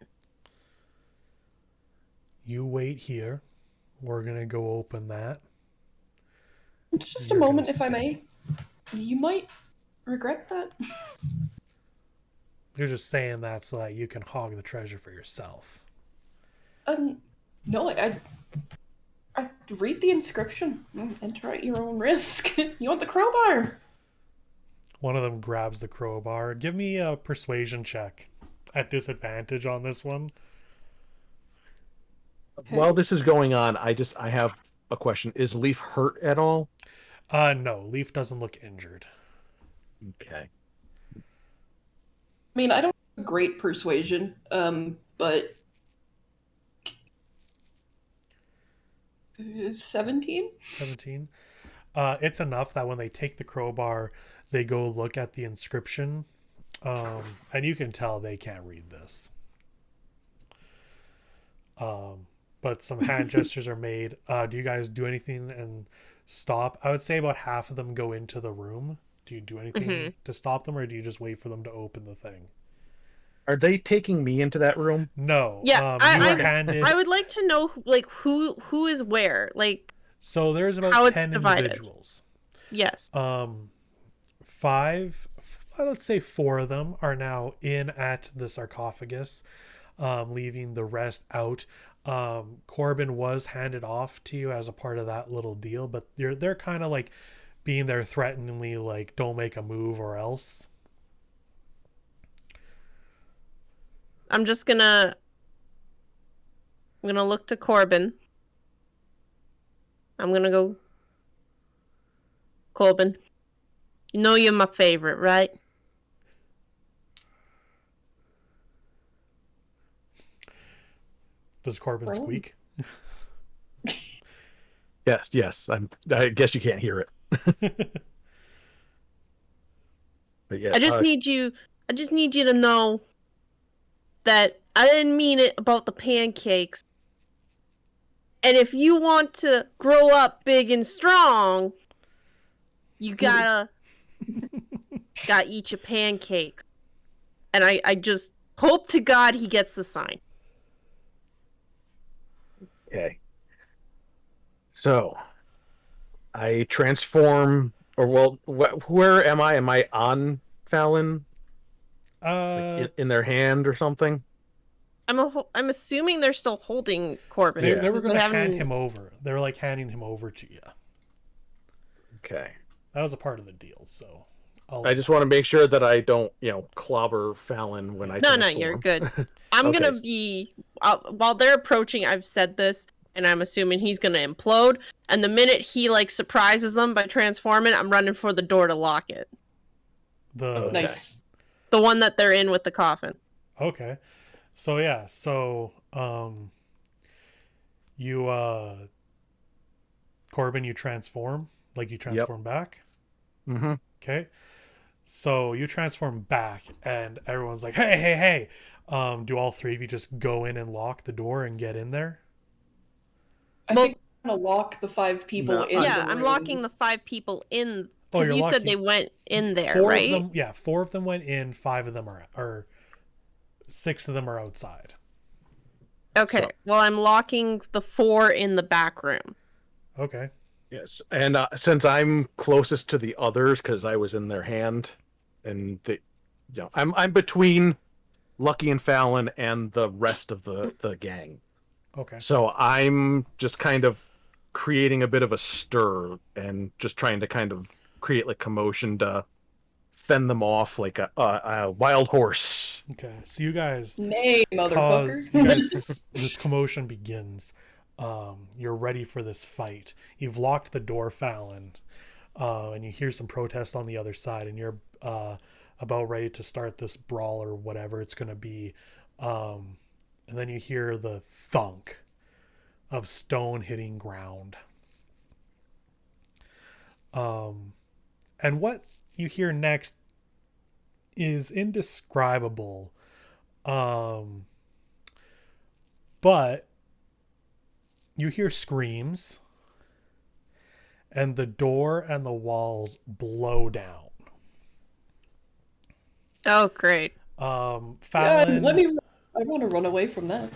You wait here. We're gonna go open that. Just a moment, if I may. You might regret that. You're just saying that so that you can hog the treasure for yourself. No, I read the inscription. Enter at your own risk. You want the crowbar? One of them grabs the crowbar. Give me a persuasion check at disadvantage on this one. Okay. While this is going on, I have a question. Is Leaf hurt at all? No, Leaf doesn't look injured. Okay. I mean, I don't have great persuasion, but 17? 17. It's enough that when they take the crowbar, they go look at the inscription, and you can tell they can't read this. But some hand gestures are made. Do you guys do anything and stop? I would say about half of them go into the room. Do you do anything to stop them, or do you just wait for them to open the thing? Are they taking me into that room? No. Yeah, you were handed. I would like to know who is where. So there's how about it's 10 divided. individuals. Yes. Let's say 4 of them are now in at the sarcophagus, leaving the rest out. Corbin was handed off to you as a part of that little deal, but they're kind of like being there threateningly, like, don't make a move or else. I'm gonna look to Corbin. I'm gonna go, Corbin, you know you're my favorite, right? Does Corbin squeak? Yes. I guess you can't hear it. But yeah, I just need you to know that I didn't mean it about the pancakes. And if you want to grow up big and strong, you gotta eat your pancakes. And I just hope to God he gets the sign. Okay. So, I transform, where am I? Am I on Fallon Like in their hand or something? I'm assuming they're still holding Corbin. They were because going to hand haven't- him over. They were like handing him over to you. Okay. That was a part of the deal, so I just want to make sure that I don't, clobber Fallon when I No, transform. you're good. I'm Okay. gonna be while they're approaching. I've said this, and I'm assuming he's gonna implode. And the minute he like surprises them by transforming, I'm running for the door to lock it. Okay. Nice. The one that they're in with the coffin. Okay. So yeah, you Corbin, you transform, like you transform back. Mm-hmm. Okay. So you transform back and everyone's like, hey. Do all three of you just go in and lock the door and get in there? I think I'm gonna lock the 5 people No, in. Yeah, the I'm room. locking the 5 people in. Oh, Because you're you said locking- they went in there, 4 right? of them, yeah, 4 of them went in, 5 of them are, or 6 of them are outside. Okay. So- Well, I'm locking the 4 in the back room. Okay. Yes, and since I'm closest to the others because I was in their hand, and I'm between Lucky and Fallon and the rest of the gang. Okay. So I'm just kind of creating a bit of a stir and just trying to kind of create like commotion to fend them off like a wild horse. Okay. So you guys Nay, cause motherfucker. this commotion begins. You're ready for this fight. You've locked the door, Fallon, and you hear some protest on the other side, and you're about ready to start this brawl or whatever it's going to be. And then you hear the thunk of stone hitting ground. And what you hear next is indescribable. But you hear screams, and the door and the walls blow down. Oh, great. Fallon, I want to run away from that.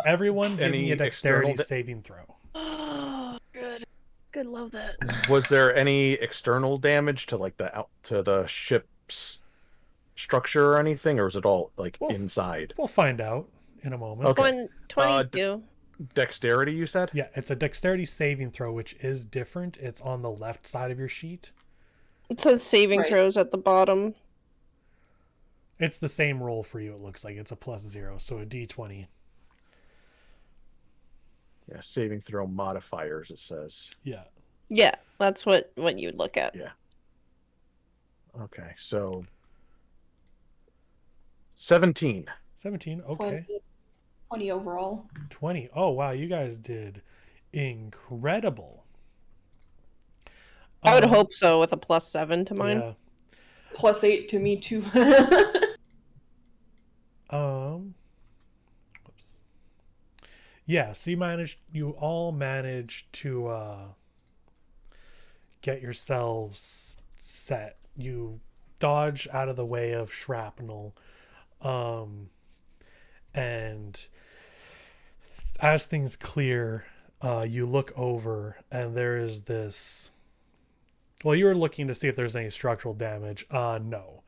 everyone give me a any dexterity external saving throw. Oh, good. Good, love that. Was there any external damage to like the ship's structure or anything, or was it all like Well, inside? We'll find out in a moment. Okay. 22. Dexterity, you said? Yeah, it's a dexterity saving throw, which is different. It's on the left side of your sheet. It says saving Right. throws at the bottom. It's the same roll for you, it looks like. It's a +0, so a d20. Yeah, saving throw modifiers, it says. Yeah. Yeah, that's what you'd look at. Yeah. Okay, so 17. 17, okay. 20 overall. 20. Oh, wow, you guys did incredible. I would hope so with a +7 to mine. Yeah. +8 to me too. Whoops. Yeah, so you all managed to get yourselves set. You dodge out of the way of shrapnel. And as things clear, you look over and there is this. Well, you were looking to see if there's any structural damage. No.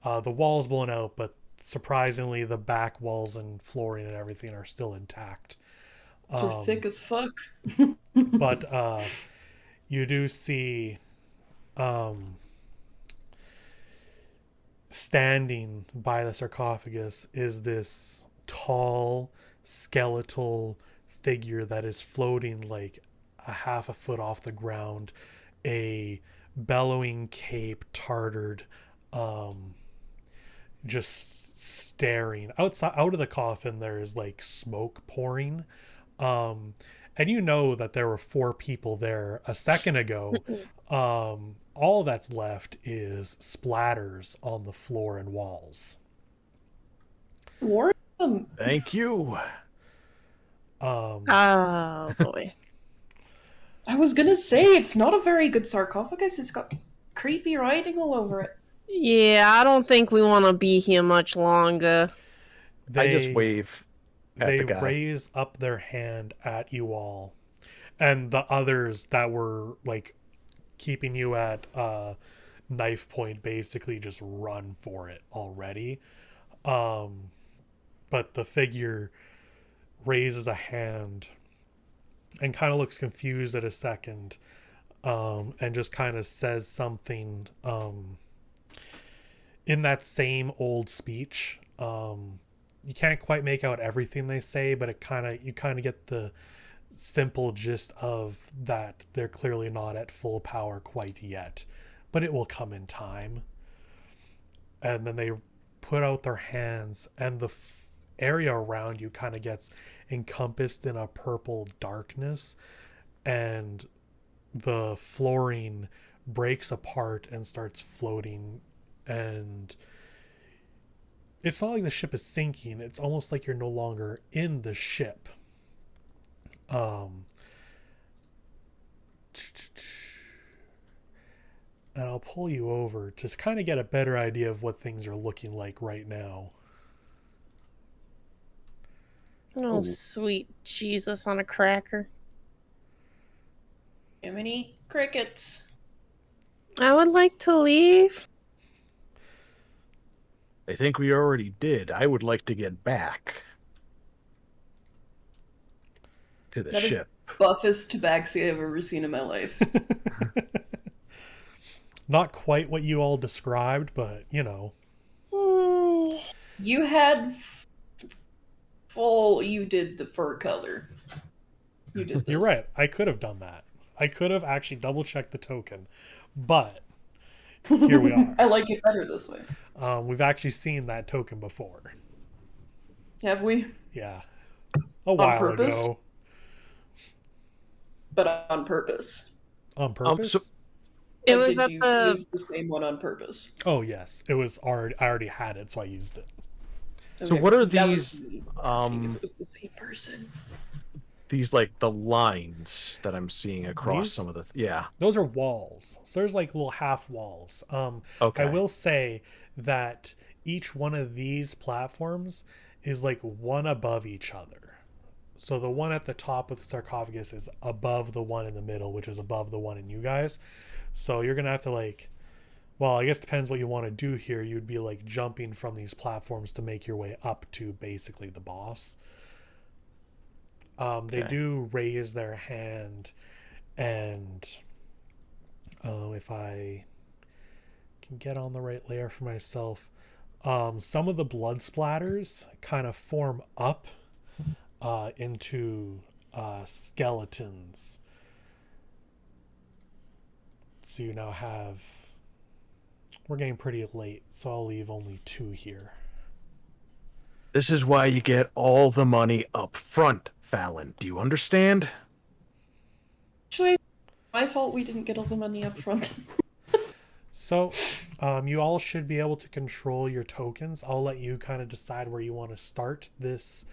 The wall's blown out, but surprisingly, the back walls and flooring and everything are still intact. They're thick as fuck. But you do see standing by the sarcophagus is this tall skeletal figure that is floating like a half a foot off the ground, a bellowing cape, tartared, just staring outside. Out of the coffin there is like smoke pouring, and you know that there were 4 people there a second ago. All that's left is splatters on the floor and walls. Warn them. Thank you. Oh, boy. I was gonna say, it's not a very good sarcophagus. It's got creepy writing all over it. Yeah, I don't think we want to be here much longer. I just wave at They the guy. raise up their hand at you all, and the others that were like keeping you at knife point basically just run for it already. But the figure raises a hand and kind of looks confused at a second, and just kind of says something in that same old speech. You can't quite make out everything they say, but you kind of get the simple gist of that they're clearly not at full power quite yet, but it will come in time. And then they put out their hands, and the area around you kind of gets encompassed in a purple darkness, and the flooring breaks apart and starts floating. And it's not like the ship is sinking, it's almost like you're no longer in the ship. And I'll pull you over to kind of get a better idea of what things are looking like right now. Oh, sweet Jesus on a cracker. How many crickets? I would like to leave. I think we already did. I would like to get back to the That is ship. buffest tabaxi I've ever seen in my life. Not quite what you all described, but you know. You had you did the fur color. You did this. You're right. I could have done that. I could have actually double checked the token, but here we are. I like it better this way. We've actually seen that token before. Have we? Yeah. A while purpose? ago. But on purpose. On purpose? It Like, was did at you the. use the same one on purpose. Oh, yes. It was already. I already had it, so I used it. So what are that was these, me asking if it was the same person. These like the lines that I'm seeing across These? some of the yeah. Those are walls. So there's like little half walls. Okay. I will say that each one of these platforms is like one above each other. So the one at the top of the sarcophagus is above the one in the middle, which is above the one in you guys. So you're going to have to like, well, I guess it depends what you want to do here. You'd be like jumping from these platforms to make your way up to basically the boss. They do raise their hand, and if I can get on the right layer for myself, some of the blood splatters kind of form up into skeletons. So you now have... We're getting pretty late, so I'll leave only 2 here. This is why you get all the money up front, Fallon. Do you understand? Actually, my fault we didn't get all the money up front. So, you all should be able to control your tokens. I'll let you kind of decide where you want to start this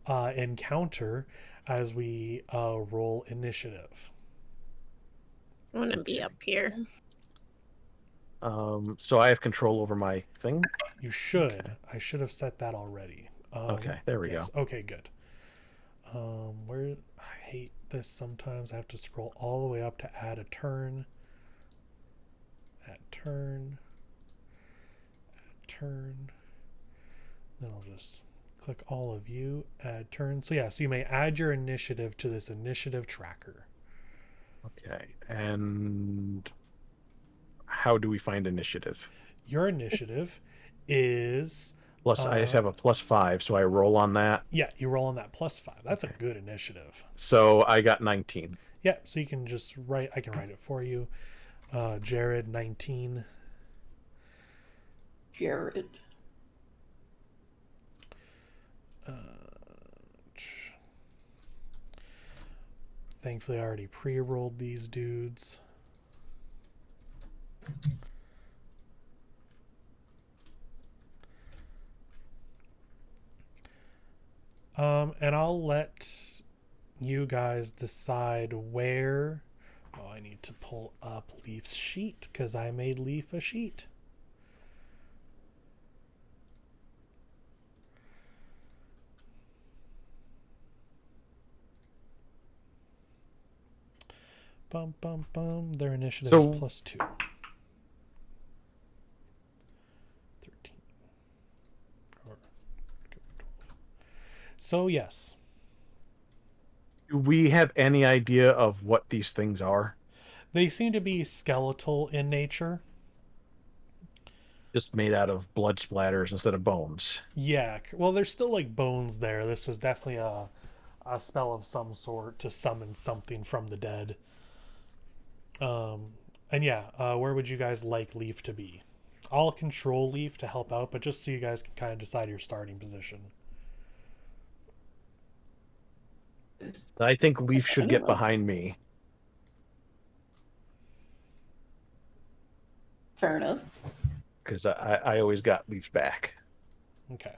encounter as we roll initiative. I want to be up here. So I have control over my thing? You should. Okay. I should have set that already. Okay, there we go. Okay, good. Where I hate this sometimes. I have to scroll all the way up to add a turn. Add turn. Add turn. Then I'll just click all of you. Add turn. So yeah, so you may add your initiative to this initiative tracker. Okay, and how do we find initiative? Your initiative is... Plus, I just have a +5, so I roll on that. Yeah, you roll on that +5. That's a good initiative. So I got 19. Yeah, so you can just write... I can write it for you. Jared, 19. Jared. Thankfully, I already pre-rolled these dudes. And I'll let you guys decide where... Oh, I need to pull up Leaf's sheet because I made Leaf a sheet. Bum, bum, bum. Their initiative is +2. So yes, Do we have any idea of what these things are? they seem to be skeletal in nature. Just made out of blood splatters instead of bones. Yeah, well, there's still like bones there. This was definitely a spell of some sort to summon something from the dead. And yeah, where would you guys like Leaf to be? I'll control Leaf to help out, but just so you guys can kind of decide your starting position. I think Leaf should don't get know. behind me. Fair enough. Because I always got Leaf's back. Okay.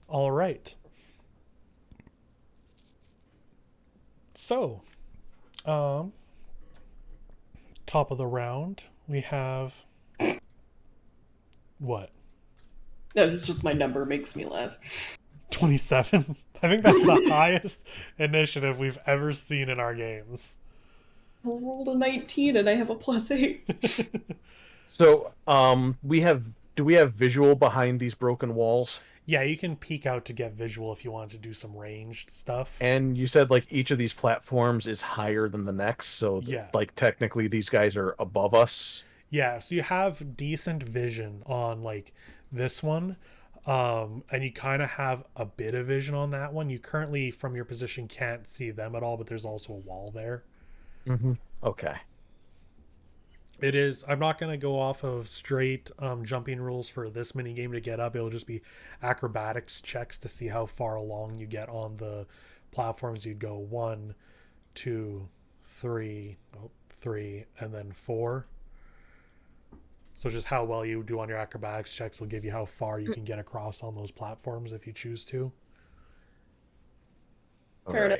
All right. So, top of the round, we have what? No, it's just my number makes me laugh. 27. I think that's the highest initiative we've ever seen in our games. I rolled a 19 and I have a +8. So, do we have visual behind these broken walls? Yeah, you can peek out to get visual if you want to do some ranged stuff. And you said like each of these platforms is higher than the next, so Yeah. like technically these guys are above us. Yeah, so you have decent vision on like this one. And you kind of have a bit of vision on that one. You currently, from your position, can't see them at all, but there's also a wall there. Mm-hmm. Okay. It is. I'm not going to go off of straight jumping rules for this mini game to get up. It'll just be acrobatics checks to see how far along you get on the platforms. You'd go 1, 2, 3, 3, and then 4. So just how well you do on your acrobatics checks will give you how far you can get across on those platforms if you choose to. Fair enough.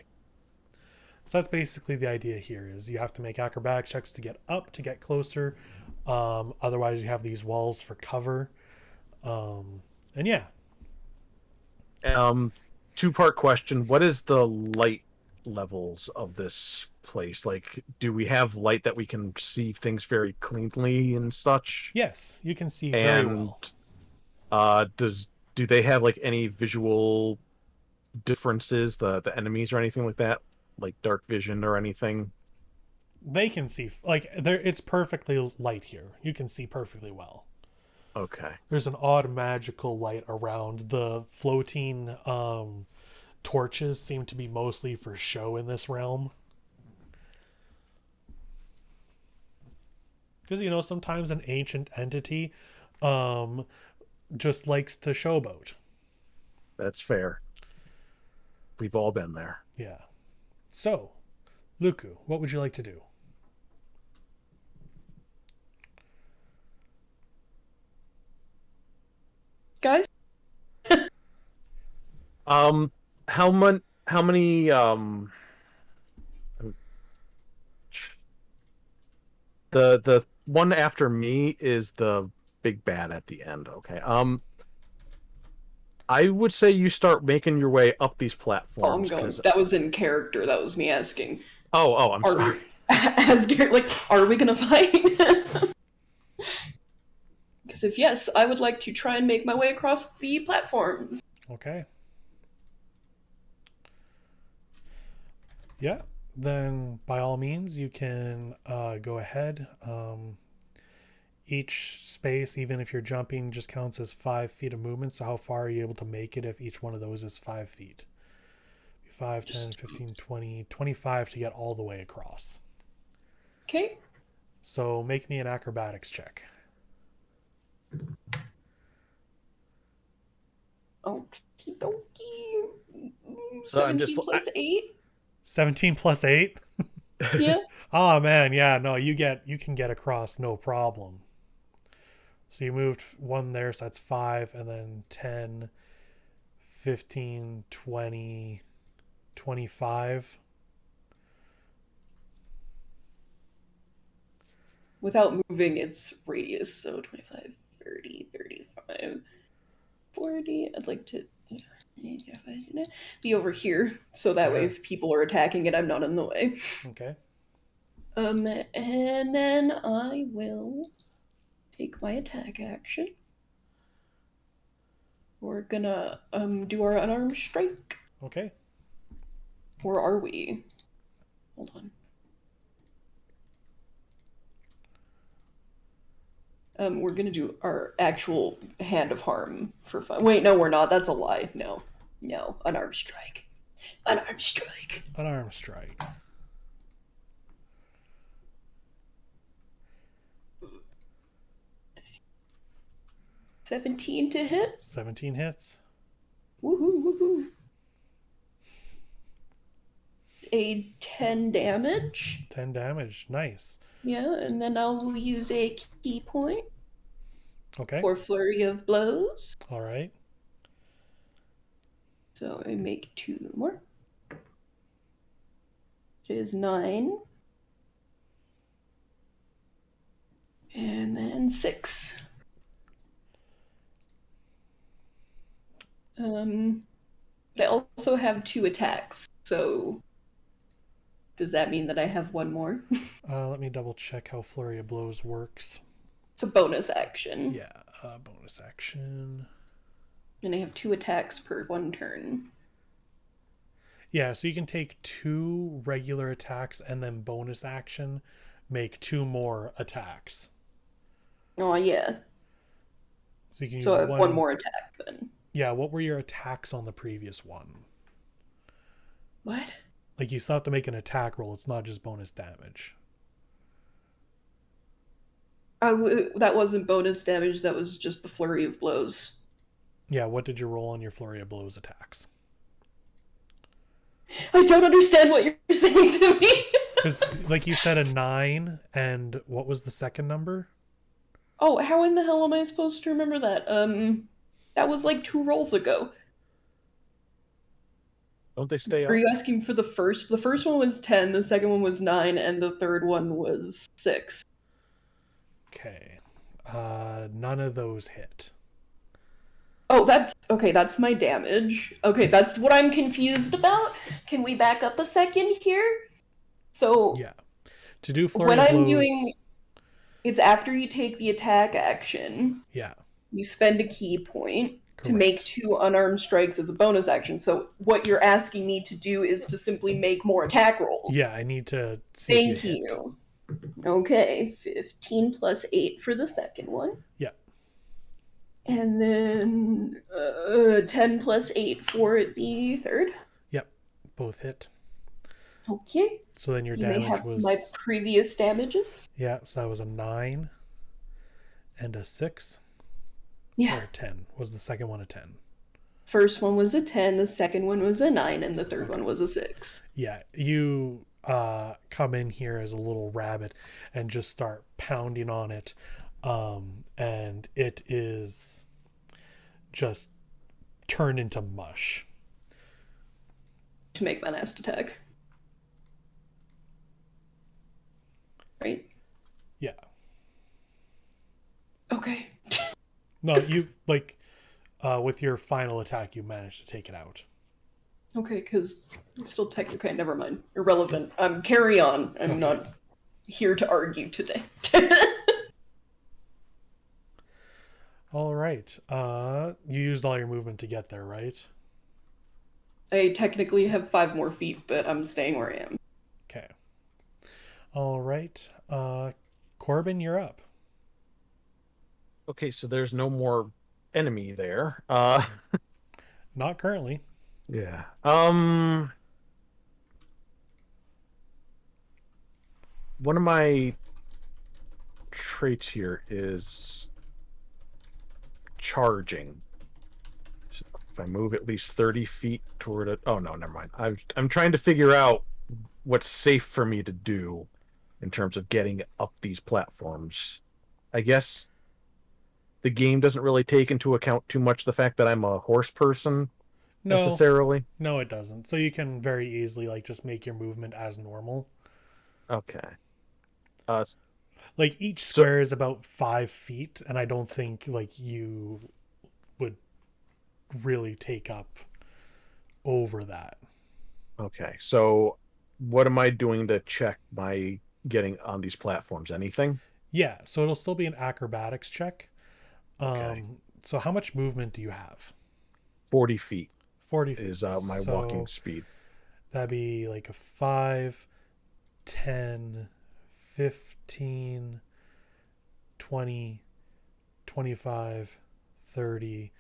So that's basically the idea here is you have to make acrobatic checks to get up, to get closer. Otherwise, you have these walls for cover. And yeah. Two-part question. What is the light levels of this place? Like, do we have light that we can see things very cleanly and such? Yes, you can see very well. Do they have like any visual differences, the enemies or anything like that? Like dark vision or anything? They can see, like, it's perfectly light here. You can see perfectly well. Okay. There's an odd magical light around. The floating torches seem to be mostly for show in this realm. Because, you know, sometimes an ancient entity just likes to showboat. That's fair. We've all been there. Yeah. So, Luku, what would you like to do? Guys? How many the one after me is the big bad at the end, okay? I would say you start making your way up these platforms. Oh, I'm going. That was in character. That was me asking. I'm sorry. As Garrett, like, are we gonna fight? Because if yes, I would like to try and make my way across the platforms. Okay. Yeah, then by all means, you can go ahead. Each space, even if you're jumping, just counts as 5 feet of movement. So how far are you able to make it if each one of those is 5 feet? 5, 10, 15, 20, 25 to get all the way across. Okay. So make me an acrobatics check. Okie dokie. So I'm 17 just- plus 8? 17 plus 8? Yeah. Oh man, yeah, no, you can get across no problem. So you moved 1 there, so that's 5, and then 10, 15, 20, 25. Without moving its radius, so 25, 30, 35, 40. I'd like to be over here, so that way if people are attacking it, I'm not in the way. Okay. And then I will take my attack action. We're gonna do our unarmed strike. Okay. Or are we? Hold on. We're gonna do our actual hand of harm for fun. Wait, no, we're not. That's a lie. No. No. Unarmed strike. Unarmed strike. Unarmed strike. $17 to hit. 17 hits. Woohoo, woohoo. A 10 damage. 10 damage. Nice. Yeah, and then I'll use a key point Okay. for flurry of blows. All right. So I make 2 more. Which is 9. And then 6. But I also have 2 attacks, so does that mean that I have 1 more? Let me double check how Flurry of Blows works. It's a bonus action. Yeah, bonus action. And I have 2 attacks per 1 turn. Yeah, so you can take 2 regular attacks and then bonus action, make 2 more attacks. Oh, yeah. So you can use So I have 1 more attack then. Yeah, what were your attacks on the previous one? What? Like, you still have to make an attack roll. It's not just bonus damage. That wasn't bonus damage. That was just the flurry of blows. Yeah, what did you roll on your Flurry of Blows attacks? I don't understand what you're saying to me. Because, like you said, a 9, and what was the second number? Oh, how in the hell am I supposed to remember that? That was like 2 rolls ago. Don't they stay up? Are you asking for the first? The first one was 10, the second one was 9, and the third one was 6. Okay. None of those hit. Oh, that's okay. That's my damage. Okay, that's what I'm confused about. Can we back up a second here? So Yeah. To do Flurry when of I'm Blows, doing, it's after you take the attack action. Yeah. You spend a key point to Correct. make 2 unarmed strikes as a bonus action. So what you're asking me to do is to simply make more attack rolls. Yeah, I need to see if Thank you hit. you. Okay, 15 plus 8 for the second one. Yeah. And then 10 plus 8 for the third. Yep. Both hit. Okay. So then your You may damage have was... my previous damages. Yeah, so that was a 9 and a 6. Yeah. Or 10. Was the second one a 10? First one was a 10, the second one was a 9, and the third one was a 6. Yeah, you come in here as a little rabbit and just start pounding on it. And it is just turned into mush. To make my last attack. Right? Yeah. Okay. No, you, like, with your final attack, you managed to take it out. Okay, because I'm still technically, never mind. Irrelevant. Carry on. I'm not here to argue today. All right. You used all your movement to get there, right? I technically have 5 more feet, but I'm staying where I am. Okay. All right. Corbin, you're up. Okay, so there's no more enemy there. Not currently. Yeah. One of my traits here is charging. So if I move at least 30 feet toward it. Oh no, never mind. I'm trying to figure out what's safe for me to do in terms of getting up these platforms. I guess the game doesn't really take into account too much the fact that I'm a horse person necessarily. No, it doesn't. So you can very easily like just make your movement as normal. Okay. Like each square is about 5 feet, and I don't think like you would really take up over that. Okay, so what am I doing to check my getting on these platforms? Anything? Yeah, so it'll still be an acrobatics check. Okay. So how much movement do you have? 40 feet 40 is feet. my So walking speed. that'd be like a 5, 10, 15, 20, 25, 30,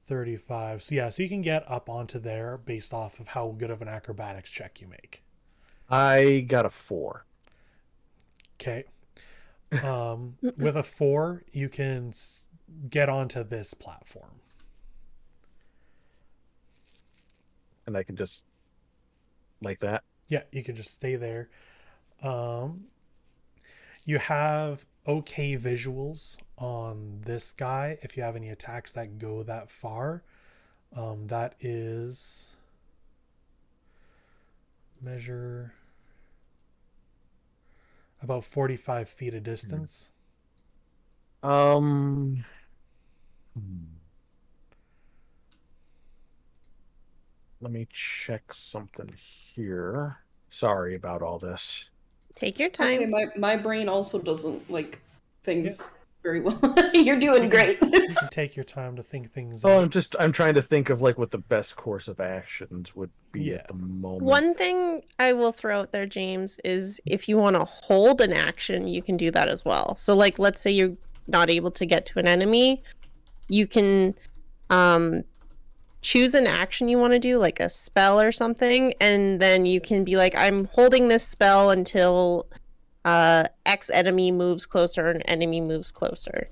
35. So yeah, so you can get up onto there based off of how good of an acrobatics check you make. I got a 4. Okay. With a 4, you can get onto this platform. And I can just like that. Yeah, you can just stay there. You have okay visuals on this guy if you have any attacks that go that far. That is measure about 45 feet of distance. Hmm. Let me check something here. Sorry about all this. Take your Okay, time. my brain also doesn't like things Yeah. very well. You're doing great. You can take your time to think things Oh, out. I'm trying to think of like what the best course of actions would be Yeah. at the moment. One thing I will throw out there, James, is if you want to hold an action, you can do that as well. So, like, let's say you're not able to get to an enemy, you can choose an action you want to do, like a spell or something, and then you can be like, I'm holding this spell until X enemy moves closer and enemy moves closer.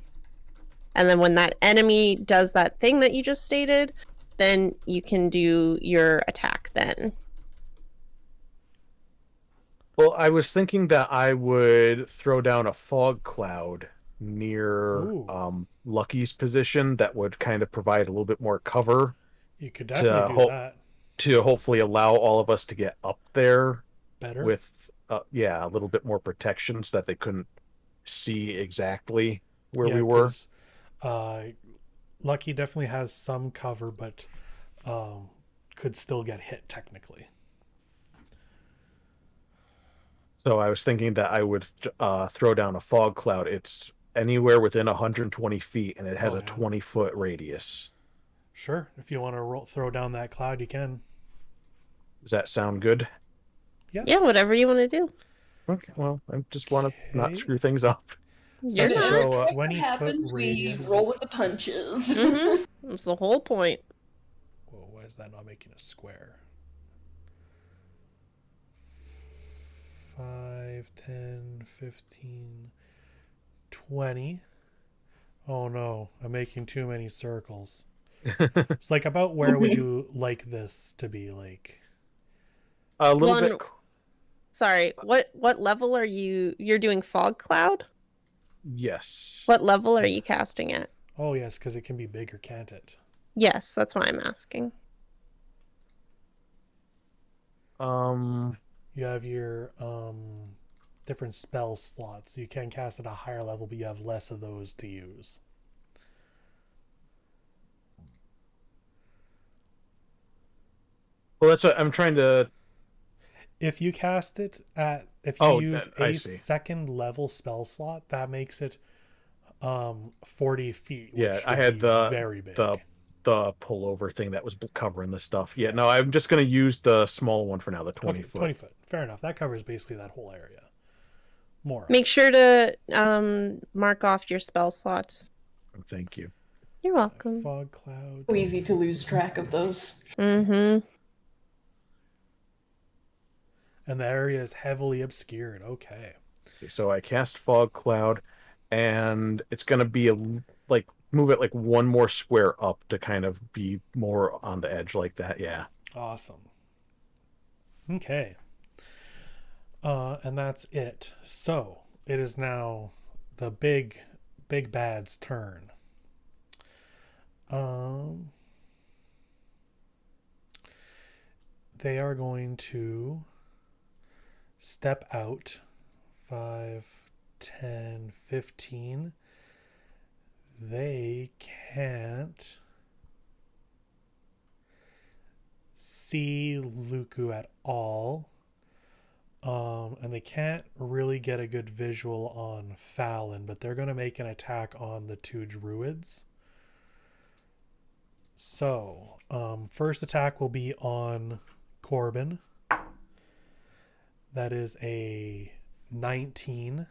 And then when that enemy does that thing that you just stated, then you can do your attack then. Well, I was thinking that I would throw down a fog cloud near Ooh. Lucky's position that would kind of provide a little bit more cover You could to definitely do that to hopefully allow all of us to get up there better. with a little bit more protection so that they couldn't see exactly where we were. 'Cause, Lucky definitely has some cover, but could still get hit technically. So I was thinking that I would throw down a fog cloud. It's anywhere within 120 feet, and it has Oh, a yeah. 20-foot radius. Sure, if you want to throw down that cloud, you can. Does that sound good? Yeah, whatever you want to do. Okay, well, I just want to not Okay. screw things up. You're That's not. a So, 20-foot happens, radius. we roll with the punches. Mm-hmm. That's the whole point. Whoa, why is that not making a square? 5, 10, 15, 20. Oh no, I'm making too many circles. It's like, about where would you like this to be? Like a little One- bit. Sorry, what level are you're doing fog cloud? Yes. What level are you casting at? Oh yes, because it can be bigger, can't it? Yes, that's why I'm asking. You have your different spell slots. You can cast at a higher level, but you have less of those to use. Well, that's what I'm trying to. If you cast it at, if you Oh, use I a see. second level spell slot, that makes it 40 feet, which Yeah, I would had be the very big. the pullover thing that was covering the stuff. Yeah, no, I'm just gonna use the small one for now, the 20 Okay, foot. 20 foot. Fair enough. That covers basically that whole area. More. Make sure to mark off your spell slots. Thank you. You're welcome. Fog cloud. So easy to lose track of those. Mm-hmm. And the area is heavily obscured. Okay. So I cast fog cloud, and it's gonna be like move it like one more square up to kind of be more on the edge like that. Yeah. Awesome. Okay. And that's it. So it is now the big bad's turn. They are going to step out 5, 10, 15. They can't see Luku at all. And they can't really get a good visual on Fallon, but they're going to make an attack on the two druids. So, first attack will be on Corbin. That is a 19.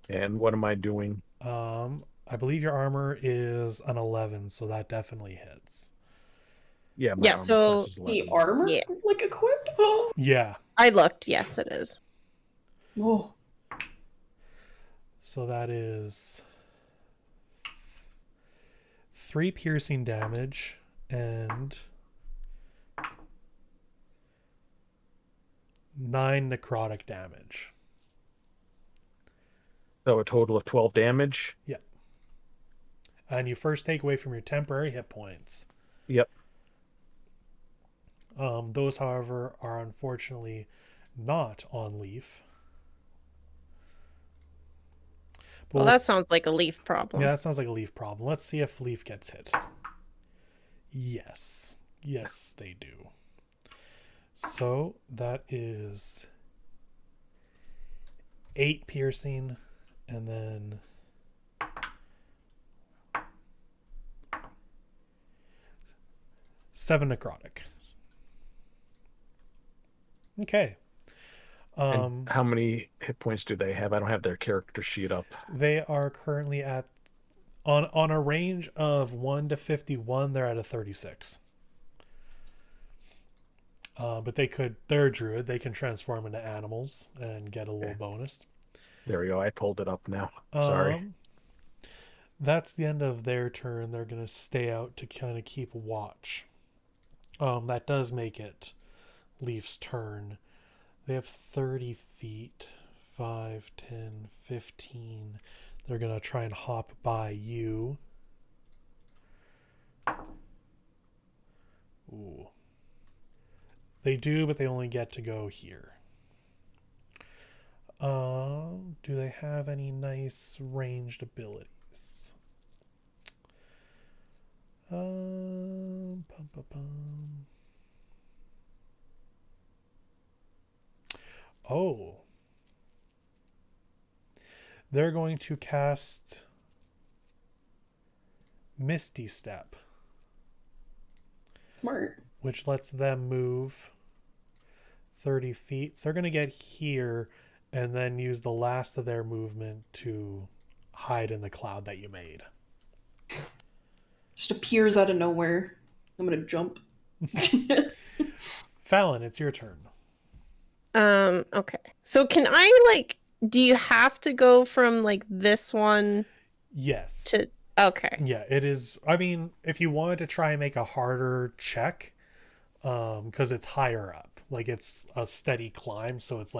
And what am I doing? I believe your armor is an 11, so that definitely hits. Yeah, my Yeah, armor so- class is The 11. armor? Yeah. Like equipped? Oh. Yeah. I looked. Yes, it is. Oh. So that is 3 piercing damage and 9 necrotic damage. So a total of 12 damage. And you first take away from your temporary hit points. Yep. Those, however, are unfortunately not on Leaf. But Well, that let's- sounds like a Leaf problem. Yeah, that sounds like a Leaf problem. Let's see if Leaf gets hit. Yes. Yes, they do. So that is 8 piercing and then 7 necrotic. Okay. And how many hit points do they have? I don't have their character sheet up. They are currently at on a range of 1 to 51, they're at a 36. But they're a druid, they can transform into animals and get a little bonus. There we go. I pulled it up now. Sorry. That's the end of their turn. They're going to stay out to kind of keep watch. That does make it Leaf's turn. They have 30 feet. 5, 10, 15. They're going to try and hop by you. Ooh. They do, but they only get to go here. Do they have any nice ranged abilities? Pum, pum, pum. Oh. They're going to cast Misty Step, Smart. which lets them move 30 feet. So they're going to get here and then use the last of their movement to hide in the cloud that you made. Just appears out of nowhere. I'm gonna jump. Fallon, it's your turn. Okay. So can I do you have to go from this one Yes. to okay. Yeah, it is. I mean, if you wanted to try and make a harder check, because it's higher up, it's a steady climb, so it's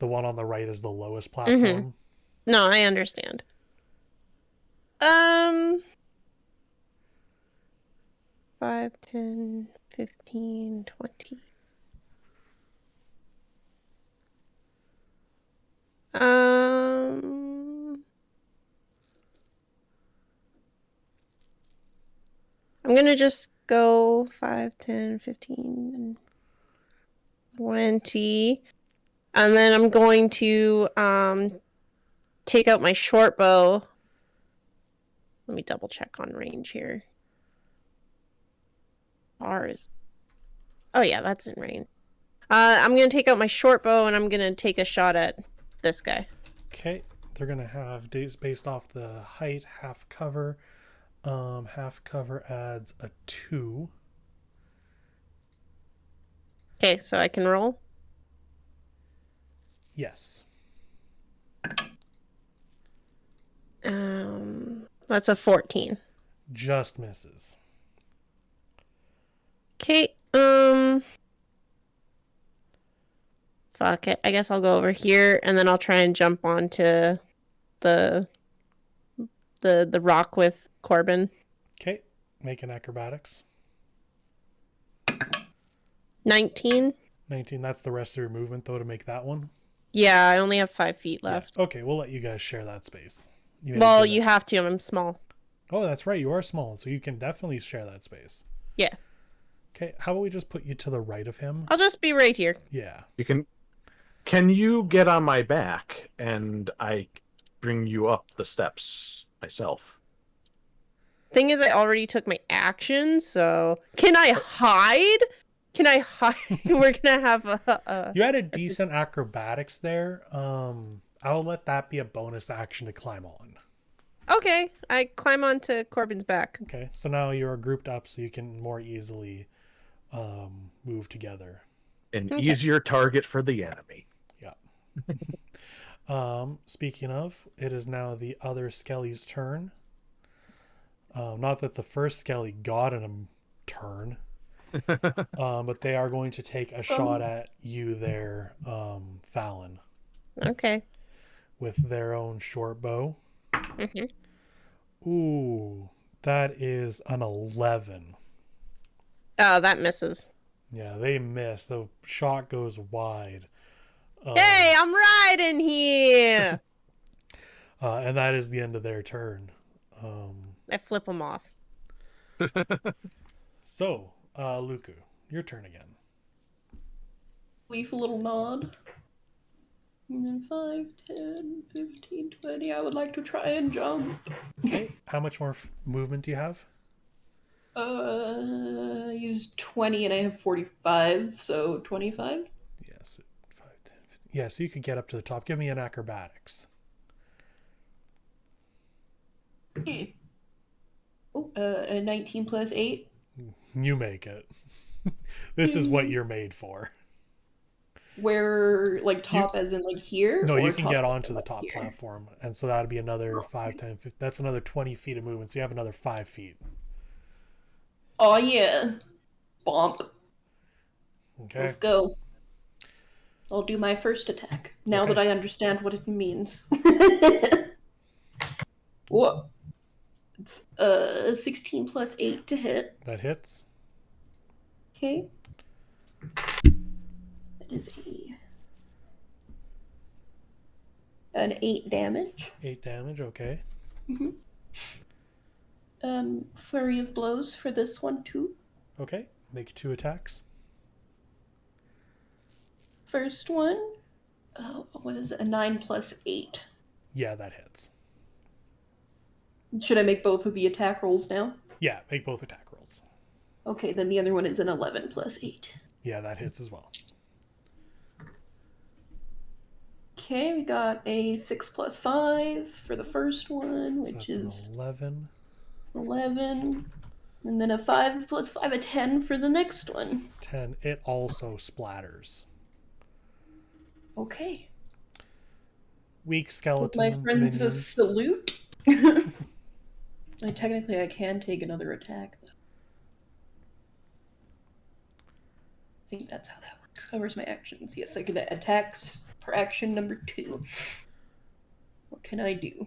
the one on the right is the lowest platform. No, I understand. 5, 10, 15, 20. I'm gonna just go 5, 10, 15, 20. And then I'm going to take out my short bow. Let me double check on range here. R is... Oh yeah, that's in range. I'm going to take out my short bow and I'm going to take a shot at this guy. Okay, they're gonna have based off the height, half cover. Half cover adds a 2. Okay, so I can roll. Yes. That's a 14. Just misses. Okay, fuck it. I guess I'll go over here and then I'll try and jump onto the rock with Corbin. Okay, make an acrobatics. 19. 19, that's the rest of your movement, though, to make that one. Yeah, I only have 5 feet left. Yeah. Okay, we'll let you guys share that space. Well, you have to. I'm small. Oh, that's right. You are small, so you can definitely share that space. Yeah. Okay, how about we just put you to the right of him? I'll just be right here. Yeah. Can you get on my back and I bring you up the steps myself? Thing is, I already took my action, so can I hide? Can I hide? We're gonna have a You had a decent acrobatics there. I'll let that be a bonus action to climb on. Okay, I climb onto Corbin's back. Okay, so now you're grouped up, so you can more easily move together. An Okay. easier target for the enemy. Yeah. Speaking of, it is now the other Skelly's turn. Not that the first Skelly got in a turn, but they are going to take a shot at you there, Fallon, Okay. with their own short bow. Mm-hmm. Ooh, that is an 11. Oh, that misses. Yeah, they miss. The shot goes wide. Hey, I'm riding here. And that is the end of their turn. I flip him off. So, Luku, your turn again. Leave a little nod. And then 5, 10, 15, 20. I would like to try and jump. Okay, how much more movement do you have? I used 20 and I have 45, so 25. Yes, 5, 10, 15. Yeah, so you could get up to the top. Give me an acrobatics. Oh, a 19 plus 8. You make it. This is what you're made for. Where, like, top as in, like, here? No, or you can top get as in, onto the like, top here? platform. And so that would be another 5, 10, 15. That's another 20 feet of movement. So you have another 5 feet. Oh, yeah. Bonk. Okay. Let's go. I'll do my first attack, now Okay. that I understand what it means. Whoa. It's 16 plus 8 to hit. That hits. Okay. That is an 8 damage. 8 damage, okay. Flurry of blows for this one too. Okay, make 2 attacks. First one, what is it? A 9 plus 8. Yeah, that hits. Should I make both of the attack rolls now? Yeah, make both attack rolls. Okay, then the other one is an 11 plus 8. Yeah, that hits as well. Okay, we got a 6 plus 5 for the first one, So which that's is an 11. 11. And then a 5 plus 5, a 10 for the next one. 10. It also splatters. Okay. Weak With skeleton my friends a minions. salute. Technically, I can take another attack, though. I think that's how that works. Covers my actions. Yes, I can attack for action number 2. What can I do?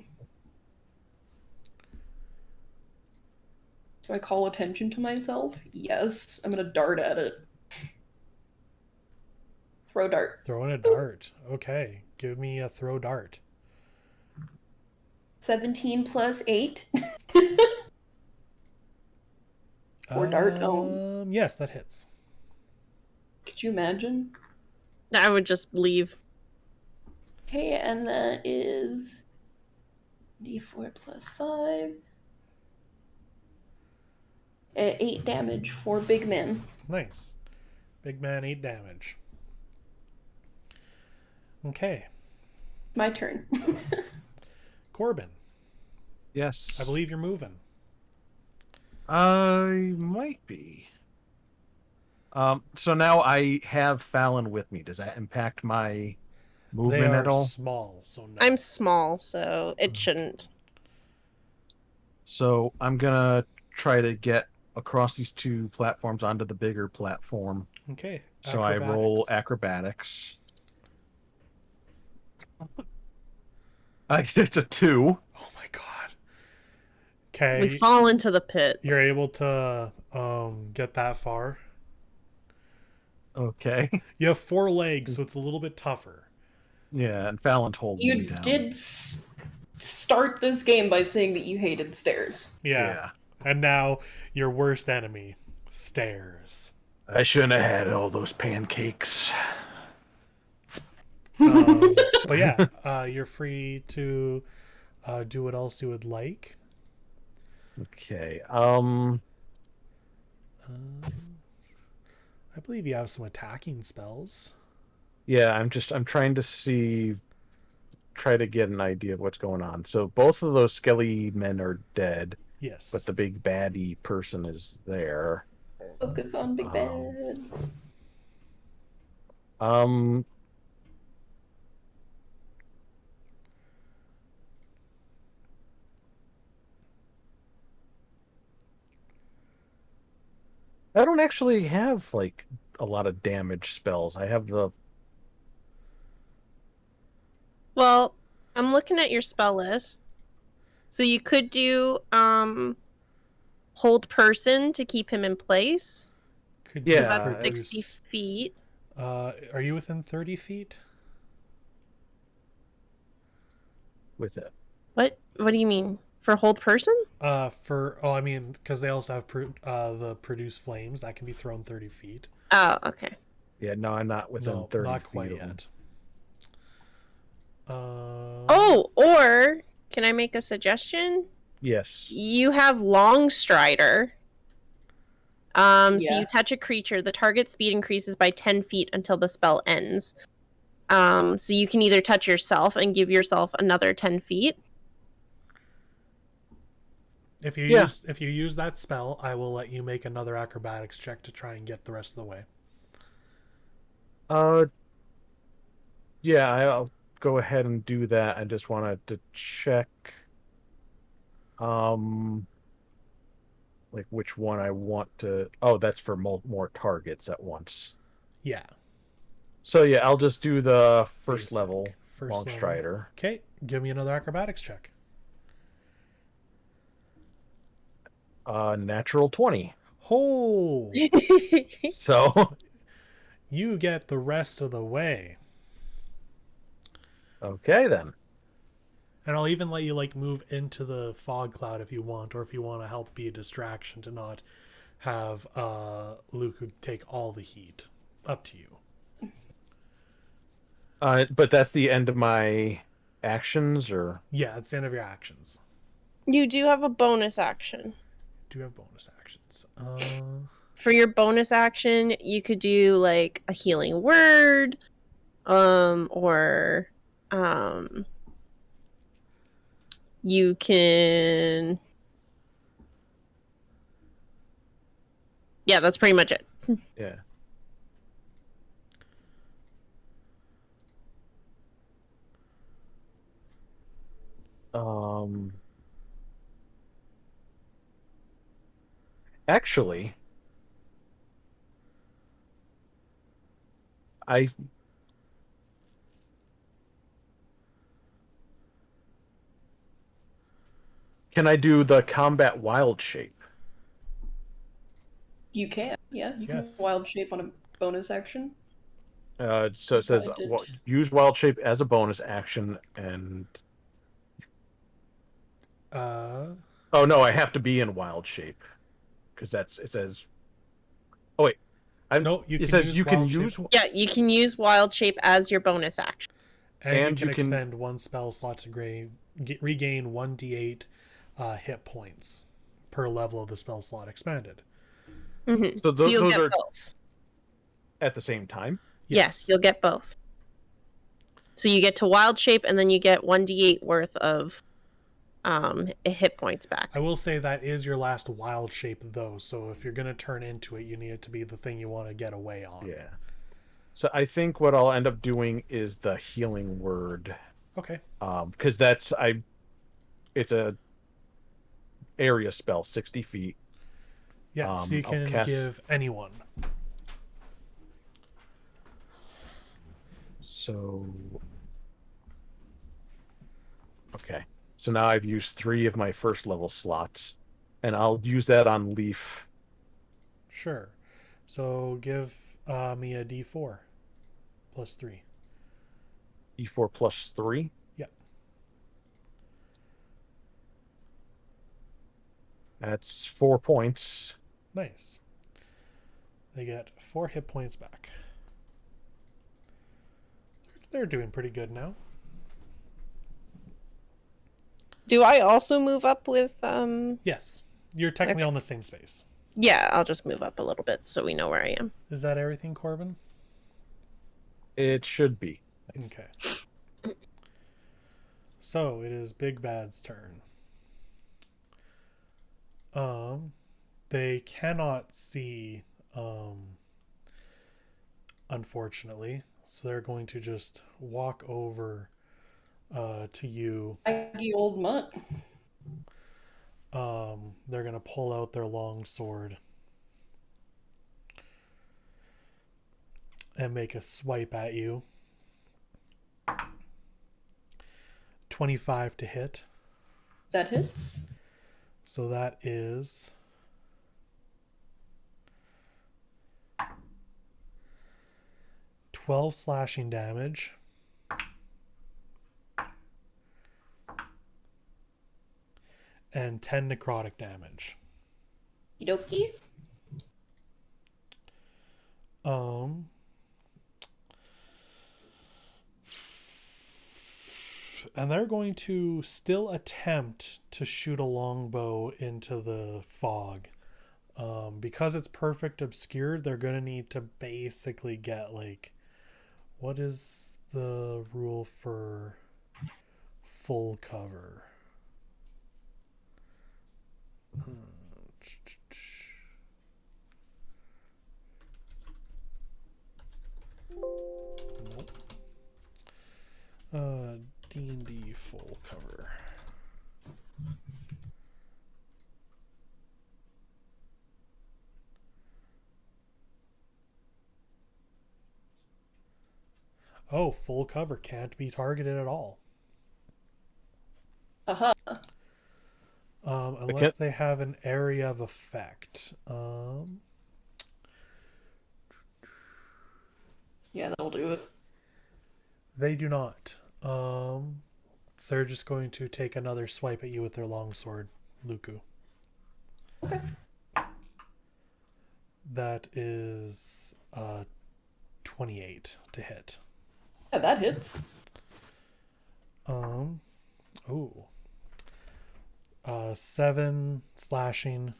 Do I call attention to myself? Yes. I'm gonna dart at it. Throw dart. Throwing a dart. Okay, give me a throw dart. 17 plus 8. Or dart. Yes, that hits. Could you imagine? I would just leave. Okay, and that is d4 plus 5. 8 damage for big men. Nice. Big man, 8 damage. Okay, My turn. Corbin, Yes. I believe you're moving. I might be. So now I have Fallon with me. Does that impact my They movement are at all? small, so no. I'm small, so it shouldn't. So I'm gonna try to get across these 2 platforms onto the bigger platform. Okay. So I roll acrobatics. acrobatics. It's a 2. Oh my god. Okay. We fall into the pit. You're able to get that far. Okay. You have 4 legs, so it's a little bit tougher. Yeah, and Fallon's holding me You down. did start this game by saying that you hated stairs. Yeah. And now your worst enemy, stairs. I shouldn't have had all those pancakes. But yeah, you're free to do what else you would like. Okay. I believe you have some attacking spells. Yeah, I'm trying to try to get an idea of what's going on. So both of those skelly men are dead, but Yes. the big baddie person is there. Focus on Big Bad. Um, I don't actually have like a lot of damage spells. I have the Well, I'm looking at your spell list. So you could do hold person to keep him in place. Could Because you that's Yeah, 60 produce? feet. Are you within 30 feet? with it. What do you mean? For hold person? I mean, because they also have the produce flames that can be thrown 30 feet. Oh, okay. Yeah, no, I'm not within No, 30 not feet quite of them. yet. Oh, or can I make a suggestion? Yes. You have Long Strider. So Yeah. you touch a creature, the target speed increases by 10 feet until the spell ends. So you can either touch yourself and give yourself another 10 feet. If you Yeah. use that spell, I will let you make another acrobatics check to try and get the rest of the way. Yeah, I'll go ahead and do that. I just wanted to check like which one I want to. Oh, that's for more targets at once. Yeah. So yeah, I'll just do the first Basic. level First Long level. Strider. Okay, give me another acrobatics check. Natural 20. Oh, So you get the rest of the way. okay then. And I'll even let you like move into the fog cloud if you want, or if you want to help be a distraction to not have Luke take all the heat. Up to you. But that's the end of my actions, or Yeah, it's the end of your actions. You do have a bonus action. Do you have bonus actions? For your bonus action, you could do like a healing word, or you can. Yeah, that's pretty much it. yeah. Actually, I can I do the combat wild shape? You can. Yeah, you Yes. can wild shape on a bonus action. So it says I did. use wild shape as a bonus action, and oh no, I have to be in wild shape because it says. Oh wait, No, you it can says use you can wild use shape. Yeah, you can use wild shape as your bonus action. And you can expend one spell slot to regain 1d8 hit points per level of the spell slot expanded. Mm-hmm. So So you'll those get are both. at the same time. Yes, you'll get both. So you get to wild shape, and then you get 1d8 worth of hit points back. I will say that is your last wild shape though, so if you're going to turn into it, you need it to be the thing you want to get away on. Yeah. So I think what I'll end up doing is the healing word. Okay. Because it's a area spell, 60 feet. Yeah, so you can give anyone. So okay. So now I've used 3 of my first level slots, and I'll use that on Leaf. Sure. So give me a d4 plus 3. E4 plus 3. Yep. That's 4 points. Nice. They get 4 hit points back. They're doing pretty good now. Do I also move up with Yes. You're technically Okay. on the same space. Yeah, I'll just move up a little bit so we know where I am. Is that everything, Corbin? It should be. Okay. So it is Big Bad's turn. They cannot see, unfortunately, so they're going to just walk over to you. Aggy old mutt. They're going to pull out their long sword and make a swipe at you. 25 to hit. That hits. So that is 12 slashing damage. And 10 necrotic damage. Okie And they're going to still attempt to shoot a longbow into the fog. Because it's perfect obscured, they're going to need to basically get, like, what is the rule for full cover? Nope. D&D full cover. Oh, full cover can't be targeted at all. Uh-huh. Unless they have an area of effect. Yeah, that'll do it. They do not. So they're just going to take another swipe at you with their longsword, Luku. Okay. That is 28 to hit. Yeah, that hits. Ooh. 7 slashing.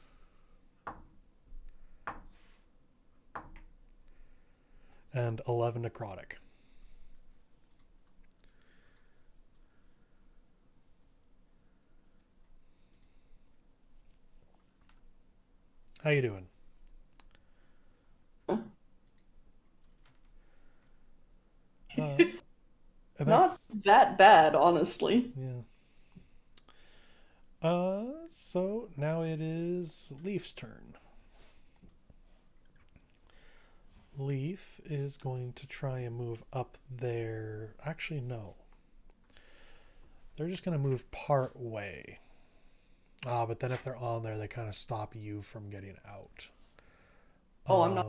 And 11 necrotic. How you doing? Not that bad, honestly. Yeah. So now it is Leaf's turn. Leaf is going to try and move up there. Actually, no. They're just going to move part way. But then if they're on there, they kind of stop you from getting out. Oh, I'm not.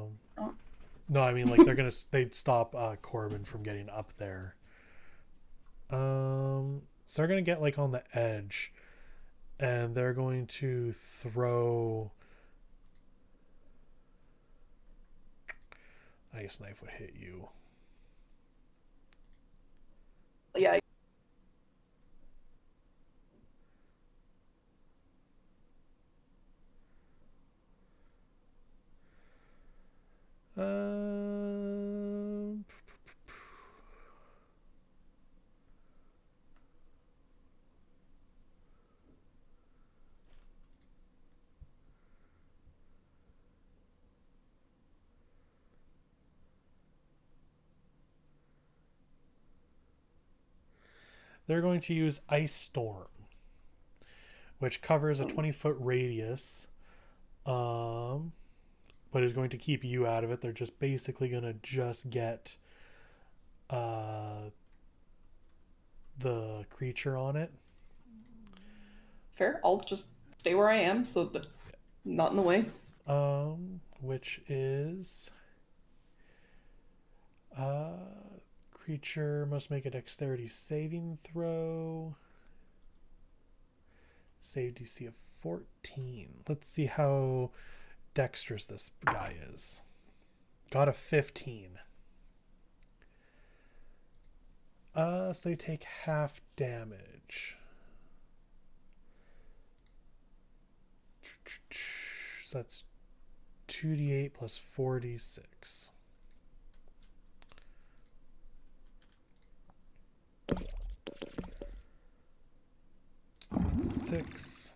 No, I mean, like, they'd stop Corbin from getting up there. So they're going to get, like, on the edge. And they're going to throw... Ice Knife would hit you. Yeah. They're going to use Ice Storm, which covers a 20-foot radius, but is going to keep you out of it. They're just basically going to just get the creature on it. Fair. I'll just stay where I am, so that I'm not in the way. Which is creature must make a dexterity saving throw. Save DC of 14. Let's see how dexterous this guy is. Got a 15. So they take half damage. So that's 2d8 plus 4d6. That's 6.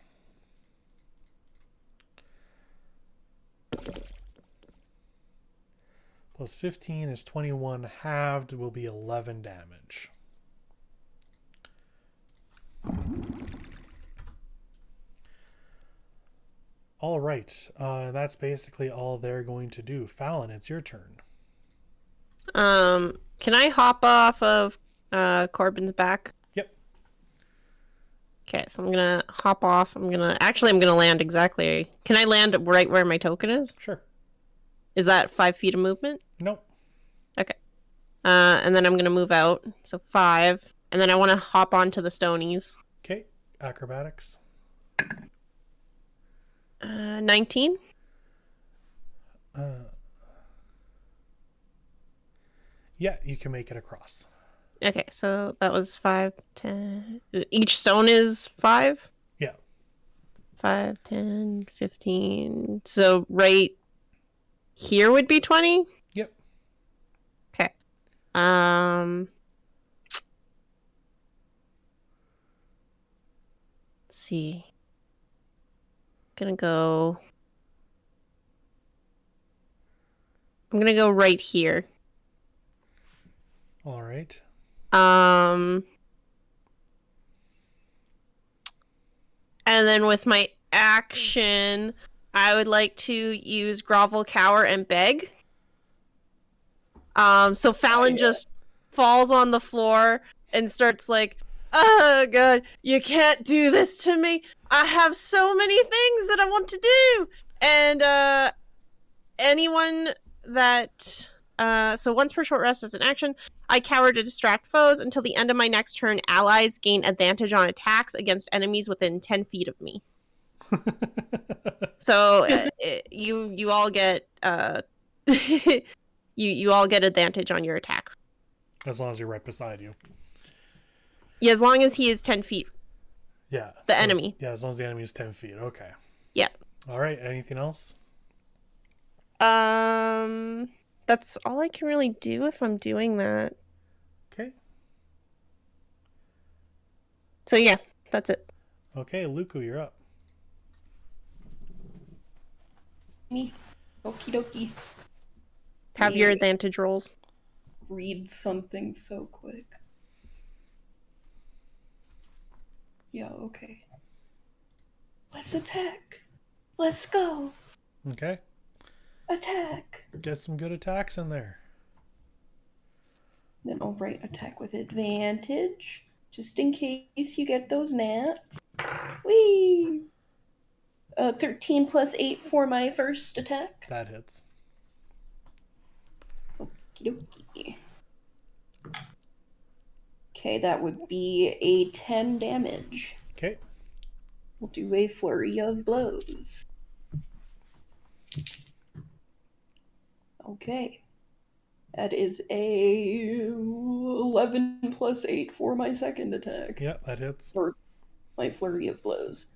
Plus 15 is 21. Halved will be 11 damage. All right. That's basically all they're going to do. Fallon, it's your turn. Can I hop off of Corbin's back? Yep. Okay, so I'm gonna hop off. I'm gonna land exactly. Can I land right where my token is? Sure. Is that 5 feet of movement? Nope. Okay. And then I'm gonna move out. So 5. And then I want to hop onto the stonies. Okay. Acrobatics. 19. Yeah, you can make it across. Okay, so that was 5, 10. Each stone is 5? Yeah. 5, 10, 15. So right here would be 20? Yep. Okay. Let's see. I'm gonna go right here. All right. And then with my action, I would like to use grovel, cower, and beg. So Fallon just falls on the floor and starts like, "Oh god, you can't do this to me. I have so many things that I want to do." And anyone that so once per short rest as an action, I cower to distract foes. Until the end of my next turn, allies gain advantage on attacks against enemies within 10 feet of me. So you all get you all get advantage on your attack. As long as you're right beside you. Yeah, as long as he is 10 feet. Yeah. The enemy. Yeah, as long as the enemy is 10 feet. Okay. Yeah. All right. Anything else? That's all I can really do if I'm doing that. Okay. So yeah, that's it. Okay, Luku, you're up. Me. Okie dokie. Have your advantage rolls. Read something so quick. Yeah, okay. Let's attack. Let's go. Okay. Attack. Get some good attacks in there. Then I'll write attack with advantage, just in case you get those nats. Whee! 13 plus 8 for my first attack. That hits. Okie dokie. Okay, that would be a 10 damage. Okay. We'll do a flurry of blows. Okay. That is a 11 plus 8 for my second attack. Yeah, that hits. Or my flurry of blows.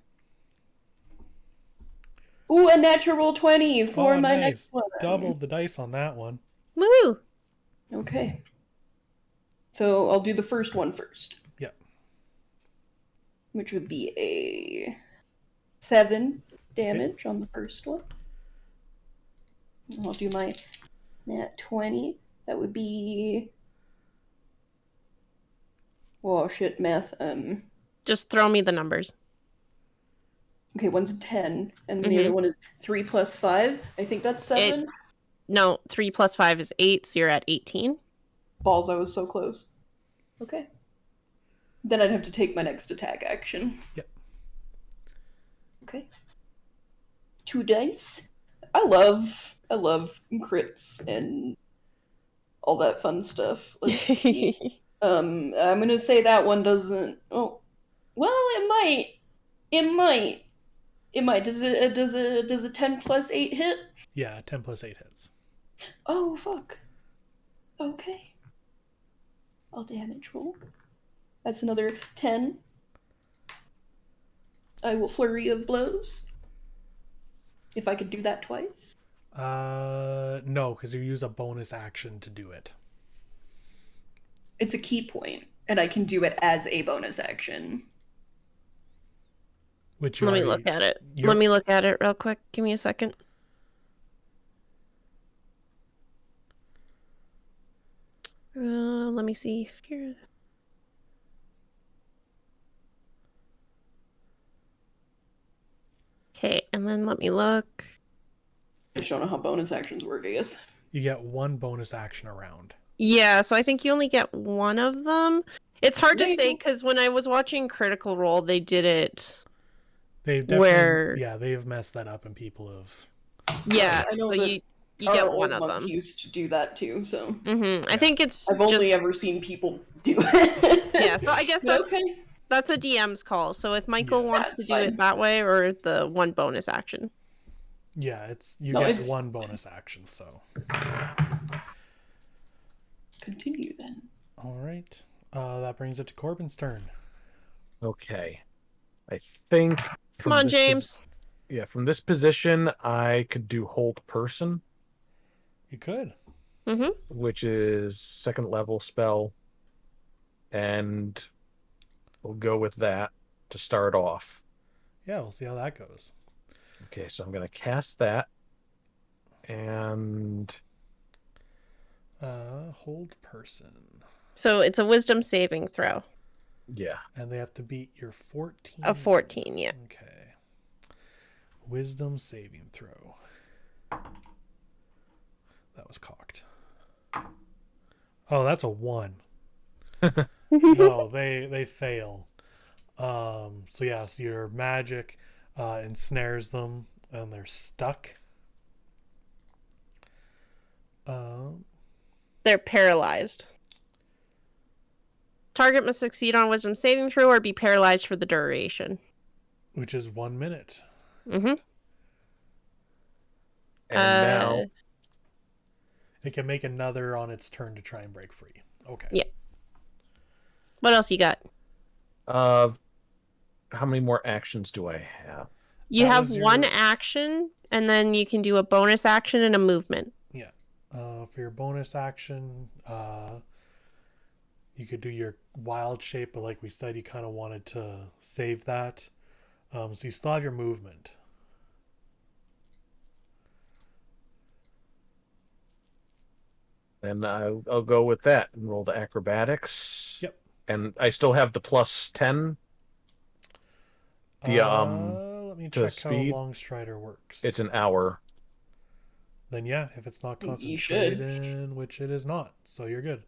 Ooh, a natural 20 for my next one. Doubled the dice on that one. Woo! Okay. So I'll do the first one first. Yep. Which would be a 7 damage on the first one. And I'll do my nat 20. That would be... Oh shit, math. Just throw me the numbers. Okay, one's 10, and the other one is 3 plus 5. I think that's 7. No, 3 plus 5 is 8, so you're at 18. Balls, I was so close. Okay. Then I'd have to take my next attack action. Yep. Okay. 2 dice. I love crits and all that fun stuff. Let's see. I'm gonna say that one doesn't. Oh, well, it might. It might. Does a 10 plus 8 hit? Yeah, 10 plus 8 hits. Oh fuck. Okay. I'll damage roll. That's another 10. I will flurry of blows. if I could do that twice? No, because you use a bonus action to do it. It's a key point, and I can do it as a bonus action. Which you Let me already- look at it. you're- Let me look at it real quick. Give me a second. Let me see here. Okay, and then let me look. I just don't know how bonus actions work, I guess. You get one bonus action around. Yeah, so I think you only get one of them. It's hard to There you say go. because when I was watching Critical Role, they did it. They've definitely, Where- yeah, they've messed that up, and people have. Yeah, I know so that you Our get old one of monk them. used to do that too, so I think it's I've just only ever seen people do it. yeah. So I guess But that's okay. that's a DM's call. So if Michael Yeah. wants to That's do fine. it that way or the one bonus action. Yeah, you No, get it's- one bonus action. So, Continue then. all right, that brings it to Corbin's turn. Okay. I think. Come from on, this James. Yeah, from this position, I could do hold person, You could. which is second level spell, and we'll go with that to start off. Yeah, we'll see how that goes. Okay, so I'm going to cast that, and Hold person, So it's a wisdom saving throw. yeah, and they have to beat your 14. A 14, yeah. Okay. Wisdom saving throw. That was cocked. Oh, that's a 1. No, they fail. So yeah, so your magic ensnares them and they're stuck. They're paralyzed. Target must succeed on wisdom saving throw or be paralyzed for the duration. Which is 1 minute. and now It can make another on its turn to try and break free. Okay. Yeah. What else you got? how many more actions do I have? You That have was one your- action, and then you can do a bonus action and a movement. Yeah. For your bonus action, you could do your wild shape, but like we said, you kind of wanted to save that. So you still have your movement. And I'll go with that and roll the acrobatics. Yep. And I still have the plus 10. The Let me to check speed, how long Strider works. it's an hour. Then yeah, if it's not You should. concentrated, which it is not, so you're good.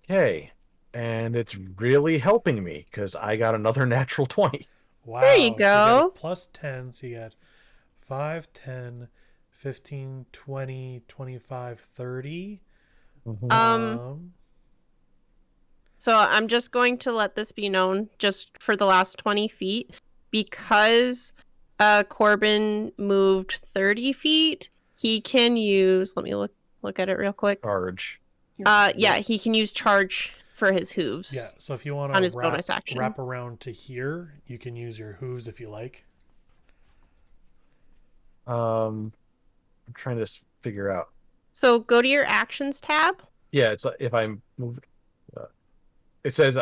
Okay. And it's really helping me because I got another natural 20. Wow. There you So you get go. a plus 10, so you get 5, 10, 15, 20, 25, 30. So I'm just going to let this be known just for the last 20 feet. Because Corbin moved 30 feet, he can use... Let me look at it real quick. Charge. Yeah, he can use charge for his hooves. Yeah, so if you want On his to bonus action. wrap around to here, you can use your hooves if you like. I'm trying to figure out. So go to your actions tab. Yeah, it's like if I move. It says,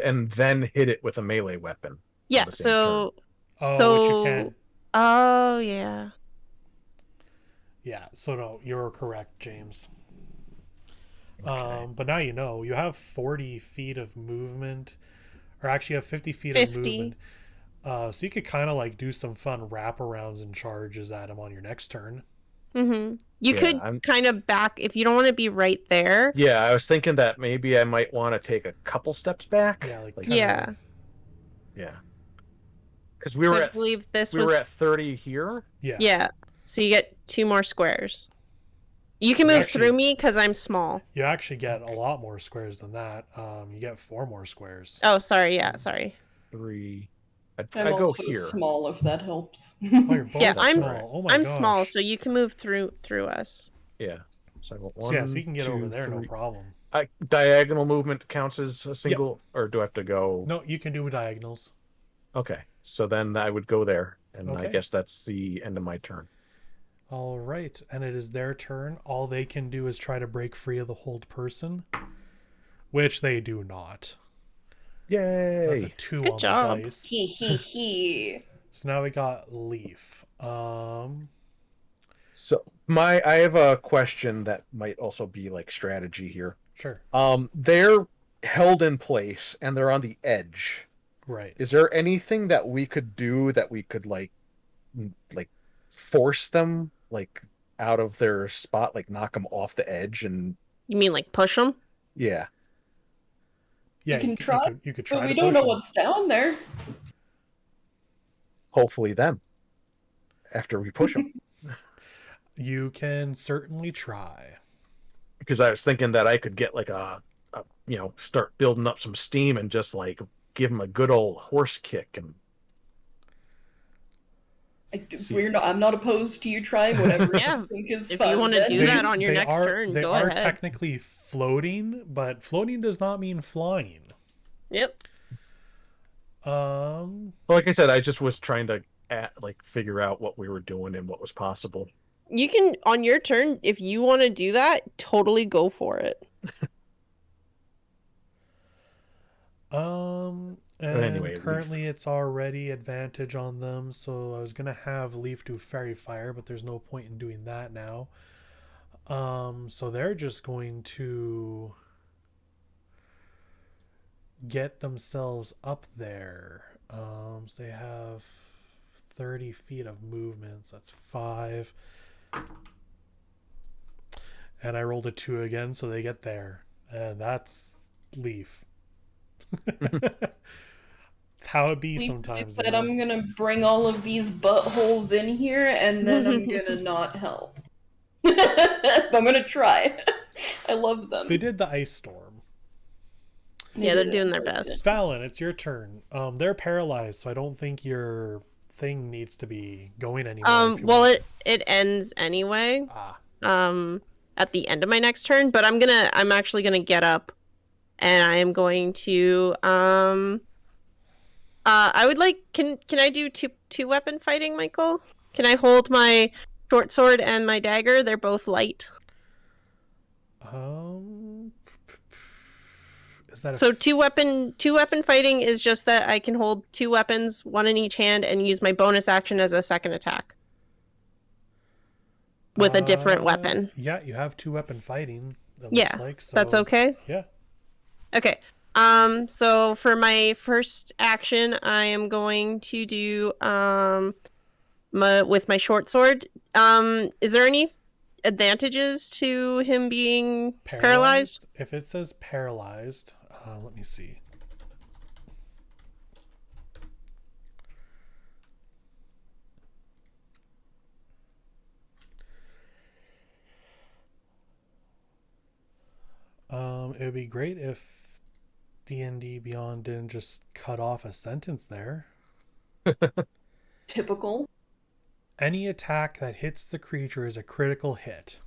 and then hit it with a melee weapon. Yeah, the same so... Oh, which So- you can. Oh, yeah. Yeah, so no, you're correct, James. Okay. But now you know, you have 40 feet of movement, or actually you have 50 feet of 50. movement. So you could kind of like do some fun wraparounds and charges at him on your next turn. You Yeah, could I'm- kind of back... If you don't want to be right there... Yeah, I was thinking that maybe I might want to take a couple steps back. Yeah, like Yeah. Yeah. Because we So were I at believe this we was... were at 30 here. Yeah. Yeah. So you get 2 more squares. You can You move actually- through me because I'm small. You actually get a lot more squares than that. You get 4 more squares. Oh, sorry. Yeah, sorry. 3. I I'm go also here. small, if that helps. Oh, you're both Yeah, I'm- small. Oh my I'm gosh. small, so you can move through us. Yeah. So I go So 1, yeah, so you can get 2, over there, 3. no problem. Diagonal movement counts as a single, or do I have to go? No, you can do diagonals. Okay, so then I would go there And I Okay. guess that's the end of my turn. All right, and it is their turn. All they can do is try to break free of the hold person, which they do not. Yay! That's a 2 Good on job. the dice. He he he. So now we got Leaf. So I have a question that might also be like strategy here. Sure. They're held in place and they're on the edge. Right. Is there anything that we could do that we could like force them like out of their spot, like knock them off the edge? And You mean like push them? yeah, Yeah, You can you try, you could try but we to don't push know them. what's down there. hopefully them after we push them. You can certainly try. Because I was thinking that I could get like a start building up some steam and just like give them a good old horse kick. And I'm not opposed to you trying whatever Yeah, you think is if fun. you wanna Ben. do that on your next turn, They go are ahead. technically floating, but floating does not mean flying. Yep. like I said, I just was trying to figure out what we were doing and what was possible. You can, on your turn, if you want to do that, totally go for it. And anyway, currently it's already advantage on them, so I was gonna have Leaf do Fairy Fire, but there's no point in doing that now. So they're just going to get themselves up there. So they have 30 feet of movement, so that's 5. And I rolled a 2 again, so they get there. And that's Leaf. It's how it be sometimes. Said I'm gonna bring all of these buttholes in here, and then I'm gonna not help. But I'm gonna try. I love them. They did the ice storm. Yeah, they're doing their best. Fallon, it's your turn. They're paralyzed, so I don't think your thing needs to be going anywhere. Well, it ends anyway. At the end of my next turn, but I'm actually gonna get up, and I am going to I would like, can I do two weapon fighting, Michael? Can I hold my short sword and my dagger? They're both light. Is that So two weapon fighting is just that I can hold 2 weapons, 1 in each hand, and use my bonus action as a second attack with a different weapon. Yeah, you have 2 weapon fighting. Yeah, like, so, that's okay. Yeah. Okay. So for my first action, I am going to do with my short sword. Is there any advantages to him being paralyzed? If it says paralyzed, let me see. It would be great if D&D Beyond didn't just cut off a sentence there. Typical. Any attack that hits the creature is a critical hit.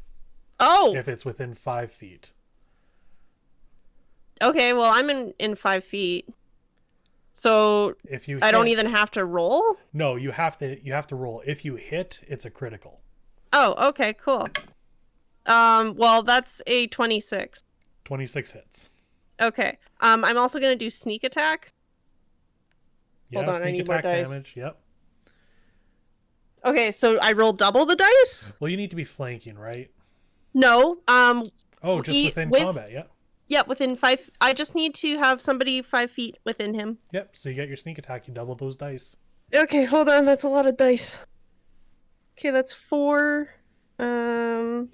Oh! If it's within 5 feet. Okay, well, I'm in 5 feet. So If you I don't hit- even have to roll? No, you have to roll. If you hit, it's a critical. Oh, okay, cool. Well, that's a 26. 26 hits. Okay. I'm also going to do sneak attack. Yeah, Hold on, I sneak need more attack dice. damage. Yep. Okay, so I roll double the dice? Well, you need to be flanking, right? No. Oh, just within with- combat. Yep. Yeah, within 5. I just need to have somebody 5 feet within him. Yep. So you get your sneak attack. You double those dice. Okay, hold on. That's a lot of dice. Okay, that's 4. I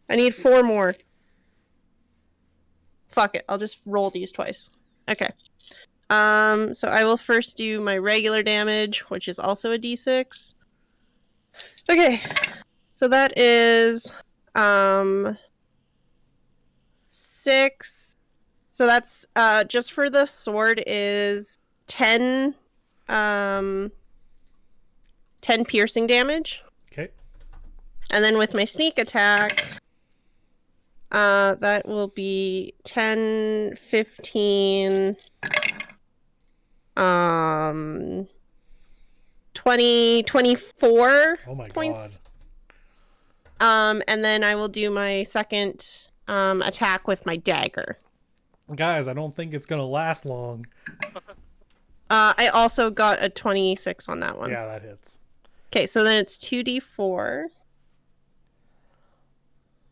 need 4 more. Fuck it. I'll just roll these twice. Okay. So I will first do my regular damage, which is also a d6. Okay. So that is 6. So that's just for the sword is 10 10 piercing damage. Okay. And then with my sneak attack, that will be 10, 15, 24 Oh my points. god. And then I will do my second attack with my dagger. Guys, I don't think it's gonna last long. I also got a 26 on that one. Yeah, that hits. Okay, so then it's 2d4.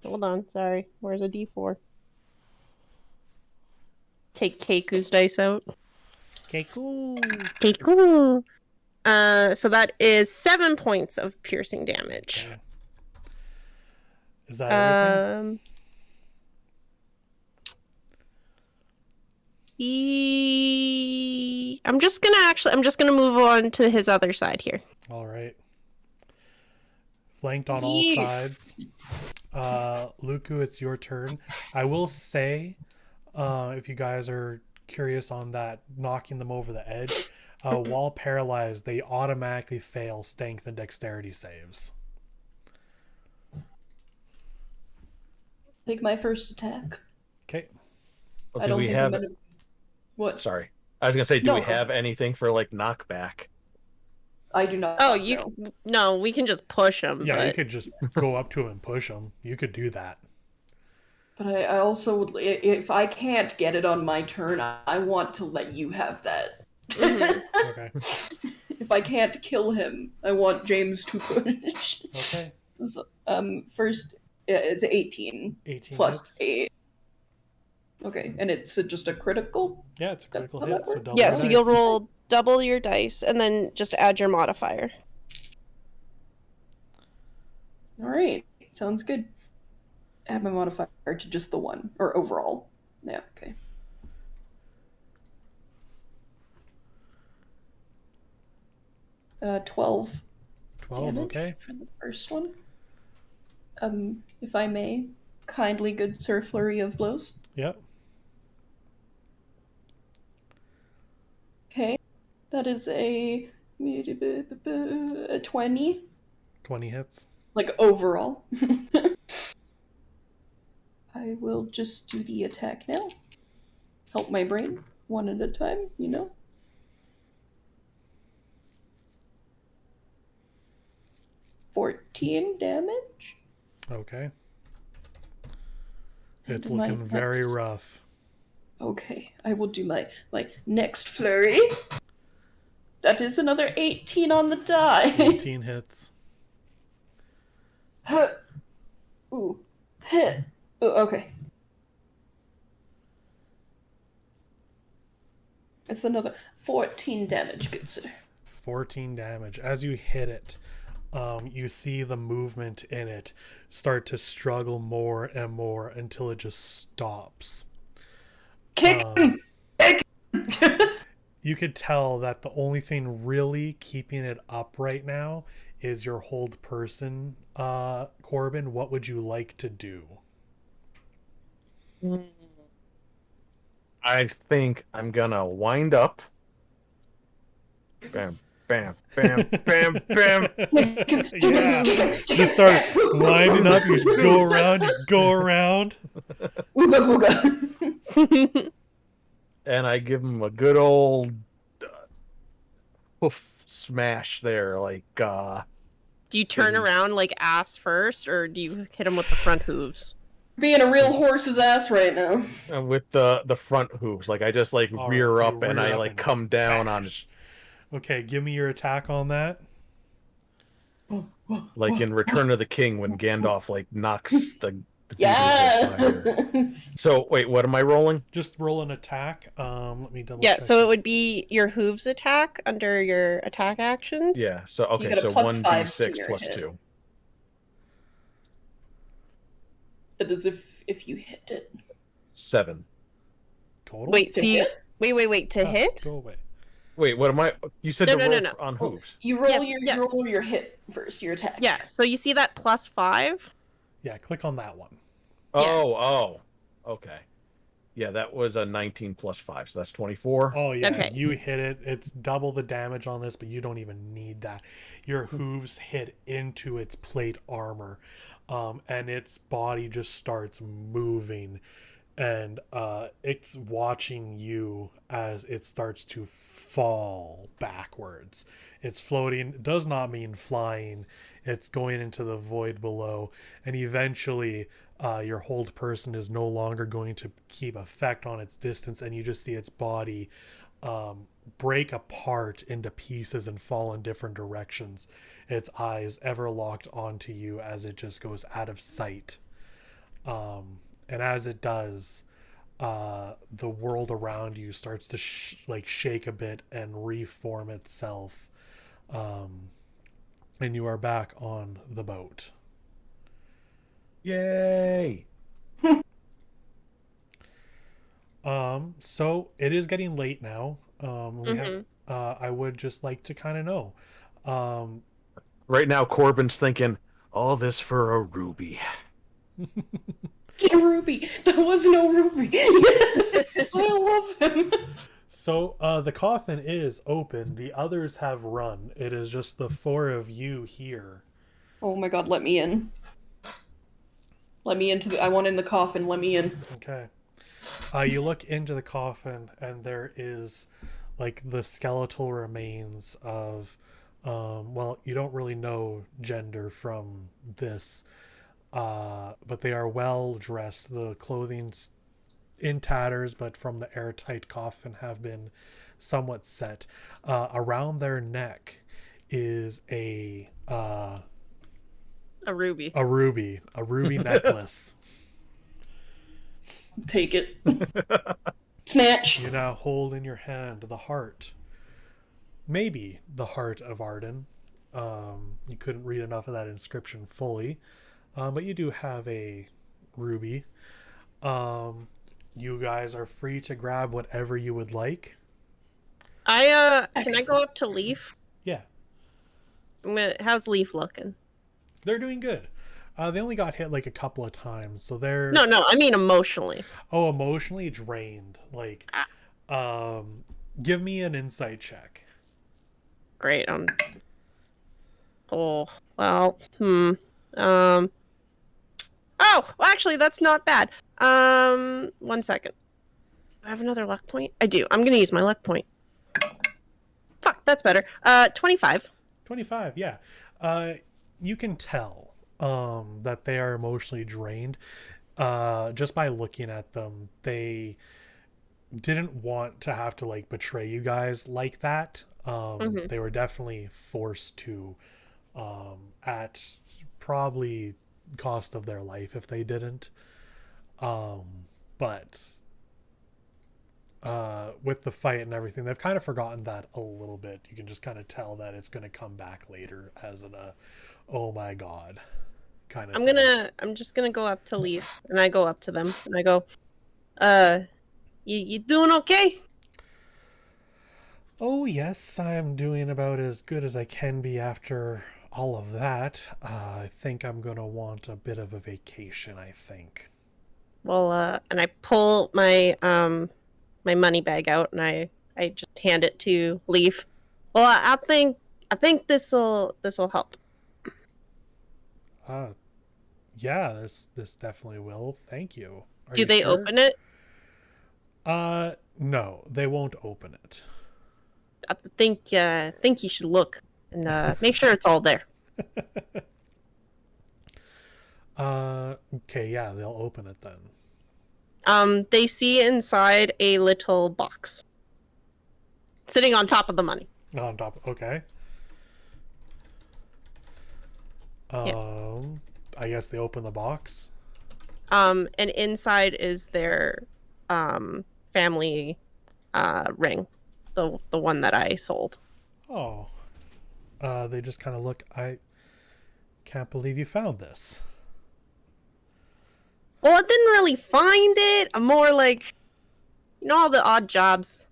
Hold on, sorry. Where's a d4? Take Keiku's dice out. Okay, cool. Keiku. So that is 7 points of piercing damage. Okay. Is that everything? I'm just gonna move on to his other side here. All right. Flanked on all sides. Luku, it's your turn. I will say, if you guys are curious on that, knocking them over the edge, while paralyzed, they automatically fail strength and dexterity saves. Take my first attack. Okay. Well, I do don't we think have? I'm gonna. What? Sorry, I was gonna say, do No. we have anything for like knockback? I do not. Oh, know. no, we can just push him. Yeah, but... you could just go up to him and push him. You could do that. But I also would. If I can't get it on my turn, I want to let you have that. Okay. If I can't kill him, I want James to push. Okay. So, first it's 18 18 plus hits. 8. Okay, and it's just a critical. Yeah, it's a critical How hit. that So work? double Yeah, the so dice. you'll roll double your dice and then just add your modifier. All right, sounds good. Add my modifier to just the one, or overall. Yeah, okay. Uh, 12 12, damage okay. for the first one. If I may, kindly, good sir, flurry of blows. Yep. Okay, that is a 20, 20 hits. like overall. I will just do the attack now. Help my brain, one at a time, you know. $14 damage. Okay. It's And my looking very next- rough. Okay, I will do my next flurry. That is another 18 on the die. 18 hits. Ooh. Hit. Ooh, okay. It's another 14 damage, good sir. 14 damage. As you hit it, you see the movement in it start to struggle more and more until it just stops. Kick him! Kick him! You could tell that the only thing really keeping it up right now is your hold person. Corbin, what would you like to do? I think I'm gonna wind up. Bam, bam, bam, bam, bam. Yeah. Just start winding up. You just go around. You go around. Ooga booga. And I give him a good old poof smash there, like Do you turn around like ass first, or do you hit him with the front hooves? Being a real horse's ass right now. with the front hooves. Like I just like All rear right, up you and rear I up like and come down on it, bash. Okay, give me your attack on that. like in Return of the King when Gandalf like knocks the Yeah. fire. So wait, what am I rolling? Just roll an attack. Let me double Yeah, check. so it would be your hooves attack under your attack actions. Yeah. So okay, get a so plus 5 to 1d6 your plus hit. 2. That is if you hit it. 7. Total. Wait, To so you hit? wait to Ah, hit? Go away. Wait, what am I? You said No, to no, roll no. on Oh, hooves. you roll Yes, your yes. you roll your hit first, your attack. Yeah, so you see that +5? Yeah, click on that one. Oh, okay. Yeah, that was a 19 plus 5, so that's 24. Oh yeah, Okay. you hit it. It's double the damage on this, but you don't even need that. Your hooves hit into its plate armor, and its body just starts moving, and it's watching you as it starts to fall backwards. It's floating, does not mean flying. It's going into the void below, and eventually your hold person is no longer going to keep effect on its distance, and you just see its body break apart into pieces and fall in different directions, its eyes ever locked onto you as it just goes out of sight. And as it does, the world around you starts to shake a bit and reform itself, and you are back on the boat. Yay! So it is getting late now. We have I would just like to kind of know. Right now, Corbin's thinking, all this for a ruby. A ruby. That was no ruby. I love him. So the coffin is open. The others have run. It is just the four of you here. Oh my god, let me in. Let me into I want in the coffin, let me in. Okay. You look into the coffin, and there is like the skeletal remains of well, you don't really know gender from this, but they are well dressed. The clothing's in tatters, but from the airtight coffin have been somewhat set. Around their neck is a ruby. A ruby necklace. Take it. Snatch. You now hold in your hand the heart. Maybe the heart of Arden. You couldn't read enough of that inscription fully, but you do have a ruby. You guys are free to grab whatever you would like. Can I go up to Leaf? Yeah. How's Leaf looking? They're doing good. They only got hit like a couple of times, so they're... No, I mean emotionally. Oh, emotionally drained. Like, give me an insight check. Great. Oh, well, Oh, well, actually, that's not bad. 1 second. Do I have another luck point? I do. I'm gonna use my luck point. Fuck, that's better. 25. 25, yeah. You can tell that they are emotionally drained just by looking at them. They didn't want to have to like betray you guys like that. They were definitely forced to at probably cost of their life if they didn't. But with the fight and everything, they've kind of forgotten that a little bit. You can just kind of tell that it's going to come back later as an oh my god kind of I'm just gonna go up to Leaf, and I go up to them and I go, you doing okay? Oh yes, I'm doing about as good as I can be after all of that. I think I'm gonna want a bit of a vacation, I think. Well, and I pull my my money bag out, and I just hand it to Leaf. Well, I think this'll help. Yeah, this definitely will. Thank you. Do they open it? No, they won't open it. I think you should look and make sure it's all there. Okay, yeah, they'll open it then. They see inside a little box sitting on top of the money. On top, okay. I guess they open the box. And inside is their family ring, the one that I sold. Oh. They just kind of look. I can't believe you found this. Well, I didn't really find it. I'm more like, all the odd jobs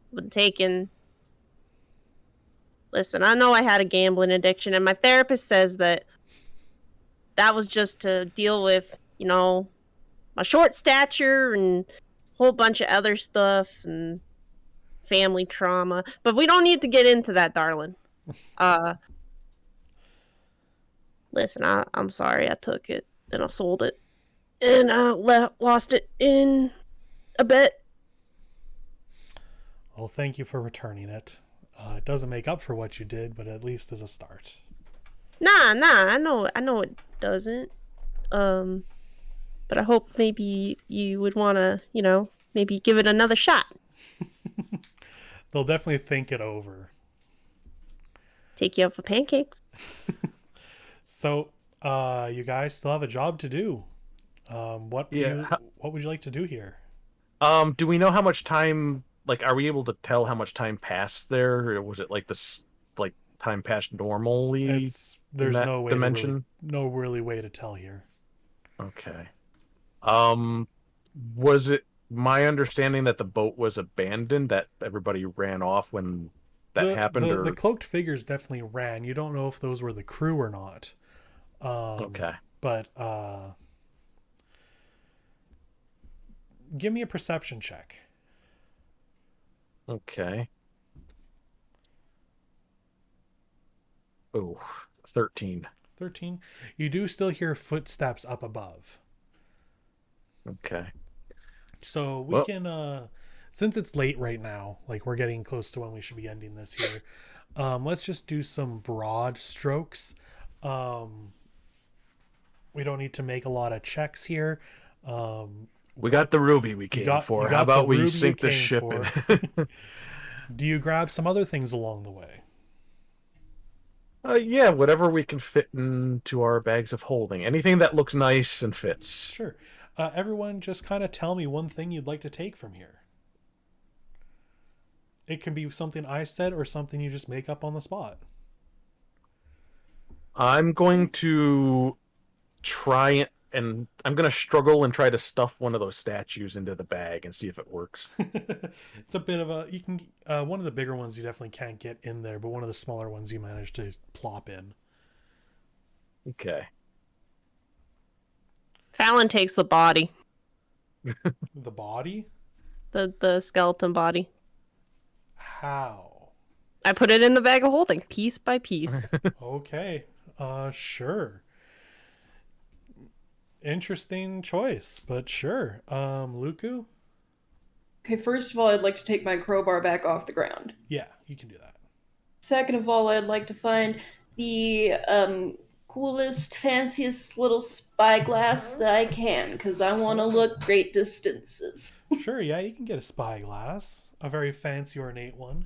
I've been taking. Listen, I know I had a gambling addiction, and my therapist says that was just to deal with, my short stature and a whole bunch of other stuff and family trauma. But we don't need to get into that, darling. Listen, I'm sorry I took it and I sold it. and lost it in a bit. Well, thank you for returning it. It doesn't make up for what you did, but at least is a start. Nah, I know it doesn't. But I hope maybe you would want to, maybe give it another shot. They'll definitely think it over. Take you out for pancakes. So, you guys still have a job to do. What would you like to do here? Do we know how much time? Like, are we able to tell how much time passed there, or was it like time passed normally? There's no way dimension. No really way to tell here. Okay. Was it my understanding that the boat was abandoned, that everybody ran off when that happened? The cloaked figures definitely ran. You don't know if those were the crew or not. Okay. But give me a perception check. Okay. Oh, 13. 13. You do still hear footsteps up above. Okay. So we can, since it's late right now, like we're getting close to when we should be ending this here, let's just do some broad strokes. We don't need to make a lot of checks here. We got the ruby we came for. How about we sink the ship in? Do you grab some other things along the way? Yeah, whatever we can fit into our bags of holding. Anything that looks nice and fits. Sure. Everyone just kind of tell me one thing you'd like to take from here. It can be something I said or something you just make up on the spot. I'm going to try and I'm going to struggle and try to stuff one of those statues into the bag and see if it works. It's a bit of a, you can, one of the bigger ones you definitely can't get in there, but one of the smaller ones you manage to plop in. Okay. Fallon takes the body. The body? The skeleton body. How? I put it in the bag of holding, piece by piece. Okay. Sure. Interesting choice, but sure. Luku? Okay, first of all, I'd like to take my crowbar back off the ground. Yeah, you can do that. Second of all, I'd like to find the coolest, fanciest little spyglass that I can, because I want to look great distances. Sure, yeah, you can get a spyglass. A very fancy, ornate one.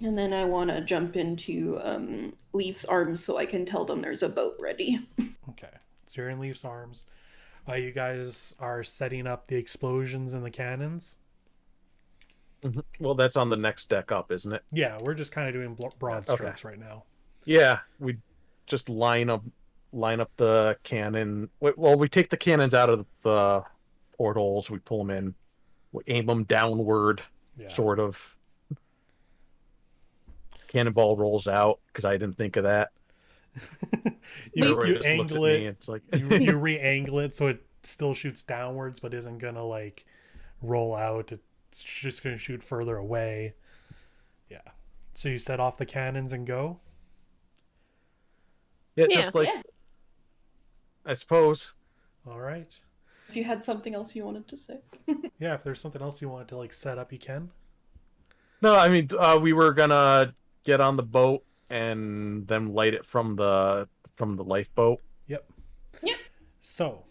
And then I want to jump into Leaf's arms so I can tell them there's a boat ready. Okay, so you're in Leaf's arms. You guys are setting up the explosions and the cannons. Mm-hmm. Well, that's on the next deck up, isn't it? Yeah, we're just kind of doing broad strokes right now. Yeah, we just line up the cannon. Well, we take the cannons out of the portals, we pull them in, we aim them downward, sort of. Cannonball rolls out because I didn't think of that. you angle it. It's like you re-angle it so it still shoots downwards, but isn't gonna like roll out. It's just gonna shoot further away. Yeah. So you set off the cannons and go. Yeah, just like I suppose. All right. So you had something else you wanted to say? Yeah, if there's something else you wanted to like set up, you can. No, I mean we were gonna get on the boat and then light it from the lifeboat. Yep. So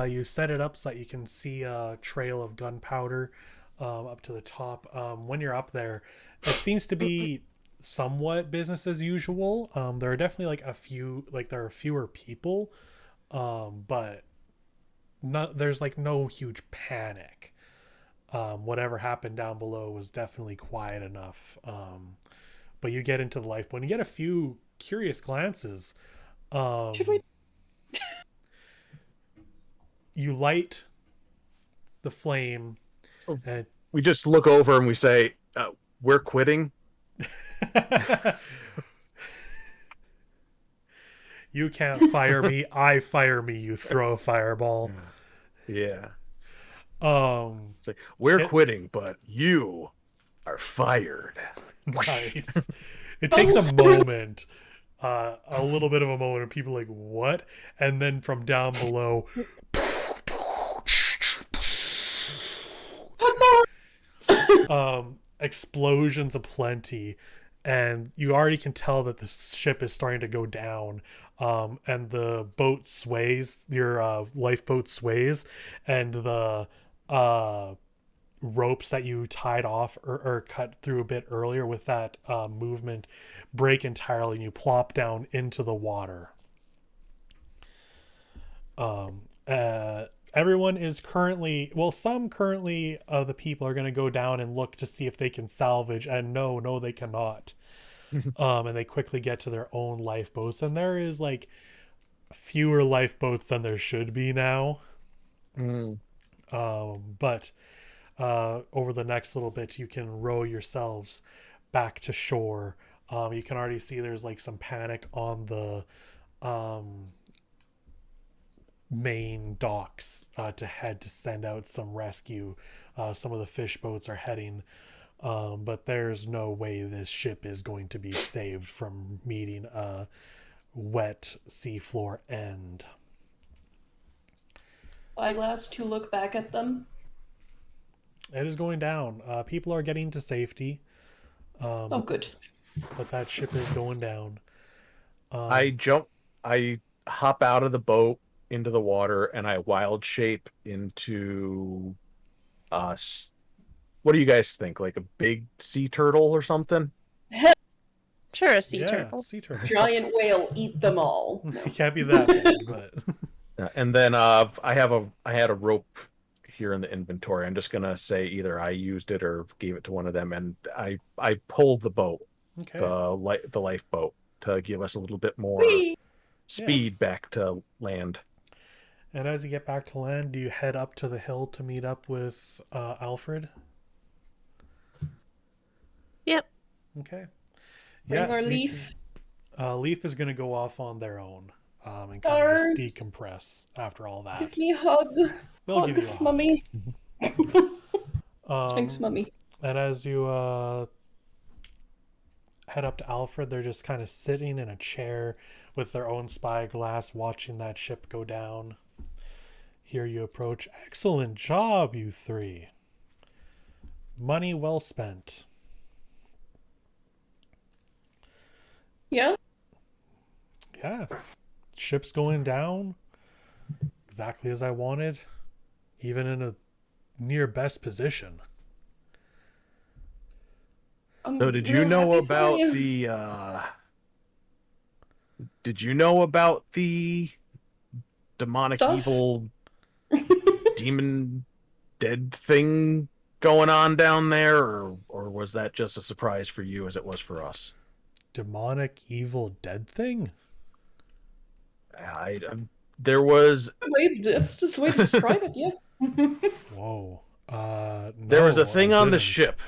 you set it up so that you can see a trail of gunpowder up to the top. When you're up there, it seems to be somewhat business as usual. There are definitely like there are fewer people, but there's like no huge panic. Whatever happened down below was definitely quiet enough. But you get into the lifeboat and you get a few curious glances. Should we? You light the flame. And we just look over and we say, we're quitting. You can't fire me. I fire me. You throw a fireball. Yeah. It's like, we're quitting, but you are fired. Nice. It takes a moment a little bit of a moment, and people are like, "What?" And then from down below, explosions aplenty, and you already can tell that the ship is starting to go down. And the boat sways, your lifeboat sways, and the ropes that you tied off or cut through a bit earlier with that movement break entirely, and you plop down into the water. Everyone is currently, well, some currently of the people are going to go down and look to see if they can salvage, and no, they cannot. And they quickly get to their own lifeboats, and there is like fewer lifeboats than there should be now. But over the next little bit, you can row yourselves back to shore. You can already see there's like some panic on the main docks to head to send out some rescue. Some of the fish boats are heading, but there's no way this ship is going to be saved from meeting a wet seafloor end. Eyeglass to look back at them. It is going down. People are getting to safety. Oh, good. But that ship is going down. I hop out of the boat into the water, and I wild shape into what do you guys think? Like a big sea turtle or something? Sure, a sea turtle. Sea turtle. Giant whale, eat them all. No. It can't be that big, but And then I had a rope here in the inventory. I'm just gonna say either I used it or gave it to one of them, and I pulled the boat, okay. the lifeboat, to give us a little bit more speed back to land. And as you get back to land, do you head up to the hill to meet up with Alfred? Yep. Okay. Bring our so Leaf. Leaf is going to go off on their own and kind of just decompress after all that. Give me a hug. They'll give you a hug. Mummy. Thanks, Mummy. And as you head up to Alfred, they're just kind of sitting in a chair with their own spyglass watching that ship go down. Here you approach. Excellent job, you three. Money well spent. Yeah? Yeah. Ship's going down exactly as I wanted, even in a near best position. So did you know about the demonic evil demon dead thing going on down there, or was that just a surprise for you as it was for us? Demonic evil dead thing? There was That's just the way to describe it, yeah. Whoa. There was a thing on the didn't. ship.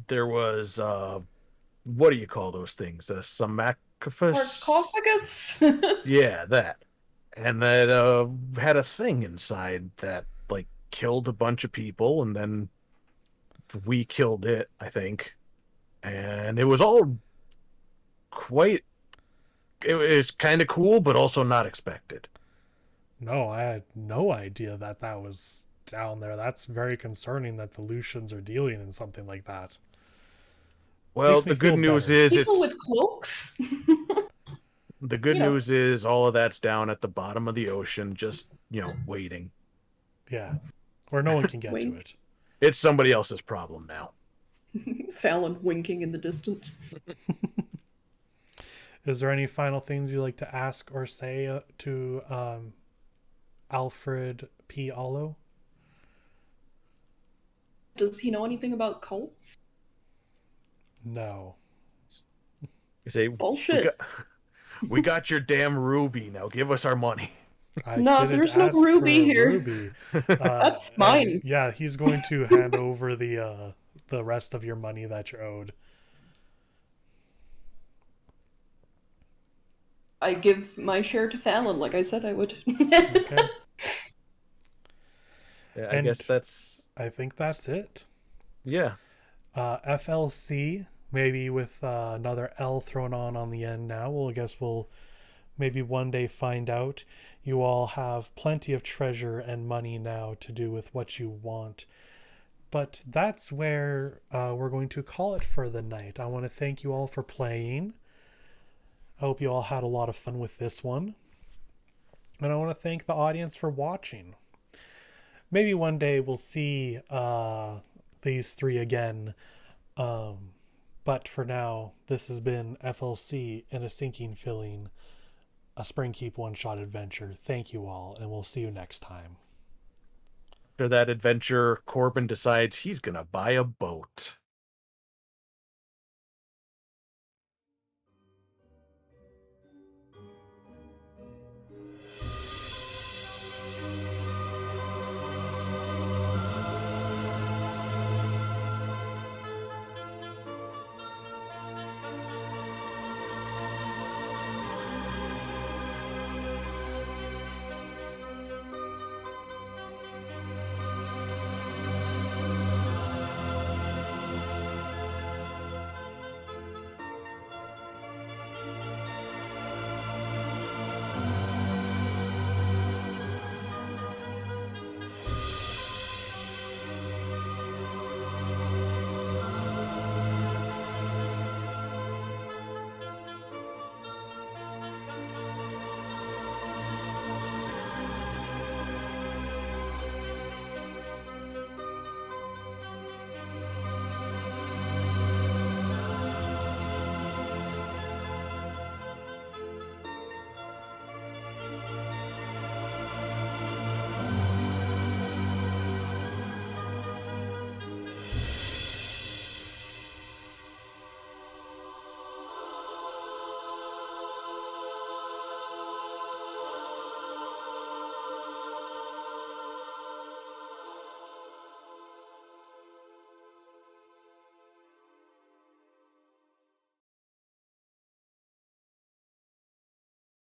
There was what do you call those things? A Sarcophagus? Yeah, that. And that had a thing inside that like killed a bunch of people, and then we killed it, I think. And it was all it was kind of cool, but also not expected. No, I had no idea that was down there. That's very concerning that the Lucians are dealing in something like that. Well, Makes me the good feel news better. is People with cloaks? the good news is all of that's down at the bottom of the ocean, just, waiting. Yeah. Where no one can get to Wink. it. It's somebody else's problem now. Fallon winking in the distance. Is there any final things you'd like to ask or say to Alfred P. Allo? Does he know anything about cults? No. You say, Bullshit. We got your damn ruby. Now give us our money. No, there's no ruby here. Ruby. That's mine. Yeah, he's going to hand over the rest of your money that you're owed. I give my share to Fallon, like I said I would. Okay. Yeah, I guess that's... I think that's it. Yeah. FLC, maybe with another L thrown on the end now. Well, I guess we'll maybe one day find out. You all have plenty of treasure and money now to do with what you want. But that's where we're going to call it for the night. I want to thank you all for playing. I hope you all had a lot of fun with this one. And I want to thank the audience for watching. Maybe one day we'll see these three again. But for now, this has been FLC and a Sinking Feeling, a Springkeep one-shot adventure. Thank you all, and we'll see you next time. After that adventure, Corbin decides he's going to buy a boat.